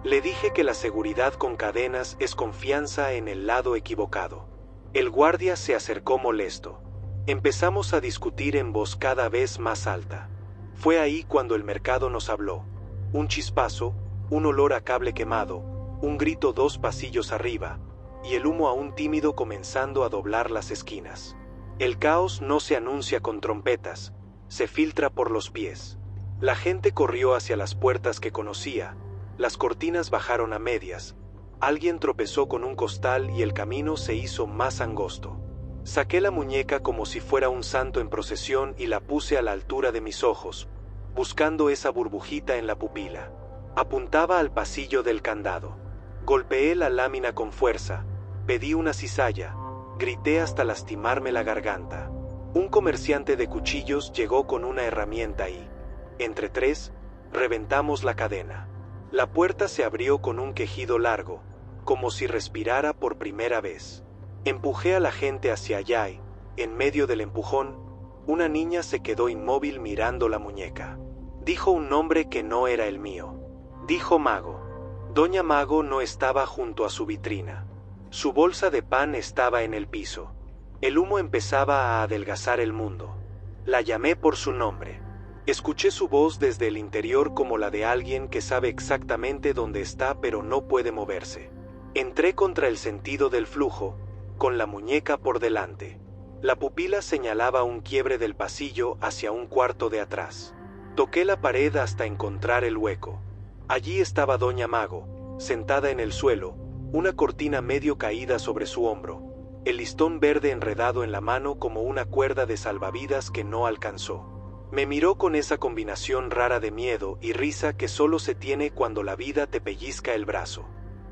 Le dije que la seguridad con cadenas es confianza en el lado equivocado. El guardia se acercó molesto. Empezamos a discutir en voz cada vez más alta. Fue ahí cuando el mercado nos habló. Un chispazo, un olor a cable quemado, un grito 2 pasillos arriba, y el humo aún tímido comenzando a doblar las esquinas. El caos no se anuncia con trompetas, se filtra por los pies. La gente corrió hacia las puertas que conocía, las cortinas bajaron a medias, alguien tropezó con un costal y el camino se hizo más angosto. Saqué la muñeca como si fuera un santo en procesión y la puse a la altura de mis ojos, buscando esa burbujita en la pupila. Apuntaba al pasillo del candado. Golpeé la lámina con fuerza, pedí una cizalla, grité hasta lastimarme la garganta. Un comerciante de cuchillos llegó con una herramienta y, entre 3, reventamos la cadena. La puerta se abrió con un quejido largo, como si respirara por primera vez. Empujé a la gente hacia allá y, en medio del empujón, una niña se quedó inmóvil mirando la muñeca. Dijo un nombre que no era el mío. Dijo Mago. Doña Mago no estaba junto a su vitrina. Su bolsa de pan estaba en el piso. El humo empezaba a adelgazar el mundo. La llamé por su nombre. Escuché su voz desde el interior como la de alguien que sabe exactamente dónde está pero no puede moverse. Entré contra el sentido del flujo, con la muñeca por delante. La pupila señalaba un quiebre del pasillo hacia un cuarto de atrás. Toqué la pared hasta encontrar el hueco. Allí estaba Doña Mago, sentada en el suelo, una cortina medio caída sobre su hombro, el listón verde enredado en la mano como una cuerda de salvavidas que no alcanzó. Me miró con esa combinación rara de miedo y risa que solo se tiene cuando la vida te pellizca el brazo.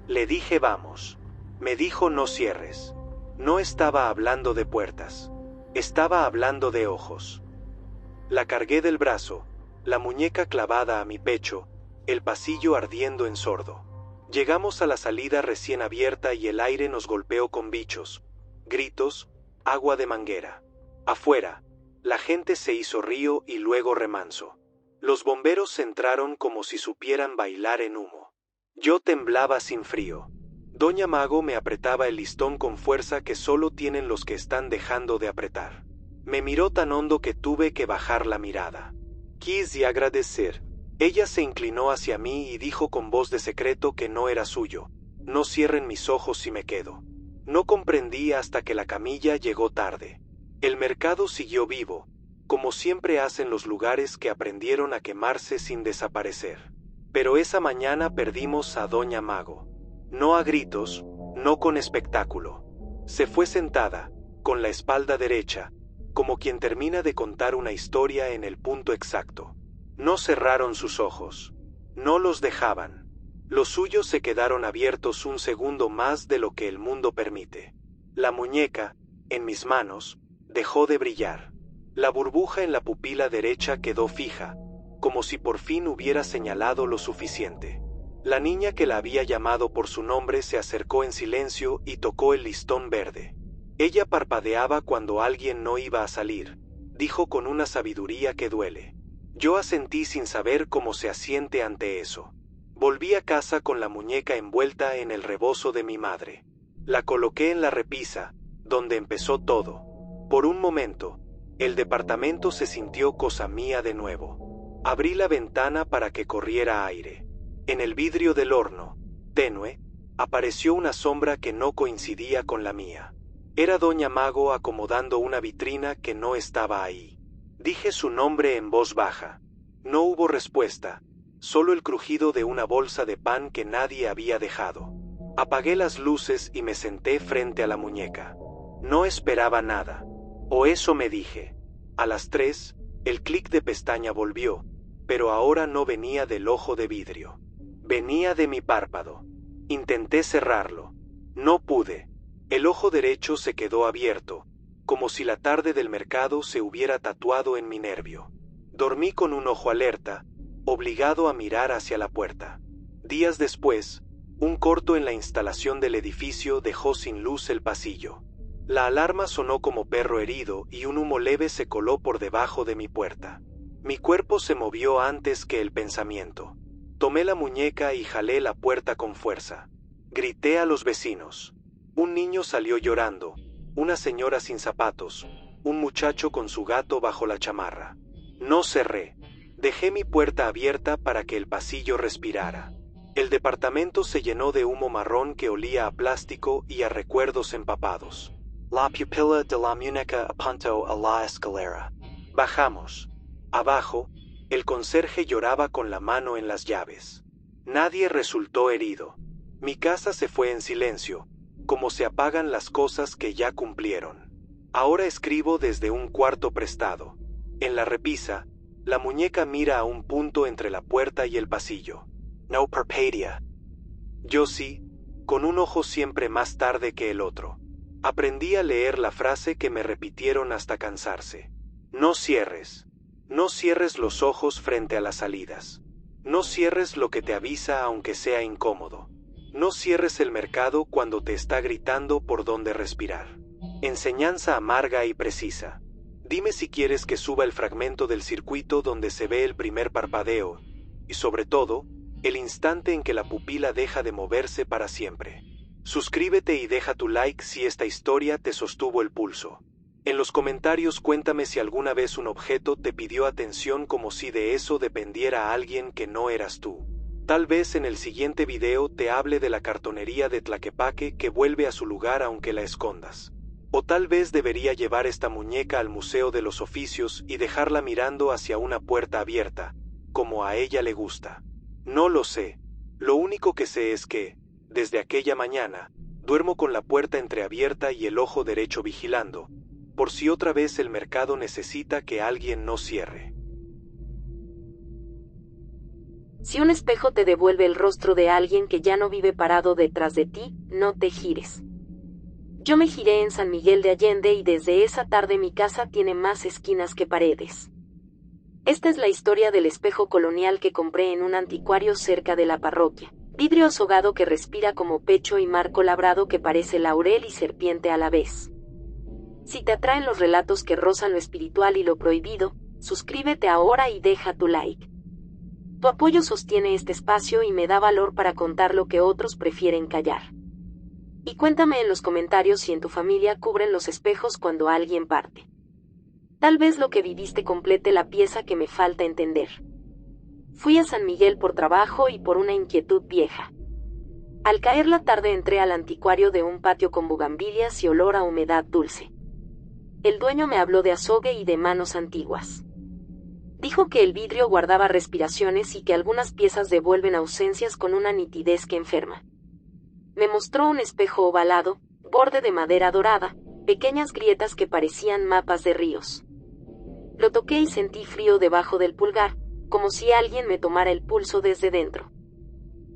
Le dije vamos. Me dijo no cierres. No estaba hablando de puertas. Estaba hablando de ojos. La cargué del brazo, la muñeca clavada a mi pecho, el pasillo ardiendo en sordo. Llegamos a la salida recién abierta y el aire nos golpeó con bichos, gritos, agua de manguera. Afuera, la gente se hizo río y luego remanso. Los bomberos entraron como si supieran bailar en humo. Yo temblaba sin frío. Doña Mago me apretaba el listón con fuerza que solo tienen los que están dejando de apretar. Me miró tan hondo que tuve que bajar la mirada. Quise agradecer. Ella se inclinó hacia mí y dijo con voz de secreto que no era suyo. No cierren mis ojos si me quedo. No comprendí hasta que la camilla llegó tarde. El mercado siguió vivo, como siempre hacen los lugares que aprendieron a quemarse sin desaparecer. Pero esa mañana perdimos a Doña Mago. No a gritos, no con espectáculo. Se fue sentada, con la espalda derecha, como quien termina de contar una historia en el punto exacto. No cerraron sus ojos. No los dejaban. Los suyos se quedaron abiertos un segundo más de lo que el mundo permite. La muñeca, en mis manos, dejó de brillar. La burbuja en la pupila derecha quedó fija, como si por fin hubiera señalado lo suficiente. La niña que la había llamado por su nombre se acercó en silencio y tocó el listón verde. Ella parpadeaba cuando alguien no iba a salir, dijo con una sabiduría que duele. Yo asentí sin saber cómo se asiente ante eso. Volví a casa con la muñeca envuelta en el rebozo de mi madre. La coloqué en la repisa, donde empezó todo. Por un momento, el departamento se sintió cosa mía de nuevo. Abrí la ventana para que corriera aire. En el vidrio del horno, tenue, apareció una sombra que no coincidía con la mía. Era Doña Mago acomodando una vitrina que no estaba ahí. Dije su nombre en voz baja. No hubo respuesta, solo el crujido de una bolsa de pan que nadie había dejado. Apagué las luces y me senté frente a la muñeca. No esperaba nada. O eso me dije. A las 3, el clic de pestaña volvió, pero ahora no venía del ojo de vidrio. Venía de mi párpado. Intenté cerrarlo. No pude. El ojo derecho se quedó abierto, como si la tarde del mercado se hubiera tatuado en mi nervio. Dormí con un ojo alerta, obligado a mirar hacia la puerta. Días después, un corto en la instalación del edificio dejó sin luz el pasillo. La alarma sonó como perro herido y un humo leve se coló por debajo de mi puerta. Mi cuerpo se movió antes que el pensamiento. Tomé la muñeca y jalé la puerta con fuerza. Grité a los vecinos. Un niño salió llorando, una señora sin zapatos, un muchacho con su gato bajo la chamarra. No cerré. Dejé mi puerta abierta para que el pasillo respirara. El departamento se llenó de humo marrón que olía a plástico y a recuerdos empapados. La pupila de la muñeca apuntó a la escalera. Bajamos. Abajo, el conserje lloraba con la mano en las llaves. Nadie resultó herido. Mi casa se fue en silencio, como se apagan las cosas que ya cumplieron. Ahora escribo desde un cuarto prestado. En la repisa, la muñeca mira a un punto entre la puerta y el pasillo. No parpadea. Yo sí, con un ojo siempre más tarde que el otro. Aprendí a leer la frase que me repitieron hasta cansarse. No cierres. No cierres los ojos frente a las salidas. No cierres lo que te avisa aunque sea incómodo. No cierres el mercado cuando te está gritando por dónde respirar. Enseñanza amarga y precisa. Dime si quieres que suba el fragmento del circuito donde se ve el primer parpadeo, y sobre todo, el instante en que la pupila deja de moverse para siempre. Suscríbete y deja tu like si esta historia te sostuvo el pulso. En los comentarios cuéntame si alguna vez un objeto te pidió atención como si de eso dependiera alguien que no eras tú. Tal vez en el siguiente video te hable de la cartonería de Tlaquepaque que vuelve a su lugar aunque la escondas. O tal vez debería llevar esta muñeca al Museo de los Oficios y dejarla mirando hacia una puerta abierta, como a ella le gusta. No lo sé. Lo único que sé es que, desde aquella mañana, duermo con la puerta entreabierta y el ojo derecho vigilando, por si otra vez el mercado necesita que alguien no cierre. Si un espejo te devuelve el rostro de alguien que ya no vive parado detrás de ti, no te gires. Yo me giré en San Miguel de Allende y desde esa tarde mi casa tiene más esquinas que paredes. Esta es la historia del espejo colonial que compré en un anticuario cerca de la parroquia. Vidrio azogado que respira como pecho y marco labrado que parece laurel y serpiente a la vez. Si te atraen los relatos que rozan lo espiritual y lo prohibido, suscríbete ahora y deja tu like. Tu apoyo sostiene este espacio y me da valor para contar lo que otros prefieren callar. Y cuéntame en los comentarios si en tu familia cubren los espejos cuando alguien parte. Tal vez lo que viviste complete la pieza que me falta entender. Fui a San Miguel por trabajo y por una inquietud vieja. Al caer la tarde entré al anticuario de un patio con bugambilias y olor a humedad dulce. El dueño me habló de azogue y de manos antiguas. Dijo que el vidrio guardaba respiraciones y que algunas piezas devuelven ausencias con una nitidez que enferma. Me mostró un espejo ovalado, borde de madera dorada, pequeñas grietas que parecían mapas de ríos. Lo toqué y sentí frío debajo del pulgar, como si alguien me tomara el pulso desde dentro.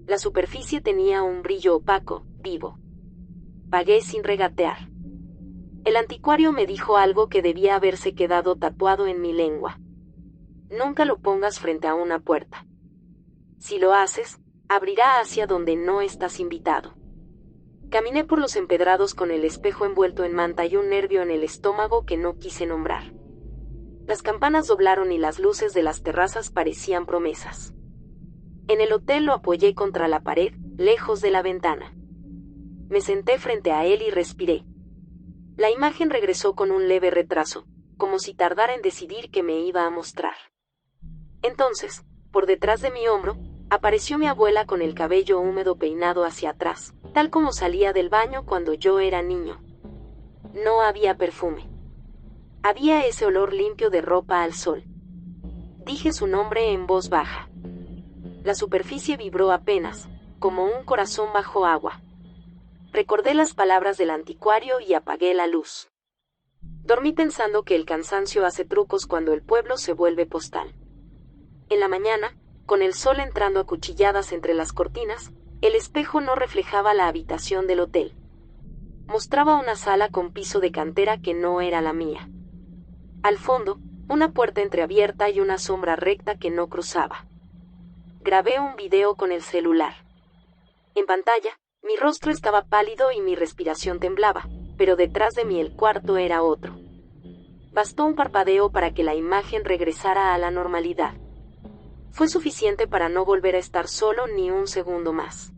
La superficie tenía un brillo opaco, vivo. Pagué sin regatear. El anticuario me dijo algo que debía haberse quedado tatuado en mi lengua. Nunca lo pongas frente a una puerta. Si lo haces, abrirá hacia donde no estás invitado. Caminé por los empedrados con el espejo envuelto en manta y un nervio en el estómago que no quise nombrar. Las campanas doblaron y las luces de las terrazas parecían promesas. En el hotel lo apoyé contra la pared, lejos de la ventana. Me senté frente a él y respiré. La imagen regresó con un leve retraso, como si tardara en decidir qué me iba a mostrar. Entonces, por detrás de mi hombro, apareció mi abuela con el cabello húmedo peinado hacia atrás, tal como salía del baño cuando yo era niño. No había perfume. Había ese olor limpio de ropa al sol. Dije su nombre en voz baja. La superficie vibró apenas, como un corazón bajo agua. Recordé las palabras del anticuario y apagué la luz. Dormí pensando que el cansancio hace trucos cuando el pueblo se vuelve postal. En la mañana, con el sol entrando a cuchilladas entre las cortinas, el espejo no reflejaba la habitación del hotel. Mostraba una sala con piso de cantera que no era la mía. Al fondo, una puerta entreabierta y una sombra recta que no cruzaba. Grabé un video con el celular. En pantalla, mi rostro estaba pálido y mi respiración temblaba, pero detrás de mí el cuarto era otro. Bastó un parpadeo para que la imagen regresara a la normalidad. Fue suficiente para no volver a estar solo ni un segundo más.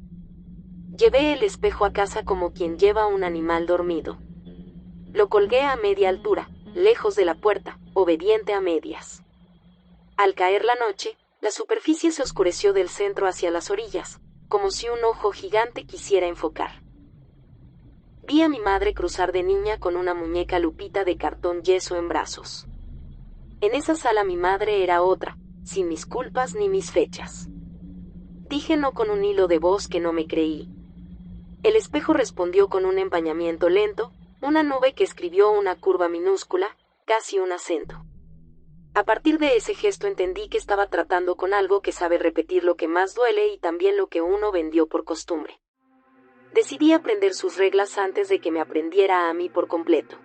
Llevé el espejo a casa como quien lleva un animal dormido. Lo colgué a media altura, lejos de la puerta, obediente a medias. Al caer la noche, la superficie se oscureció del centro hacia las orillas, como si un ojo gigante quisiera enfocar. Vi a mi madre cruzar de niña con una muñeca lupita de cartón yeso en brazos. En esa sala mi madre era otra, sin mis culpas ni mis fechas. Dije no con un hilo de voz que no me creí. El espejo respondió con un empañamiento lento, una nube que escribió una curva minúscula, casi un acento. A partir de ese gesto entendí que estaba tratando con algo que sabe repetir lo que más duele y también lo que uno vendió por costumbre. Decidí aprender sus reglas antes de que me aprendiera a mí por completo.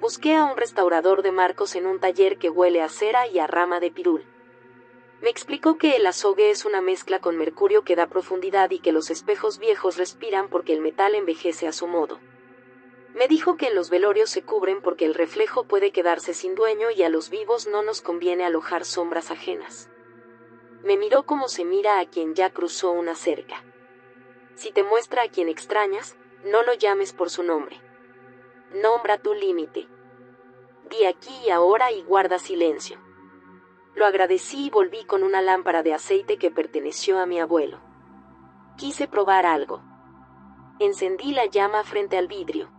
Busqué a un restaurador de marcos en un taller que huele a cera y a rama de pirul. Me explicó que el azogue es una mezcla con mercurio que da profundidad y que los espejos viejos respiran porque el metal envejece a su modo. Me dijo que en los velorios se cubren porque el reflejo puede quedarse sin dueño y a los vivos no nos conviene alojar sombras ajenas. Me miró como se mira a quien ya cruzó una cerca. Si te muestra a quien extrañas, no lo llames por su nombre. Nombra tu límite. Di aquí y ahora y guarda silencio. Lo agradecí y volví con una lámpara de aceite que perteneció a mi abuelo. Quise probar algo. Encendí la llama frente al vidrio.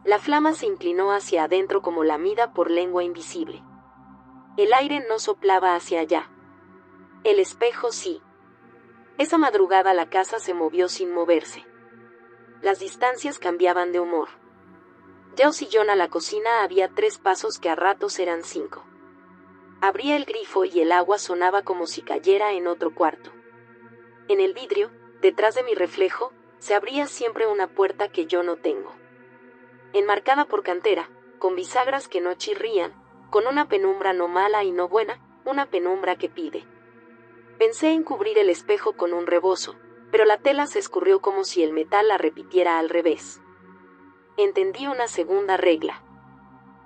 La flama se inclinó hacia adentro como lamida por lengua invisible. El aire no soplaba hacia allá. El espejo sí. Esa madrugada la casa se movió sin moverse. Las distancias cambiaban de humor. Del sillón a la cocina había 3 pasos que a ratos eran 5. Abría el grifo y el agua sonaba como si cayera en otro cuarto. En el vidrio, detrás de mi reflejo, se abría siempre una puerta que yo no tengo. Enmarcada por cantera, con bisagras que no chirrían, con una penumbra no mala y no buena, una penumbra que pide. Pensé en cubrir el espejo con un rebozo, pero la tela se escurrió como si el metal la repitiera al revés. Entendí una segunda regla.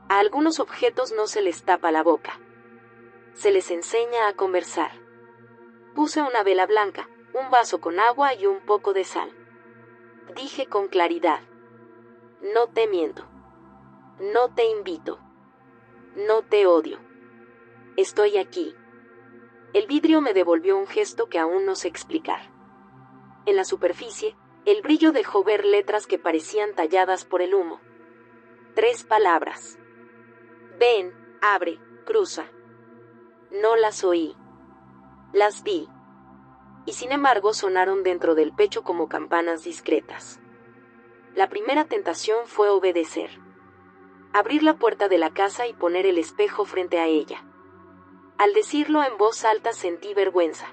A algunos objetos no se les tapa la boca. Se les enseña a conversar. Puse una vela blanca, un vaso con agua y un poco de sal. Dije con claridad. No te miento. No te invito. No te odio. Estoy aquí. El vidrio me devolvió un gesto que aún no sé explicar. En la superficie, el brillo dejó ver letras que parecían talladas por el humo. 3 palabras. Ven, abre, cruza. No las oí. Las vi. Y sin embargo sonaron dentro del pecho como campanas discretas. La primera tentación fue obedecer. Abrir la puerta de la casa y poner el espejo frente a ella. Al decirlo en voz alta sentí vergüenza.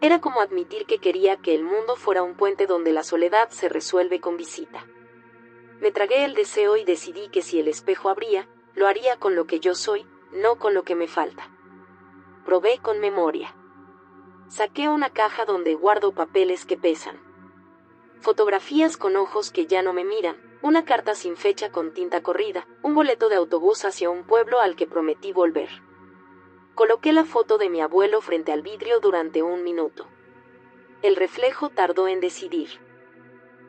Era como admitir que quería que el mundo fuera un puente donde la soledad se resuelve con visita. Me tragué el deseo y decidí que si el espejo abría, lo haría con lo que yo soy, no con lo que me falta. Probé con memoria. Saqué una caja donde guardo papeles que pesan. Fotografías con ojos que ya no me miran, una carta sin fecha con tinta corrida, un boleto de autobús hacia un pueblo al que prometí volver. Coloqué la foto de mi abuelo frente al vidrio durante 1 minuto. El reflejo tardó en decidir.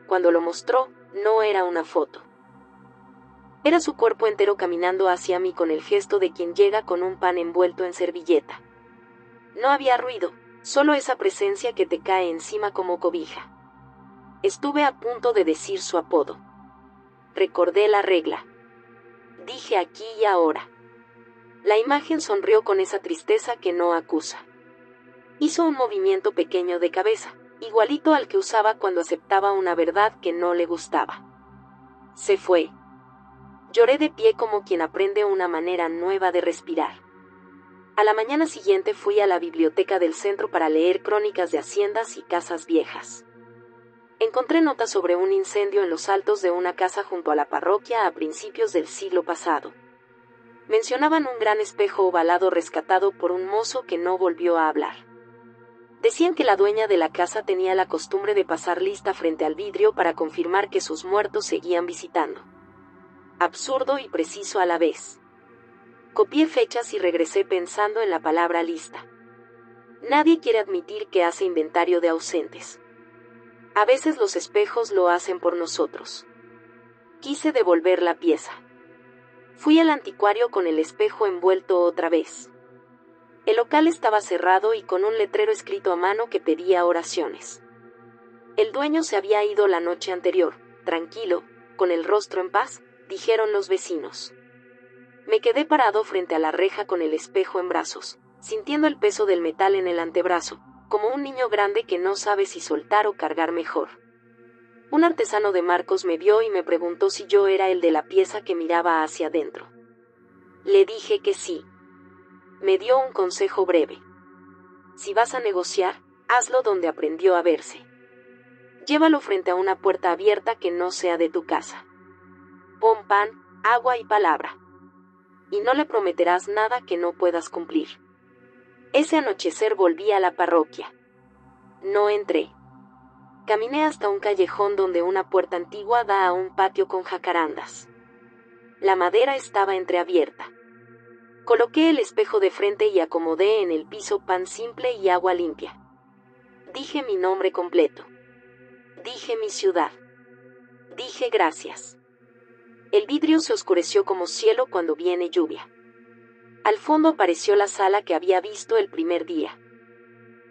Cuando lo mostró, no era una foto. Era su cuerpo entero caminando hacia mí con el gesto de quien llega con un pan envuelto en servilleta. No había ruido, solo esa presencia que te cae encima como cobija. Estuve a punto de decir su apodo. Recordé la regla. Dije aquí y ahora. La imagen sonrió con esa tristeza que no acusa. Hizo un movimiento pequeño de cabeza, igualito al que usaba cuando aceptaba una verdad que no le gustaba. Se fue. Lloré de pie como quien aprende una manera nueva de respirar. A la mañana siguiente fui a la biblioteca del centro para leer crónicas de haciendas y casas viejas. Encontré notas sobre un incendio en los altos de una casa junto a la parroquia a principios del siglo pasado. Mencionaban un gran espejo ovalado rescatado por un mozo que no volvió a hablar. Decían que la dueña de la casa tenía la costumbre de pasar lista frente al vidrio para confirmar que sus muertos seguían visitando. Absurdo y preciso a la vez. Copié fechas y regresé pensando en la palabra lista. Nadie quiere admitir que hace inventario de ausentes. A veces los espejos lo hacen por nosotros. Quise devolver la pieza. Fui al anticuario con el espejo envuelto otra vez. El local estaba cerrado y con un letrero escrito a mano que pedía oraciones. El dueño se había ido la noche anterior, tranquilo, con el rostro en paz, dijeron los vecinos. Me quedé parado frente a la reja con el espejo en brazos, sintiendo el peso del metal en el antebrazo, como un niño grande que no sabe si soltar o cargar mejor. Un artesano de Marcos me vio y me preguntó si yo era el de la pieza que miraba hacia adentro. Le dije que sí. Me dio un consejo breve. Si vas a negociar, hazlo donde aprendió a verse. Llévalo frente a una puerta abierta que no sea de tu casa. Pon pan, agua y palabra. Y no le prometerás nada que no puedas cumplir. Ese anochecer volví a la parroquia. No entré. Caminé hasta un callejón donde una puerta antigua da a un patio con jacarandas. La madera estaba entreabierta. Coloqué el espejo de frente y acomodé en el piso pan simple y agua limpia. Dije mi nombre completo. Dije mi ciudad. Dije gracias. El vidrio se oscureció como cielo cuando viene lluvia. Al fondo apareció la sala que había visto el primer día.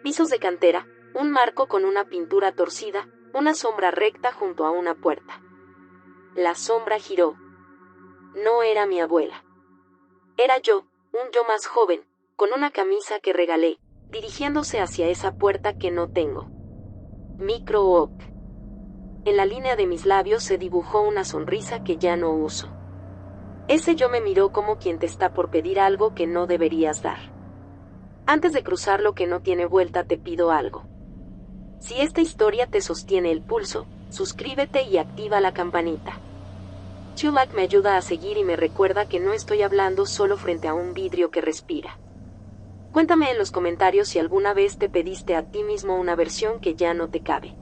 Pisos de cantera, un marco con una pintura torcida, una sombra recta junto a una puerta. La sombra giró. No era mi abuela. Era yo, un yo más joven, con una camisa que regalé, dirigiéndose hacia esa puerta que no tengo. Micro Oak. En la línea de mis labios se dibujó una sonrisa que ya no uso. Ese yo me miró como quien te está por pedir algo que no deberías dar. Antes de cruzar lo que no tiene vuelta te pido algo. Si esta historia te sostiene el pulso, suscríbete y activa la campanita. Chulak me ayuda a seguir y me recuerda que no estoy hablando solo frente a un vidrio que respira. Cuéntame en los comentarios si alguna vez te pediste a ti mismo una versión que ya no te cabe.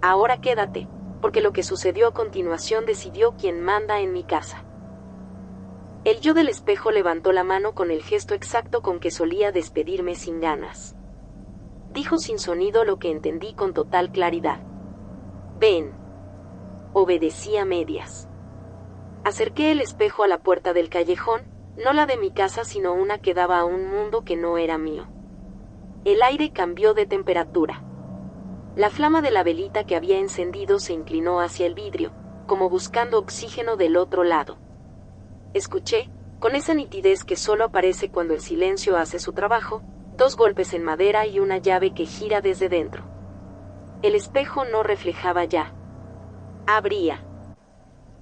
Ahora quédate, porque lo que sucedió a continuación decidió quién manda en mi casa. El yo del espejo levantó la mano con el gesto exacto con que solía despedirme sin ganas. Dijo sin sonido lo que entendí con total claridad. Ven. Obedecí a medias. Acerqué el espejo a la puerta del callejón, no la de mi casa sino una que daba a un mundo que no era mío. El aire cambió de temperatura. La flama de la velita que había encendido se inclinó hacia el vidrio, como buscando oxígeno del otro lado. Escuché, con esa nitidez que solo aparece cuando el silencio hace su trabajo, 2 golpes en madera y una llave que gira desde dentro. El espejo no reflejaba ya. Abría.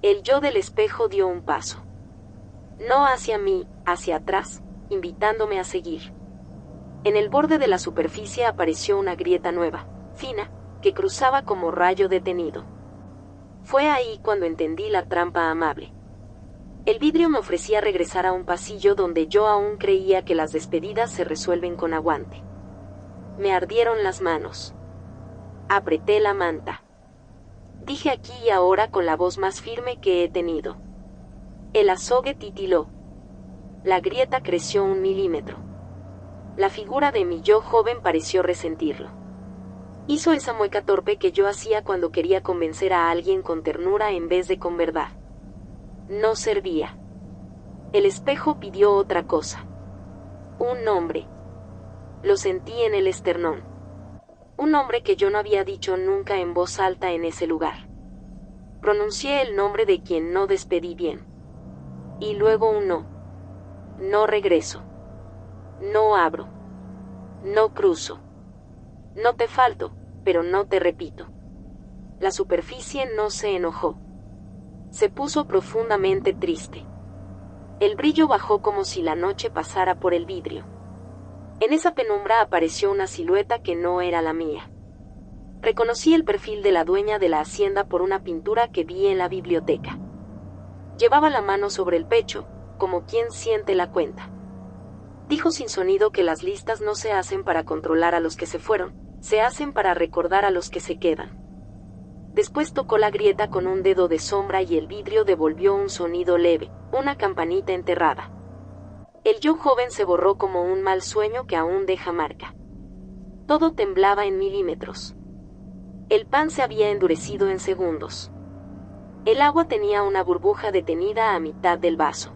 El yo del espejo dio un paso. No hacia mí, hacia atrás, invitándome a seguir. En el borde de la superficie apareció una grieta nueva, fina, que cruzaba como rayo detenido. Fue ahí cuando entendí la trampa amable. El vidrio me ofrecía regresar a un pasillo donde yo aún creía que las despedidas se resuelven con aguante. Me ardieron las manos. Apreté la manta. Dije aquí y ahora con la voz más firme que he tenido. El azogue titiló. La grieta creció 1 milímetro. La figura de mi yo joven pareció resentirlo. Hizo esa mueca torpe que yo hacía cuando quería convencer a alguien con ternura en vez de con verdad. No servía. El espejo pidió otra cosa. Un nombre. Lo sentí en el esternón. Un nombre que yo no había dicho nunca en voz alta en ese lugar. Pronuncié el nombre de quien no despedí bien. Y luego un no. No regreso. No abro. No cruzo. No te falto, pero no te repito. La superficie no se enojó. Se puso profundamente triste. El brillo bajó como si la noche pasara por el vidrio. En esa penumbra apareció una silueta que no era la mía. Reconocí el perfil de la dueña de la hacienda por una pintura que vi en la biblioteca. Llevaba la mano sobre el pecho, como quien siente la cuenta. Dijo sin sonido que las listas no se hacen para controlar a los que se fueron, se hacen para recordar a los que se quedan. Después tocó la grieta con un dedo de sombra y el vidrio devolvió un sonido leve, una campanita enterrada. El yo joven se borró como un mal sueño que aún deja marca. Todo temblaba en milímetros. El pan se había endurecido en segundos. El agua tenía una burbuja detenida a mitad del vaso.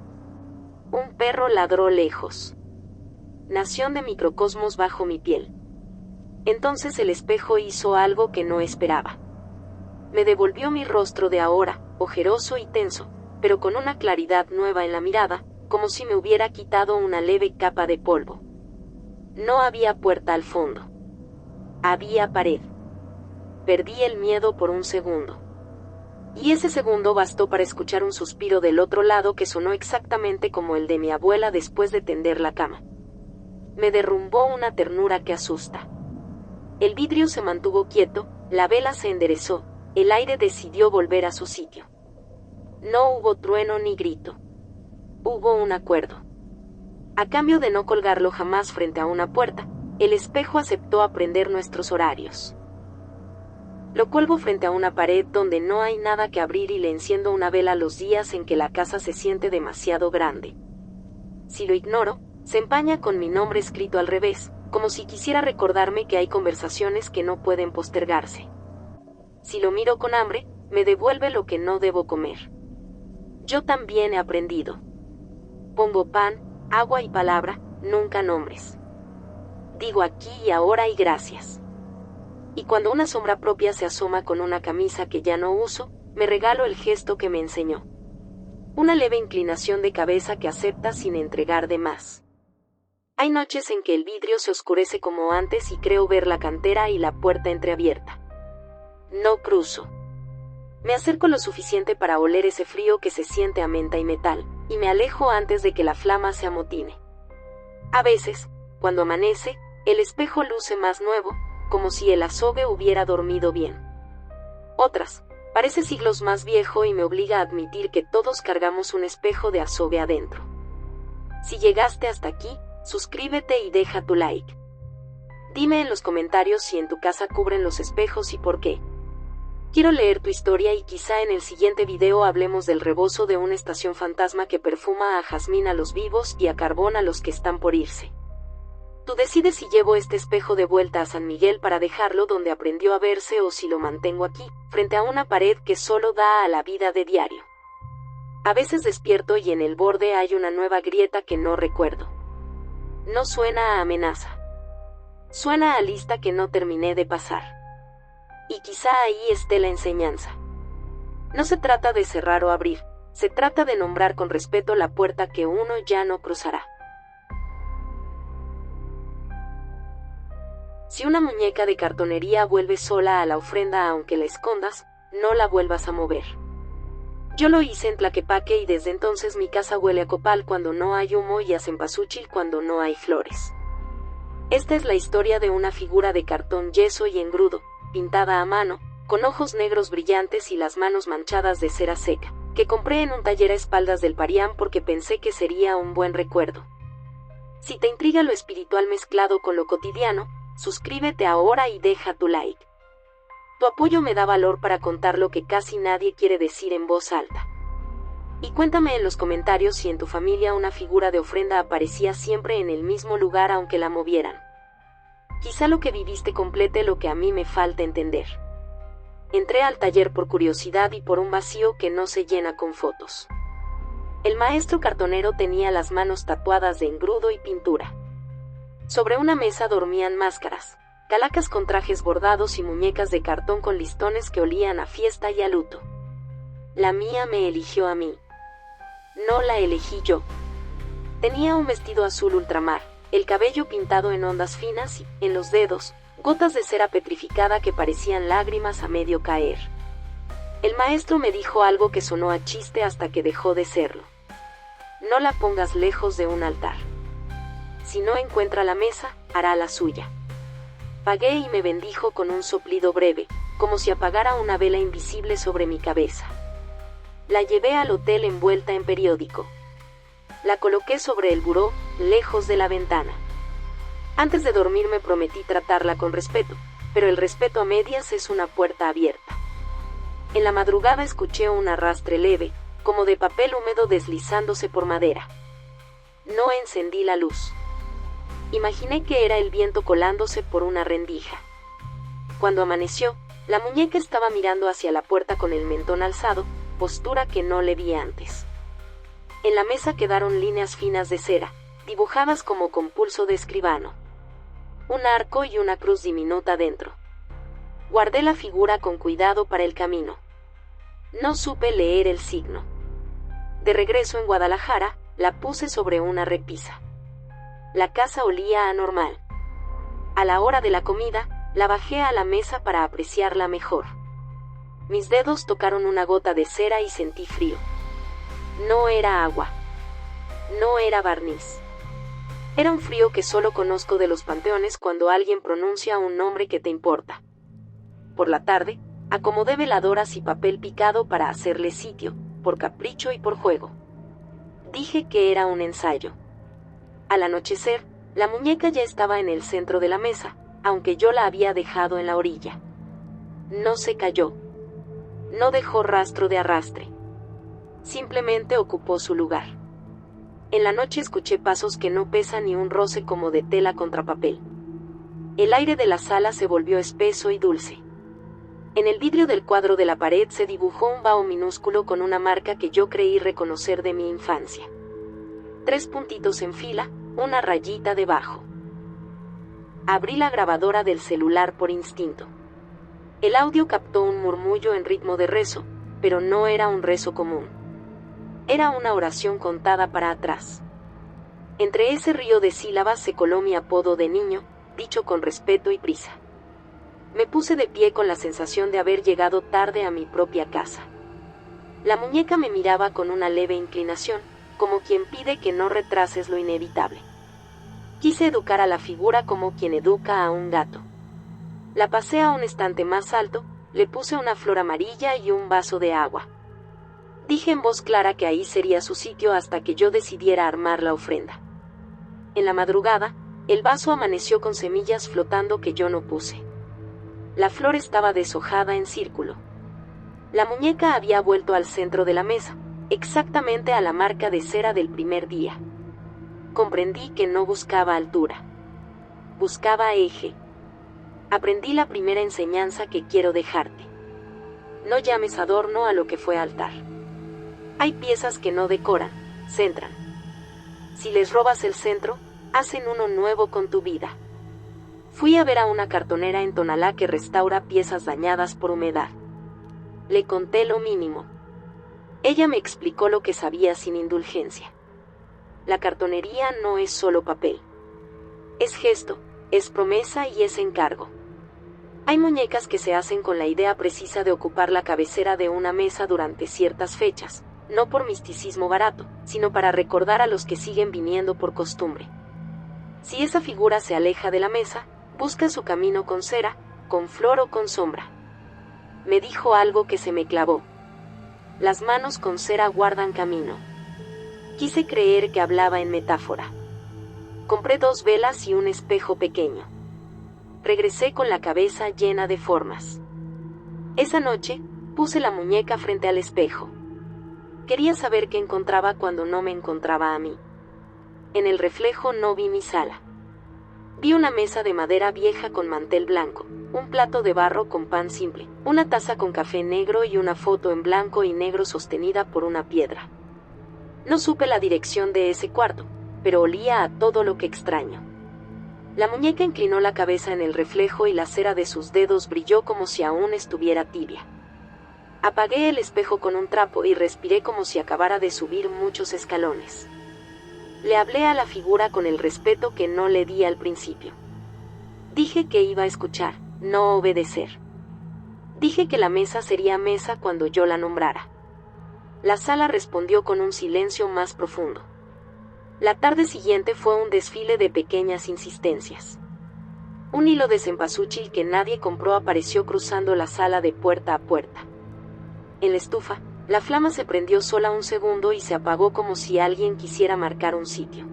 Un perro ladró lejos. Nación de microcosmos bajo mi piel. Entonces el espejo hizo algo que no esperaba. Me devolvió mi rostro de ahora, ojeroso y tenso, pero con una claridad nueva en la mirada, como si me hubiera quitado una leve capa de polvo. No había puerta al fondo. Había pared. Perdí el miedo por un segundo. Y ese segundo bastó para escuchar un suspiro del otro lado que sonó exactamente como el de mi abuela después de tender la cama. Me derrumbó una ternura que asusta. El vidrio se mantuvo quieto, la vela se enderezó, el aire decidió volver a su sitio. No hubo trueno ni grito. Hubo un acuerdo. A cambio de no colgarlo jamás frente a una puerta, el espejo aceptó aprender nuestros horarios. Lo cuelgo frente a una pared donde no hay nada que abrir y le enciendo una vela los días en que la casa se siente demasiado grande. Si lo ignoro, se empaña con mi nombre escrito al revés, como si quisiera recordarme que hay conversaciones que no pueden postergarse. Si lo miro con hambre, me devuelve lo que no debo comer. Yo también he aprendido. Pongo pan, agua y palabra, nunca nombres. Digo aquí y ahora y gracias. Y cuando una sombra propia se asoma con una camisa que ya no uso, me regalo el gesto que me enseñó. Una leve inclinación de cabeza que acepta sin entregar de más. Hay noches en que el vidrio se oscurece como antes y creo ver la cantera y la puerta entreabierta. No cruzo. Me acerco lo suficiente para oler ese frío que se siente a menta y metal, y me alejo antes de que la flama se amotine. A veces, cuando amanece, el espejo luce más nuevo, como si el azogue hubiera dormido bien. Otras, parece siglos más viejo y me obliga a admitir que todos cargamos un espejo de azogue adentro. Si llegaste hasta aquí, suscríbete y deja tu like. Dime en los comentarios si en tu casa cubren los espejos y por qué. Quiero leer tu historia y quizá en el siguiente video hablemos del rebozo de una estación fantasma que perfuma a jazmín a los vivos y a carbón a los que están por irse. Tú decides si llevo este espejo de vuelta a San Miguel para dejarlo donde aprendió a verse o si lo mantengo aquí, frente a una pared que solo da a la vida de diario. A veces despierto y en el borde hay una nueva grieta que no recuerdo. No suena a amenaza. Suena a lista que no terminé de pasar. Y quizá ahí esté la enseñanza. No se trata de cerrar o abrir, se trata de nombrar con respeto la puerta que uno ya no cruzará. Si una muñeca de cartonería vuelve sola a la ofrenda aunque la escondas, no la vuelvas a mover. Yo lo hice en Tlaquepaque y desde entonces mi casa huele a copal cuando no hay humo y a cempasúchil cuando no hay flores. Esta es la historia de una figura de cartón yeso y engrudo, pintada a mano, con ojos negros brillantes y las manos manchadas de cera seca, que compré en un taller a espaldas del Parián porque pensé que sería un buen recuerdo. Si te intriga lo espiritual mezclado con lo cotidiano, suscríbete ahora y deja tu like. Tu apoyo me da valor para contar lo que casi nadie quiere decir en voz alta. Y cuéntame en los comentarios si en tu familia una figura de ofrenda aparecía siempre en el mismo lugar aunque la movieran. Quizá lo que viviste complete lo que a mí me falta entender. Entré al taller por curiosidad y por un vacío que no se llena con fotos. El maestro cartonero tenía las manos tatuadas de engrudo y pintura. Sobre una mesa dormían máscaras, calacas con trajes bordados y muñecas de cartón con listones que olían a fiesta y a luto. La mía me eligió a mí. No la elegí yo. Tenía un vestido azul ultramar, el cabello pintado en ondas finas y, en los dedos, gotas de cera petrificada que parecían lágrimas a medio caer. El maestro me dijo algo que sonó a chiste hasta que dejó de serlo. No la pongas lejos de un altar. Si no encuentra la mesa, hará la suya. Pagué y me bendijo con un soplido breve, como si apagara una vela invisible sobre mi cabeza. La llevé al hotel envuelta en periódico. La coloqué sobre el buró, lejos de la ventana. Antes de dormir me prometí tratarla con respeto, pero el respeto a medias es una puerta abierta. En la madrugada escuché un arrastre leve, como de papel húmedo deslizándose por madera. No encendí la luz. Imaginé que era el viento colándose por una rendija. Cuando amaneció, la muñeca estaba mirando hacia la puerta con el mentón alzado, postura que no le vi antes. En la mesa quedaron líneas finas de cera, dibujadas como con pulso de escribano. Un arco y una cruz diminuta dentro. Guardé la figura con cuidado para el camino. No supe leer el signo. De regreso en Guadalajara, la puse sobre una repisa. La casa olía anormal. A la hora de la comida, la bajé a la mesa para apreciarla mejor. Mis dedos tocaron una gota de cera y sentí frío. No era agua. No era barniz. Era un frío que solo conozco de los panteones cuando alguien pronuncia un nombre que te importa. Por la tarde, acomodé veladoras y papel picado para hacerle sitio, por capricho y por juego. Dije que era un ensayo. Al anochecer, la muñeca ya estaba en el centro de la mesa, aunque yo la había dejado en la orilla. No se cayó. No dejó rastro de arrastre. Simplemente ocupó su lugar. En la noche escuché pasos que no pesan ni un roce como de tela contra papel. El aire de la sala se volvió espeso y dulce. En el vidrio del cuadro de la pared se dibujó un vaho minúsculo con una marca que yo creí reconocer de mi infancia. 3 puntitos en fila, una rayita debajo. Abrí la grabadora del celular por instinto. El audio captó un murmullo en ritmo de rezo, pero no era un rezo común. Era una oración contada para atrás. Entre ese río de sílabas se coló mi apodo de niño, dicho con respeto y prisa. Me puse de pie con la sensación de haber llegado tarde a mi propia casa. La muñeca me miraba con una leve inclinación, como quien pide que no retrases lo inevitable. Quise educar a la figura como quien educa a un gato. La pasé a un estante más alto, le puse una flor amarilla y un vaso de agua. Dije en voz clara que ahí sería su sitio hasta que yo decidiera armar la ofrenda. En la madrugada, el vaso amaneció con semillas flotando que yo no puse. La flor estaba deshojada en círculo. La muñeca había vuelto al centro de la mesa, exactamente a la marca de cera del primer día. Comprendí que no buscaba altura. Buscaba eje. Aprendí la primera enseñanza que quiero dejarte. No llames adorno a lo que fue altar. Hay piezas que no decoran, centran. Si les robas el centro, hacen uno nuevo con tu vida. Fui a ver a una cartonera en Tonalá que restaura piezas dañadas por humedad. Le conté lo mínimo. Ella me explicó lo que sabía sin indulgencia. La cartonería no es solo papel. Es gesto, es promesa y es encargo. Hay muñecas que se hacen con la idea precisa de ocupar la cabecera de una mesa durante ciertas fechas, no por misticismo barato, sino para recordar a los que siguen viniendo por costumbre. Si esa figura se aleja de la mesa, busca su camino con cera, con flor o con sombra. Me dijo algo que se me clavó. Las manos con cera guardan camino. Quise creer que hablaba en metáfora. Compré 2 velas y un espejo pequeño. Regresé con la cabeza llena de formas. Esa noche, puse la muñeca frente al espejo. Quería saber qué encontraba cuando no me encontraba a mí. En el reflejo no vi mi sala. Vi una mesa de madera vieja con mantel blanco, un plato de barro con pan simple, una taza con café negro y una foto en blanco y negro sostenida por una piedra. No supe la dirección de ese cuarto, pero olía a todo lo que extraño. La muñeca inclinó la cabeza en el reflejo y la cera de sus dedos brilló como si aún estuviera tibia. Apagué el espejo con un trapo y respiré como si acabara de subir muchos escalones. Le hablé a la figura con el respeto que no le di al principio. Dije que iba a escuchar, no obedecer. Dije que la mesa sería mesa cuando yo la nombrara. La sala respondió con un silencio más profundo. La tarde siguiente fue un desfile de pequeñas insistencias. Un hilo de cempasúchil que nadie compró apareció cruzando la sala de puerta a puerta. En la estufa, la flama se prendió sola un segundo y se apagó como si alguien quisiera marcar un sitio.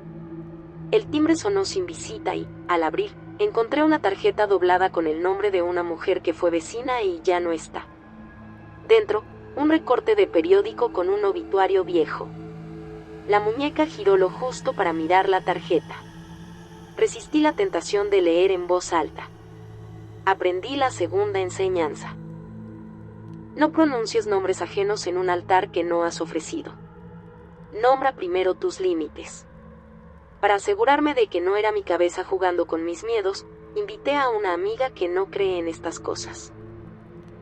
El timbre sonó sin visita y, al abrir, encontré una tarjeta doblada con el nombre de una mujer que fue vecina y ya no está. Dentro, un recorte de periódico con un obituario viejo. La muñeca giró lo justo para mirar la tarjeta. Resistí la tentación de leer en voz alta. Aprendí la segunda enseñanza. No pronuncies nombres ajenos en un altar que no has ofrecido. Nombra primero tus límites. Para asegurarme de que no era mi cabeza jugando con mis miedos, invité a una amiga que no cree en estas cosas.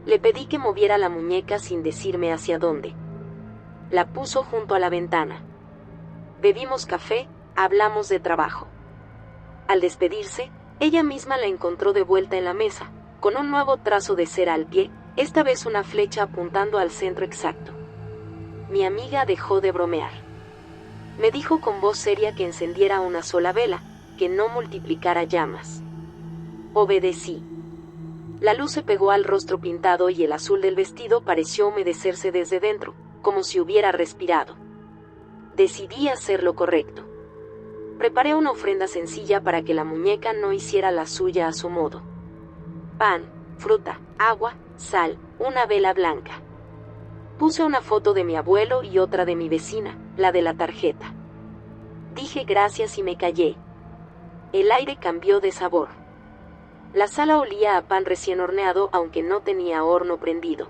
Le pedí que moviera la muñeca sin decirme hacia dónde. La puso junto a la ventana. Bebimos café, hablamos de trabajo. Al despedirse, ella misma la encontró de vuelta en la mesa, con un nuevo trazo de cera al pie, esta vez una flecha apuntando al centro exacto. Mi amiga dejó de bromear. Me dijo con voz seria que encendiera una sola vela, que no multiplicara llamas. Obedecí. La luz se pegó al rostro pintado y el azul del vestido pareció humedecerse desde dentro, como si hubiera respirado. Decidí hacer lo correcto. Preparé una ofrenda sencilla para que la muñeca no hiciera la suya a su modo. Pan, fruta, agua, sal, una vela blanca. Puse una foto de mi abuelo y otra de mi vecina, la de la tarjeta. Dije gracias y me callé. El aire cambió de sabor. La sala olía a pan recién horneado aunque no tenía horno prendido.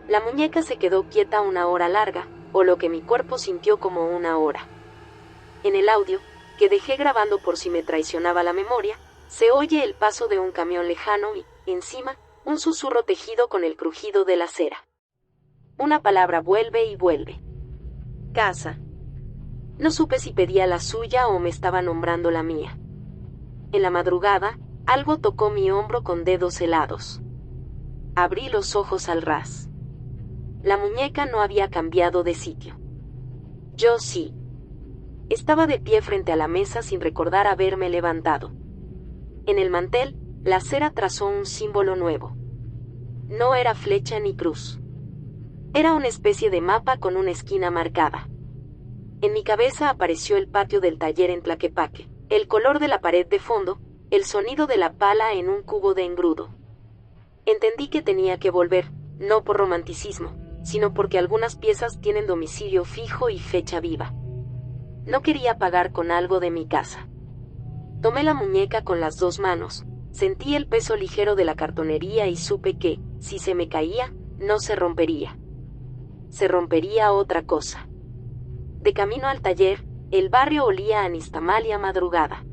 La muñeca se quedó quieta una hora larga, o lo que mi cuerpo sintió como una hora. En el audio, que dejé grabando por si me traicionaba la memoria, se oye el paso de un camión lejano y, encima, un susurro tejido con el crujido de la cera. Una palabra vuelve y vuelve. Casa. No supe si pedía la suya o me estaba nombrando la mía. En la madrugada, algo tocó mi hombro con dedos helados. Abrí los ojos al ras. La muñeca no había cambiado de sitio. Yo sí. Estaba de pie frente a la mesa sin recordar haberme levantado. En el mantel, la cera trazó un símbolo nuevo. No era flecha ni cruz. Era una especie de mapa con una esquina marcada. En mi cabeza apareció el patio del taller en Tlaquepaque, el color de la pared de fondo, el sonido de la pala en un cubo de engrudo. Entendí que tenía que volver, no por romanticismo, sino porque algunas piezas tienen domicilio fijo y fecha viva. No quería pagar con algo de mi casa. Tomé la muñeca con las 2 manos, sentí el peso ligero de la cartonería y supe que, si se me caía, no se rompería. Se rompería otra cosa. De camino al taller, el barrio olía a nixtamal y a madrugada.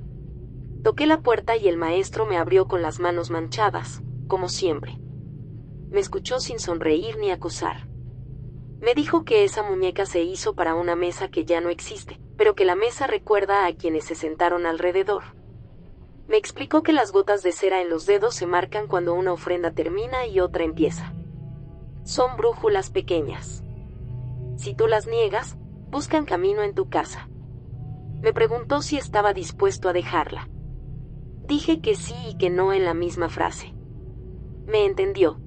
Toqué la puerta y el maestro me abrió con las manos manchadas, como siempre. Me escuchó sin sonreír ni acusar. Me dijo que esa muñeca se hizo para una mesa que ya no existe, pero que la mesa recuerda a quienes se sentaron alrededor. Me explicó que las gotas de cera en los dedos se marcan cuando una ofrenda termina y otra empieza. Son brújulas pequeñas. Si tú las niegas, buscan camino en tu casa. Me preguntó si estaba dispuesto a dejarla. Dije que sí y que no en la misma frase. Me entendió.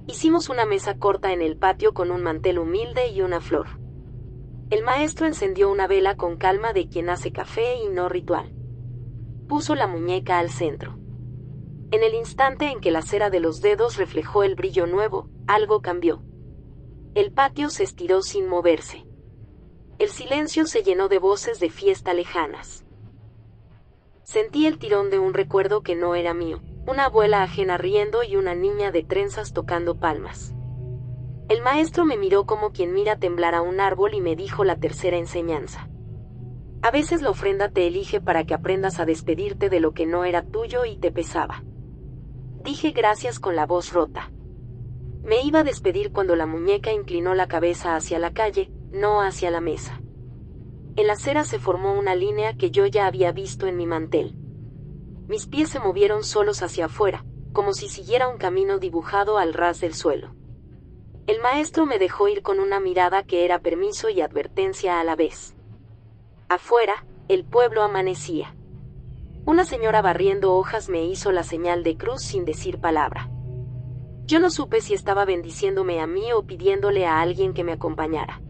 Hicimos una mesa corta en el patio con un mantel humilde y una flor. El maestro encendió una vela con calma de quien hace café y no ritual. Puso la muñeca al centro. En el instante en que la cera de los dedos reflejó el brillo nuevo, algo cambió. El patio se estiró sin moverse. El silencio se llenó de voces de fiesta lejanas. Sentí el tirón de un recuerdo que no era mío, una abuela ajena riendo y una niña de trenzas tocando palmas. El maestro me miró como quien mira temblar a un árbol y me dijo la tercera enseñanza. A veces la ofrenda te elige para que aprendas a despedirte de lo que no era tuyo y te pesaba. Dije gracias con la voz rota. Me iba a despedir cuando la muñeca inclinó la cabeza hacia la calle, no hacia la mesa. En la acera se formó una línea que yo ya había visto en mi mantel. Mis pies se movieron solos hacia afuera, como si siguiera un camino dibujado al ras del suelo. El maestro me dejó ir con una mirada que era permiso y advertencia a la vez. Afuera, el pueblo amanecía. Una señora barriendo hojas me hizo la señal de cruz sin decir palabra. Yo no supe si estaba bendiciéndome a mí o pidiéndole a alguien que me acompañara.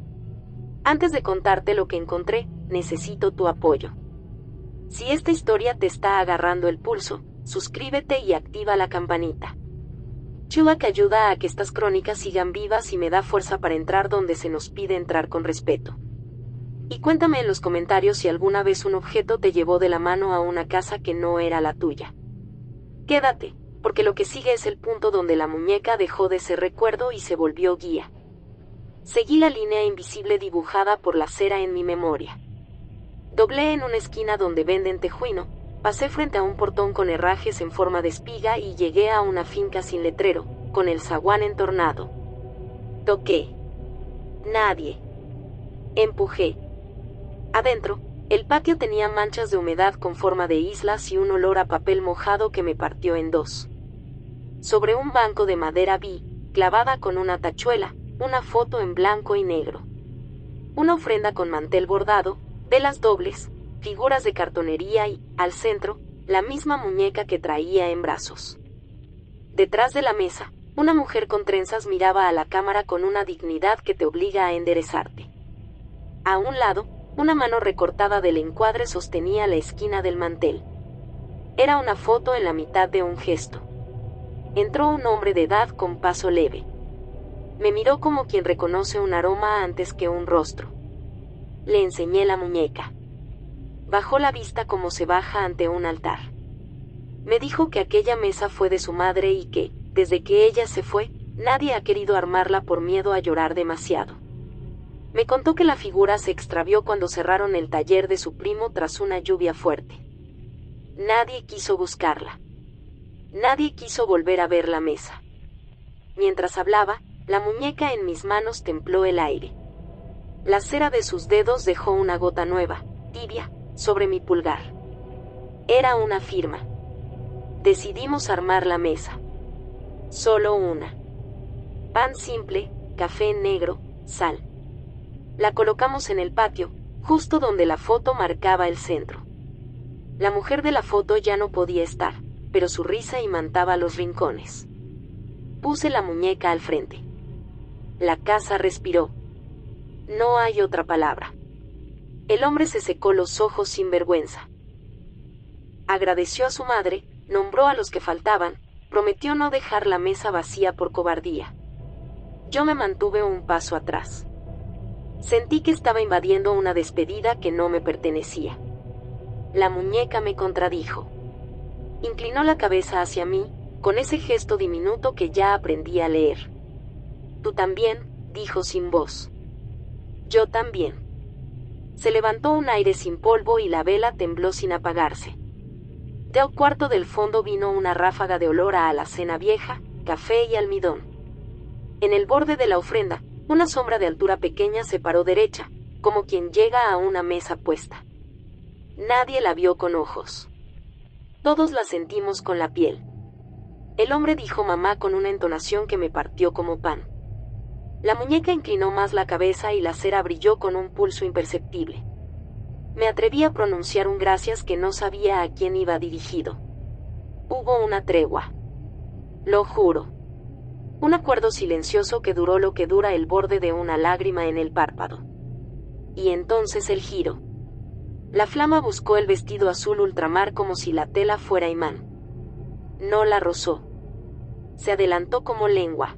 Antes de contarte lo que encontré, necesito tu apoyo. Si esta historia te está agarrando el pulso, suscríbete y activa la campanita. Chulak ayuda a que estas crónicas sigan vivas y me da fuerza para entrar donde se nos pide entrar con respeto. Y cuéntame en los comentarios si alguna vez un objeto te llevó de la mano a una casa que no era la tuya. Quédate, porque lo que sigue es el punto donde la muñeca dejó de ser recuerdo y se volvió guía. Seguí la línea invisible dibujada por la cera en mi memoria. Doblé en una esquina donde venden tejuino, pasé frente a un portón con herrajes en forma de espiga y llegué a una finca sin letrero, con el zaguán entornado. Toqué. Nadie. Empujé. Adentro, el patio tenía manchas de humedad con forma de islas y un olor a papel mojado que me partió en dos. Sobre un banco de madera vi, clavada con una tachuela, una foto en blanco y negro. Una ofrenda con mantel bordado, velas dobles, figuras de cartonería y, al centro, la misma muñeca que traía en brazos. Detrás de la mesa, una mujer con trenzas miraba a la cámara con una dignidad que te obliga a enderezarte. A un lado, una mano recortada del encuadre sostenía la esquina del mantel. Era una foto en la mitad de un gesto. Entró un hombre de edad con paso leve. Me miró como quien reconoce un aroma antes que un rostro. Le enseñé la muñeca. Bajó la vista como se baja ante un altar. Me dijo que aquella mesa fue de su madre y que, desde que ella se fue, nadie ha querido armarla por miedo a llorar demasiado. Me contó que la figura se extravió cuando cerraron el taller de su primo tras una lluvia fuerte. Nadie quiso buscarla. Nadie quiso volver a ver la mesa. Mientras hablaba, la muñeca en mis manos templó el aire. La cera de sus dedos dejó una gota nueva, tibia, sobre mi pulgar. Era una firma. Decidimos armar la mesa. Solo una. Pan simple, café negro, sal. La colocamos en el patio, justo donde la foto marcaba el centro. La mujer de la foto ya no podía estar, pero su risa imantaba los rincones. Puse la muñeca al frente. La casa respiró. No hay otra palabra. El hombre se secó los ojos sin vergüenza. Agradeció a su madre, nombró a los que faltaban, prometió no dejar la mesa vacía por cobardía. Yo me mantuve un paso atrás. Sentí que estaba invadiendo una despedida que no me pertenecía. La muñeca me contradijo. Inclinó la cabeza hacia mí, con ese gesto diminuto que ya aprendí a leer. Tú también, dijo sin voz. Yo también. Se levantó un aire sin polvo y la vela tembló sin apagarse. Del cuarto del fondo vino una ráfaga de olor a alacena vieja, café y almidón. En el borde de la ofrenda, una sombra de altura pequeña se paró derecha, como quien llega a una mesa puesta. Nadie la vio con ojos. Todos la sentimos con la piel. El hombre dijo mamá con una entonación que me partió como pan. La muñeca inclinó más la cabeza y la cera brilló con un pulso imperceptible. Me atreví a pronunciar un gracias que no sabía a quién iba dirigido. Hubo una tregua. Lo juro. Un acuerdo silencioso que duró lo que dura el borde de una lágrima en el párpado. Y entonces el giro. La flama buscó el vestido azul ultramar como si la tela fuera imán. No la rozó. Se adelantó como lengua.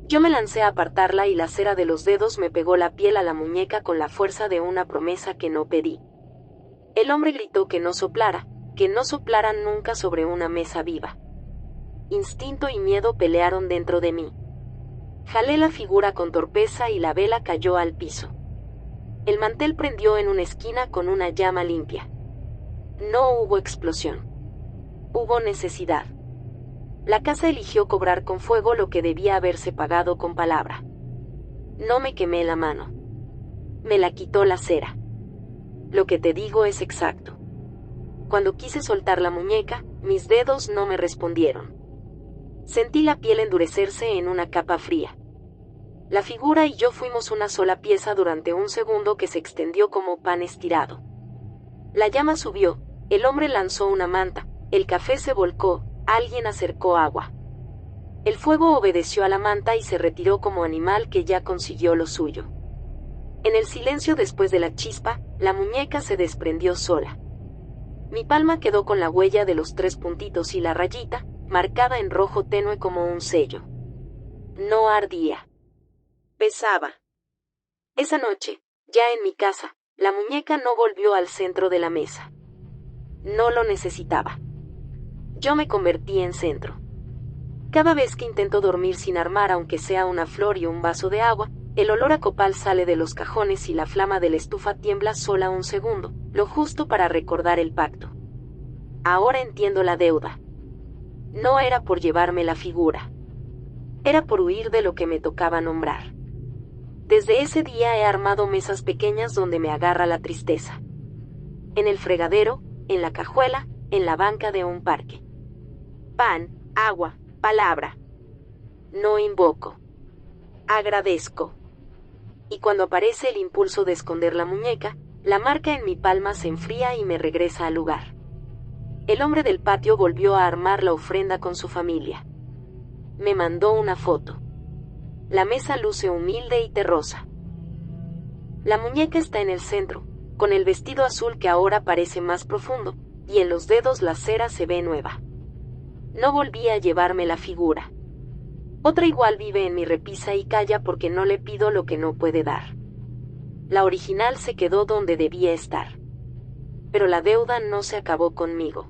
Yo me lancé a apartarla y la cera de los dedos me pegó la piel a la muñeca con la fuerza de una promesa que no pedí. El hombre gritó que no soplaran nunca sobre una mesa viva. Instinto y miedo pelearon dentro de mí. Jalé la figura con torpeza y la vela cayó al piso. El mantel prendió en una esquina con una llama limpia. No hubo explosión. Hubo necesidad. La casa eligió cobrar con fuego lo que debía haberse pagado con palabra. No me quemé la mano. Me la quitó la cera. Lo que te digo es exacto. Cuando quise soltar la muñeca, mis dedos no me respondieron. Sentí la piel endurecerse en una capa fría. La figura y yo fuimos una sola pieza durante un segundo que se extendió como pan estirado. La llama subió, el hombre lanzó una manta, el café se volcó, alguien acercó agua. El fuego obedeció a la manta y se retiró como animal que ya consiguió lo suyo. En el silencio después de la chispa, la muñeca se desprendió sola. Mi palma quedó con la huella de los 3 puntitos y la rayita, marcada en rojo tenue como un sello. No ardía. Pesaba. Esa noche, ya en mi casa, la muñeca no volvió al centro de la mesa. No lo necesitaba. Yo me convertí en centro. Cada vez que intento dormir sin armar aunque sea una flor y un vaso de agua, el olor a copal sale de los cajones y la flama de la estufa tiembla sola un segundo, lo justo para recordar el pacto. Ahora entiendo la deuda. No era por llevarme la figura. Era por huir de lo que me tocaba nombrar. Desde ese día he armado mesas pequeñas donde me agarra la tristeza. En el fregadero, en la cajuela, en la banca de un parque. Pan, agua, palabra. No invoco. Agradezco. Y cuando aparece el impulso de esconder la muñeca, la marca en mi palma se enfría y me regresa al lugar. El hombre del patio volvió a armar la ofrenda con su familia. Me mandó una foto. La mesa luce humilde y terrosa. La muñeca está en el centro, con el vestido azul que ahora parece más profundo, y en los dedos la cera se ve nueva. No volví a llevarme la figura. Otra igual vive en mi repisa y calla porque no le pido lo que no puede dar. La original se quedó donde debía estar. Pero la deuda no se acabó conmigo.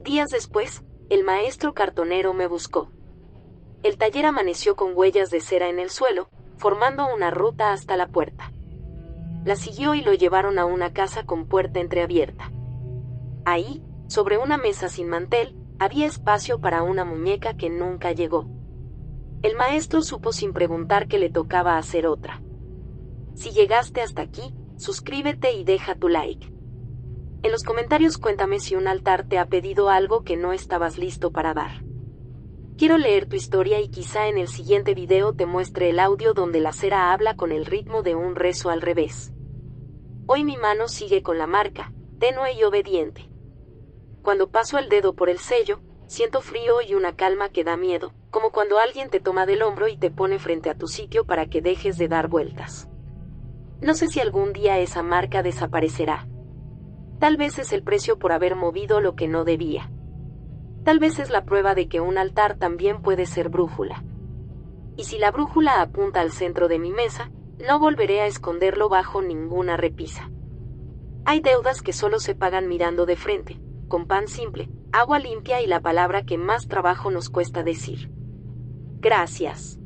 Días después, el maestro cartonero me buscó. El taller amaneció con huellas de cera en el suelo, formando una ruta hasta la puerta. La siguió y lo llevaron a una casa con puerta entreabierta. Ahí, sobre una mesa sin mantel, había espacio para una muñeca que nunca llegó. El maestro supo sin preguntar que le tocaba hacer otra. Si llegaste hasta aquí, suscríbete y deja tu like. En los comentarios cuéntame si un altar te ha pedido algo que no estabas listo para dar. Quiero leer tu historia y quizá en el siguiente video te muestre el audio donde la cera habla con el ritmo de un rezo al revés. Hoy mi mano sigue con la marca, tenue y obediente. Cuando paso el dedo por el sello, siento frío y una calma que da miedo, como cuando alguien te toma del hombro y te pone frente a tu sitio para que dejes de dar vueltas. No sé si algún día esa marca desaparecerá. Tal vez es el precio por haber movido lo que no debía. Tal vez es la prueba de que un altar también puede ser brújula. Y si la brújula apunta al centro de mi mesa, no volveré a esconderlo bajo ninguna repisa. Hay deudas que solo se pagan mirando de frente, con pan simple, agua limpia y la palabra que más trabajo nos cuesta decir. Gracias.